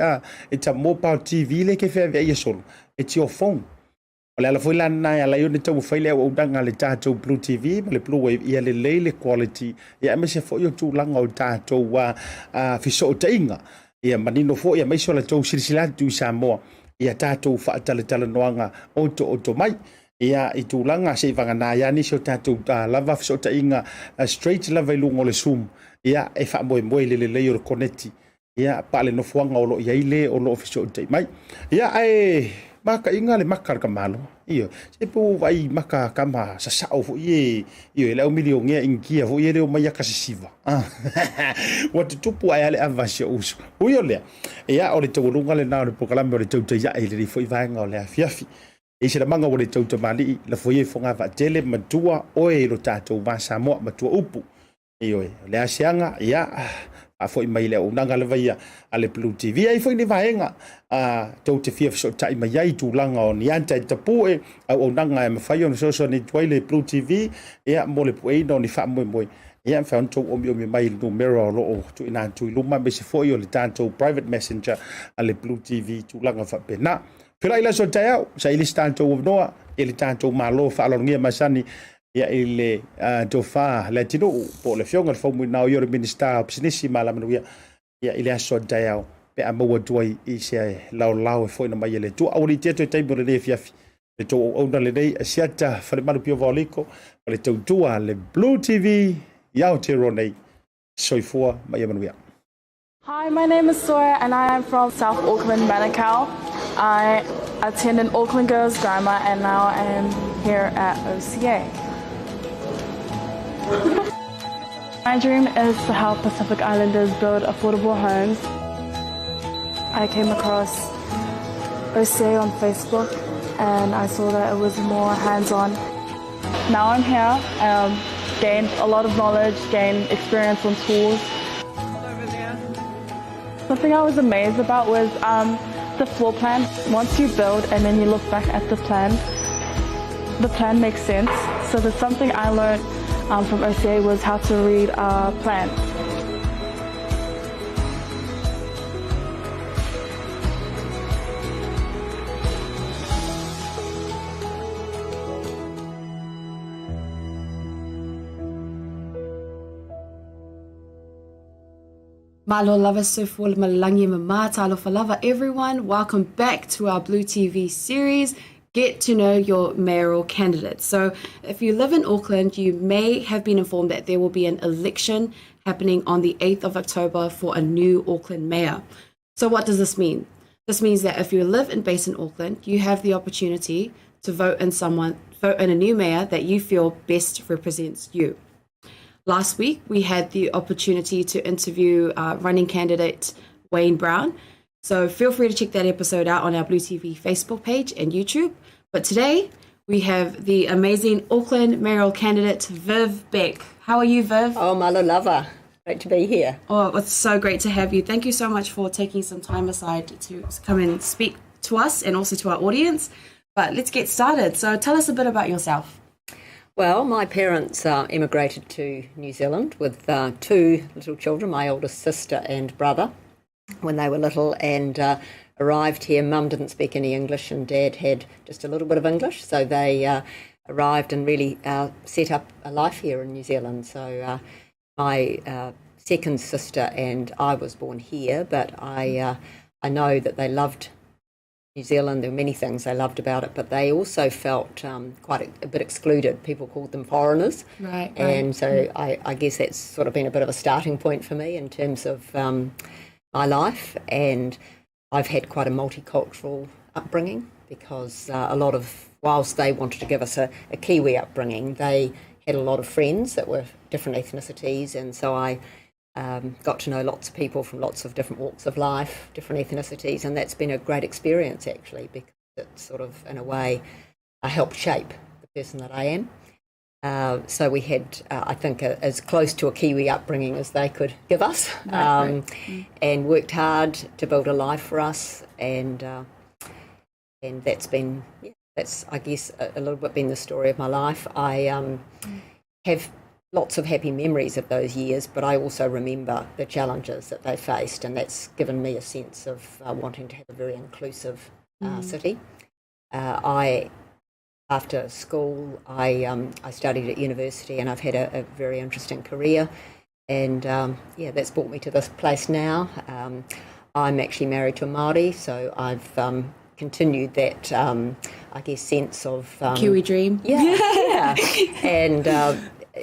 E ta mobile TV le ke whea vea ia solo. E ti o phone. O le ala foi lana nai ala ione tau whaile au audanga le tātou BluTV, ma le Bluwave, ia le leile quality, ia ame se fo I o tūlanga o tātou fiso o tainga, ia manino fo ia maiso la tau sirisilatu I Samoa, ia tātou whaatale noanga oto mai, ia I tūlanga se ivanga nā ia nisi o tātou lava fiso o tainga, straight lava I lungo le Zoom, ia e wha moe le lei o le koneti, ia pale no fuanga o lo ia ile o lo fiso o tainga mai, ia maka inga le maka ka malo io se pu vai maka kama sa sao fu io le milio nge ingia fu le mai ka siva what to pu ai le avasio uso io le ia o le tolunga le na le proklame o le tautai ya le foi vai nga o le afiafi e se manga o le tautai mali le foi fonga va tele matua o e lo tato va Samoa matua upu io le asianga ia a foi mai le unanga le vai ale BluTV ai foi ni vaenga tau te fia so tai mai ai tūlanga o ni anta te poe au unanga e mawhai o so ni tuaile BluTV ia mo le poe no ni wha moe ia whauntou o mi mai numero lo o tu ina tu luma me se foi o le tanto private messenger ale BluTV tūlanga wha pena pela ila so tai au sa ili tanto o noa ili tanto malo wha alongia masani ia ile tofa latino po le fionga fo mo na o minister business mala manuia ia ile aso daiao pe a mo tuai I se lau e foi na mai le tu au li te tai bo le fiafi Le tō ona le nei Asiata Pio Vaoliko, o le tautua le BluTV, iau te ro nei, soifua mai amanuia. Hi, my name is Sora and I am from South Auckland, Manukau. I attended Auckland Girls Grammar and now I am here at OCA. My dream is to help Pacific Islanders build affordable homes. I came across OCA on Facebook and I saw that it was more hands-on. Now I'm here, gained a lot of knowledge, gained experience on tools. Something I was amazed about was the floor plan. Once you build and then you look back at the plan makes sense. So there's something I learned from OCA was how to read plans. Malo lava sofol malangi mama talofa lava everyone. Welcome back to our BluTV series. Get to know your mayoral candidates. So if you live in Auckland, you may have been informed that there will be an election happening on the 8th of October for a new Auckland mayor. So what does this mean? This means that if you live and base in Auckland, you have the opportunity to vote in a new mayor that you feel best represents you. Last week, we had the opportunity to interview running candidate Wayne Brown. So feel free to check that episode out on our BluTV Facebook page and YouTube. But today, we have the amazing Auckland mayoral candidate, Viv Beck. How are you, Viv? Oh, malo lava. Great to be here. Oh, it's so great to have you. Thank you so much for taking some time aside to come and speak to us and also to our audience. But let's get started. So tell us a bit about yourself. Well, my parents immigrated to New Zealand with two little children, my oldest sister and brother, when they were little, and arrived here. Mum didn't speak any English and Dad had just a little bit of English, so they arrived and really set up a life here in New Zealand. So my second sister and I was born here, but I know that they loved New Zealand. There were many things they loved about it, but they also felt quite a bit excluded. People called them foreigners. Right. And so I guess that's sort of been a bit of a starting point for me in terms of my life. And I've had quite a multicultural upbringing because whilst they wanted to give us a Kiwi upbringing, they had a lot of friends that were different ethnicities. And so I got to know lots of people from lots of different walks of life, different ethnicities, and that's been a great experience actually because it sort of, in a way, helped shape the person that I am. So we had, I think, as close to a Kiwi upbringing as they could give us, and worked hard to build a life for us, and that's been, that's I guess a little bit been the story of my life. I have lots of happy memories of those years, but I also remember the challenges that they faced, and that's given me a sense of wanting to have a very inclusive city. After school, I studied at university, and I've had a very interesting career, and that's brought me to this place now. I'm actually married to a Māori, so I've continued that, I guess, sense of Kiwi dream. Yeah.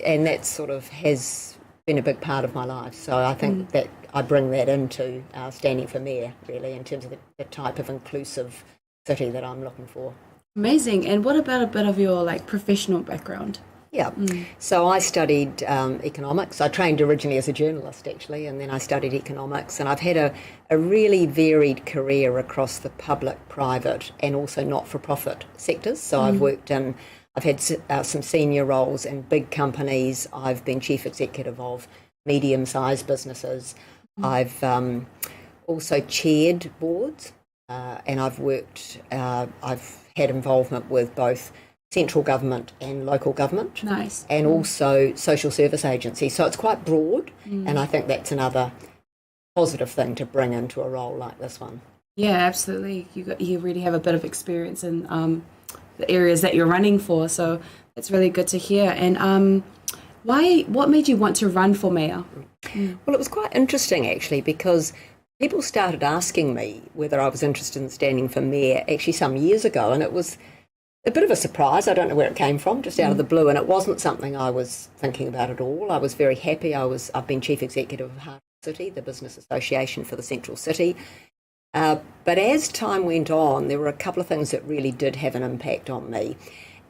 And that sort of has been a big part of my life. So I think that I bring that into standing for mayor, really, in terms of the type of inclusive city that I'm looking for. Amazing. And what about a bit of your professional background? Yeah. So I studied economics. I trained originally as a journalist, actually, and then I studied economics. And I've had a really varied career across the public, private, and also not-for-profit sectors. So I've had some senior roles in big companies. I've been chief executive of medium-sized businesses. I've also chaired boards, and I've had involvement with both central government and local government. Nice. And also social service agencies. So it's quite broad, and I think that's another positive thing to bring into a role like this one. Yeah, absolutely. You really have a bit of experience in the areas that you're running for, so it's really good to hear. And what made you want to run for mayor? Well, it was quite interesting actually, because people started asking me whether I was interested in standing for mayor actually some years ago, and it was a bit of a surprise. I don't know where it came from, just out of the blue, and it wasn't something I was thinking about at all. I was very happy. I've been chief executive of Heart City, the business association for the Central City. But as time went on, there were a couple of things that really did have an impact on me.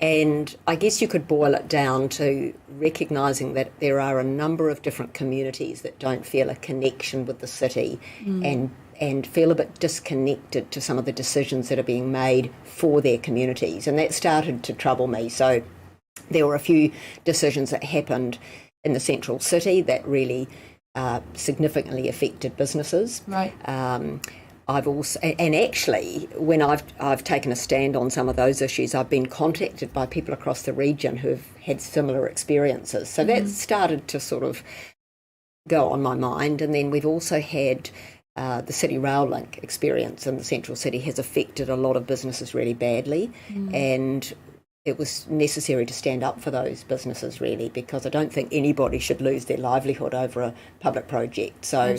And I guess you could boil it down to recognising that there are a number of different communities that don't feel a connection with the city and feel a bit disconnected to some of the decisions that are being made for their communities. And that started to trouble me. So there were a few decisions that happened in the Central City that really significantly affected businesses. Right. I've also, and actually, when I've taken a stand on some of those issues, I've been contacted by people across the region who've had similar experiences. So that started to sort of go on my mind. And then we've also had the City Rail Link experience in the Central City has affected a lot of businesses really badly. And it was necessary to stand up for those businesses, really, because I don't think anybody should lose their livelihood over a public project. So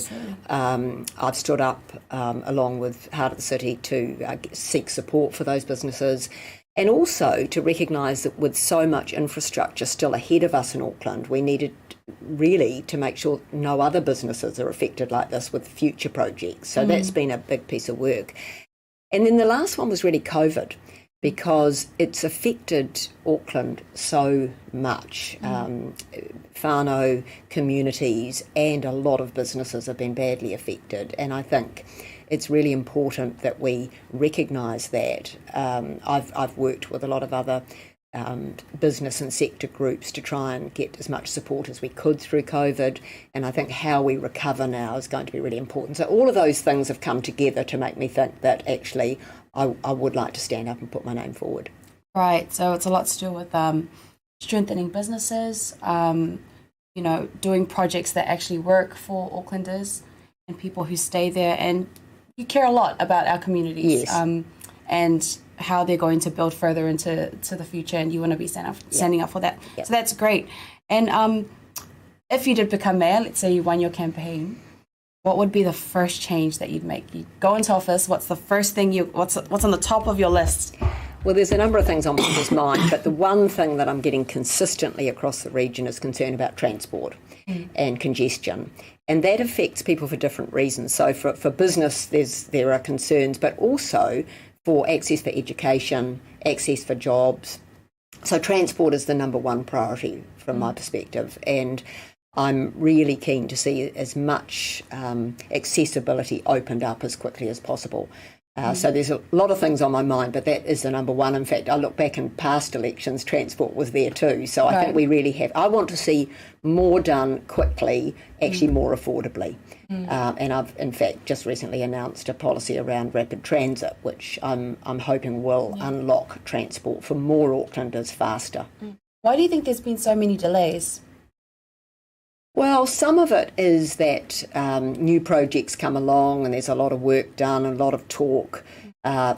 I've stood up along with Heart of the City to seek support for those businesses, and also to recognise that with so much infrastructure still ahead of us in Auckland, we needed really to make sure no other businesses are affected like this with future projects. So that's been a big piece of work. And then the last one was really COVID, because it's affected Auckland so much. Whānau communities and a lot of businesses have been badly affected, and I think it's really important that we recognise that. I've worked with a lot of other business and sector groups to try and get as much support as we could through COVID, and I think how we recover now is going to be really important. So all of those things have come together to make me think that actually I would like to stand up and put my name forward. Right, so it's a lot to do with strengthening businesses, doing projects that actually work for Aucklanders and people who stay there. And you care a lot about our communities, and how they're going to build further into the future, and you want to be standing up for that. So that's great. And if you did become mayor, let's say you won your campaign, what would be the first change that you'd make? You go into office, what's the first thing what's on the top of your list? Well, there's a number of things on people's mind, but the one thing that I'm getting consistently across the region is concern about transport and congestion. And that affects people for different reasons. So for business, there are concerns, but also for access for education, access for jobs. So transport is the number one priority from my perspective. And I'm really keen to see as much accessibility opened up as quickly as possible. So there's a lot of things on my mind, but that is the number one. In fact, I look back in past elections, transport was there too. So I think we really have. I want to see more done quickly, actually more affordably. And I've, in fact, just recently announced a policy around rapid transit, which I'm hoping will unlock transport for more Aucklanders faster. Why do you think there's been so many delays? Well, some of it is that new projects come along and there's a lot of work done, a lot of talk.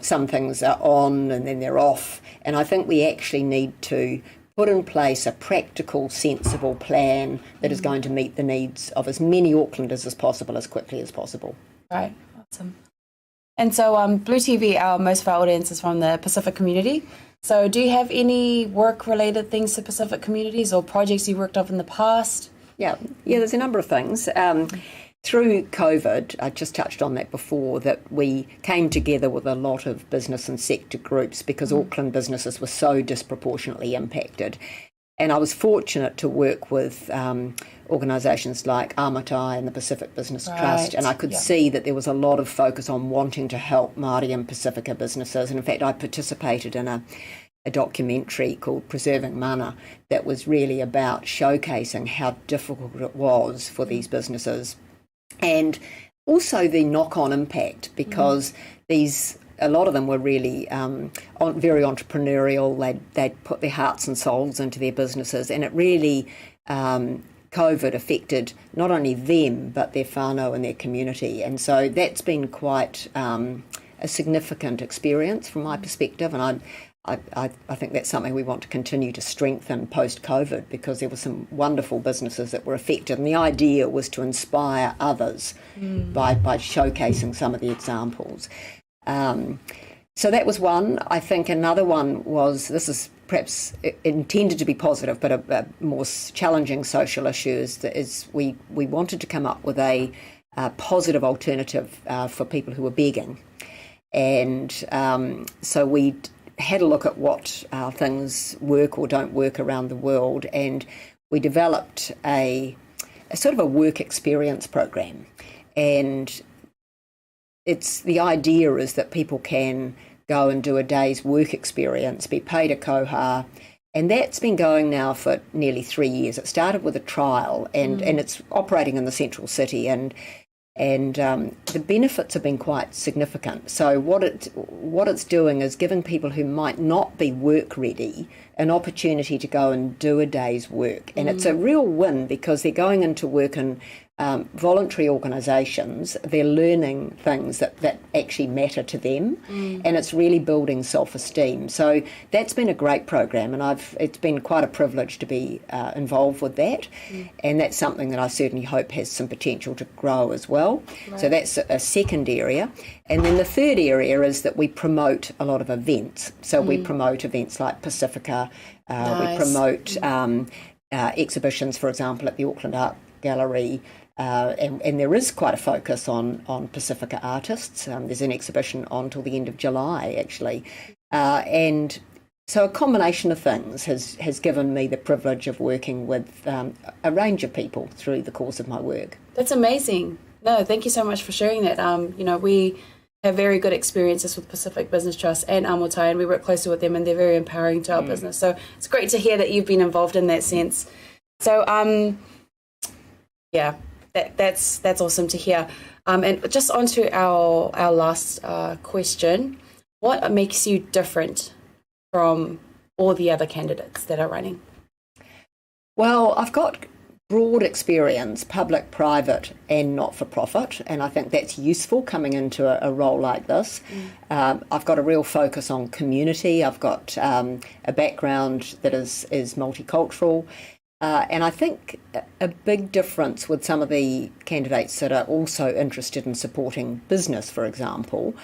Some things are on and then they're off. And I think we actually need to put in place a practical, sensible plan that is going to meet the needs of as many Aucklanders as possible, as quickly as possible. Right, awesome. And so BluTV, most of our audience is from the Pacific community. So do you have any work-related things to Pacific communities or projects you worked on in the past? Yeah, there's a number of things. Through COVID, I just touched on that before, that we came together with a lot of business and sector groups because Auckland businesses were so disproportionately impacted. And I was fortunate to work with organisations like Maota and the Pacific Business Trust, and I could see that there was a lot of focus on wanting to help Māori and Pacifica businesses. And in fact, I participated in a documentary called Preserving Mana that was really about showcasing how difficult it was for these businesses, and also the knock-on impact, because a lot of them were really very entrepreneurial. They'd put their hearts and souls into their businesses, and it really COVID affected not only them but their whānau and their community. And so that's been quite a significant experience from my perspective, and I think that's something we want to continue to strengthen post-COVID, because there were some wonderful businesses that were affected, and the idea was to inspire others by showcasing some of the examples. So that was one. I think another one was, this is perhaps intended to be positive, but a more challenging social issue is we wanted to come up with a positive alternative for people who were begging. And so we had a look at what things work or don't work around the world, and we developed a sort of a work experience program. And the idea is that people can go and do a day's work experience, be paid a koha, and that's been going now for nearly 3 years. It started with a trial, and it's operating in the central city, and the benefits have been quite significant. So what it's doing is giving people who might not be work ready an opportunity to go and do a day's work, and it's a real win because they're going into work in voluntary organisations. They're learning things that actually matter to them, and it's really building self-esteem. So that's been a great program, and it's been quite a privilege to be involved with that, and that's something that I certainly hope has some potential to grow as well. Right. So that's a second area. And then the third area is that we promote a lot of events. So we promote events like Pacifica, we promote exhibitions, for example, at the Auckland Art Gallery, and there is quite a focus on Pacifica artists. There's an exhibition on till the end of July, actually. And so a combination of things has given me the privilege of working with a range of people through the course of my work. That's amazing. No, thank you so much for sharing that. We have very good experiences with Pacific Business Trust and Maota, and we work closely with them, and they're very empowering to our business. So it's great to hear that you've been involved in that sense. So, yeah, that's awesome to hear. And just onto our last question, what makes you different from all the other candidates that are running? Well, I've got broad experience, public, private and not-for-profit, and I think that's useful coming into a role like this. I've got a real focus on community. I've got a background that is multicultural, and I think a big difference with some of the candidates that are also interested in supporting business, for example,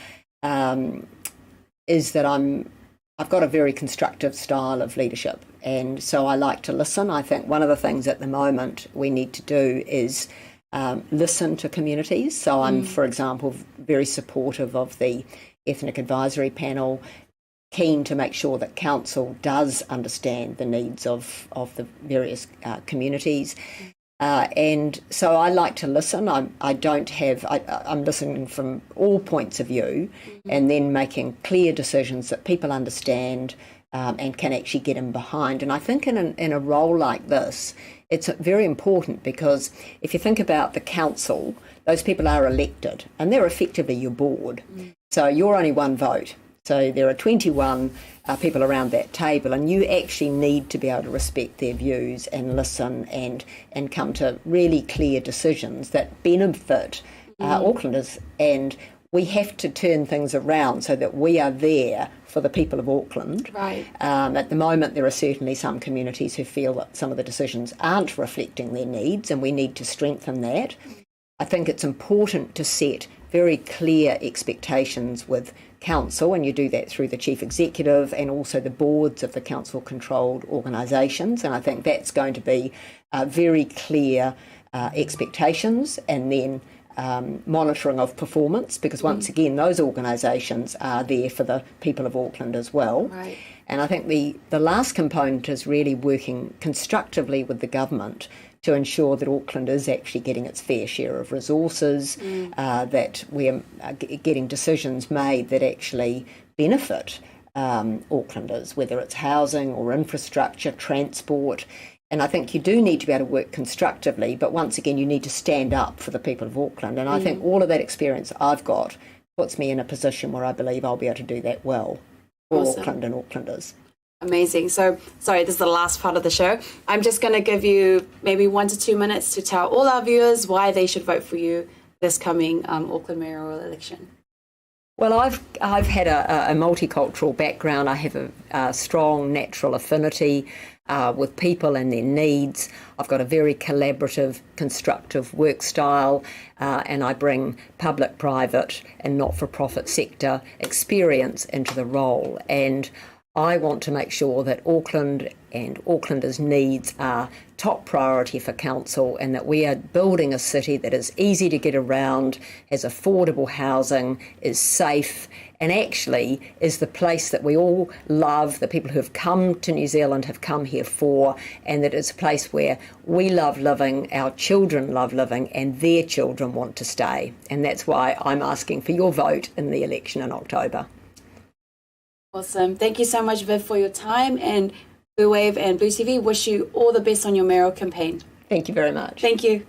is that I've got a very constructive style of leadership, and so I like to listen. I think one of the things at the moment we need to do is listen to communities. So I'm, for example, very supportive of the Ethnic Advisory Panel, keen to make sure that Council does understand the needs of the various communities. And so I like to listen. I'm listening from all points of view, and then making clear decisions that people understand and can actually get in behind. And I think in a role like this, it's very important, because if you think about the council, those people are elected and they're effectively your board. So you're only one vote. So there are 21 people around that table, and you actually need to be able to respect their views and listen and come to really clear decisions that benefit Aucklanders. And we have to turn things around so that we are there for the people of Auckland. Right. At the moment, there are certainly some communities who feel that some of the decisions aren't reflecting their needs, and we need to strengthen that. I think it's important to set very clear expectations with council, and you do that through the chief executive and also the boards of the council-controlled organisations. And I think that's going to be very clear expectations, and then monitoring of performance, because once again, those organisations are there for the people of Auckland as well. Right. And I think the last component is really working constructively with the government to ensure that Auckland is actually getting its fair share of resources, that we're getting decisions made that actually benefit Aucklanders, whether it's housing or infrastructure, transport. And I think you do need to be able to work constructively, but once again, you need to stand up for the people of Auckland. And I think all of that experience I've got puts me in a position where I believe I'll be able to do that well for Auckland and Aucklanders. Amazing. So, sorry, this is the last part of the show. I'm just going to give you maybe 1 to 2 minutes to tell all our viewers why they should vote for you this coming Auckland mayoral election. Well, I've had a multicultural background. I have a strong natural affinity with people and their needs. I've got a very collaborative, constructive work style, and I bring public, private and not-for-profit sector experience into the role. And I want to make sure that Auckland and Aucklanders' needs are top priority for council, and that we are building a city that is easy to get around, has affordable housing, is safe, and actually is the place that we all love, the people who have come to New Zealand have come here for, and that it's a place where we love living, our children love living, and their children want to stay. And that's why I'm asking for your vote in the election in October. Awesome. Thank you so much, Viv, for your time, and Bluwave and BluTV wish you all the best on your mayoral campaign. Thank you very much. Thank you.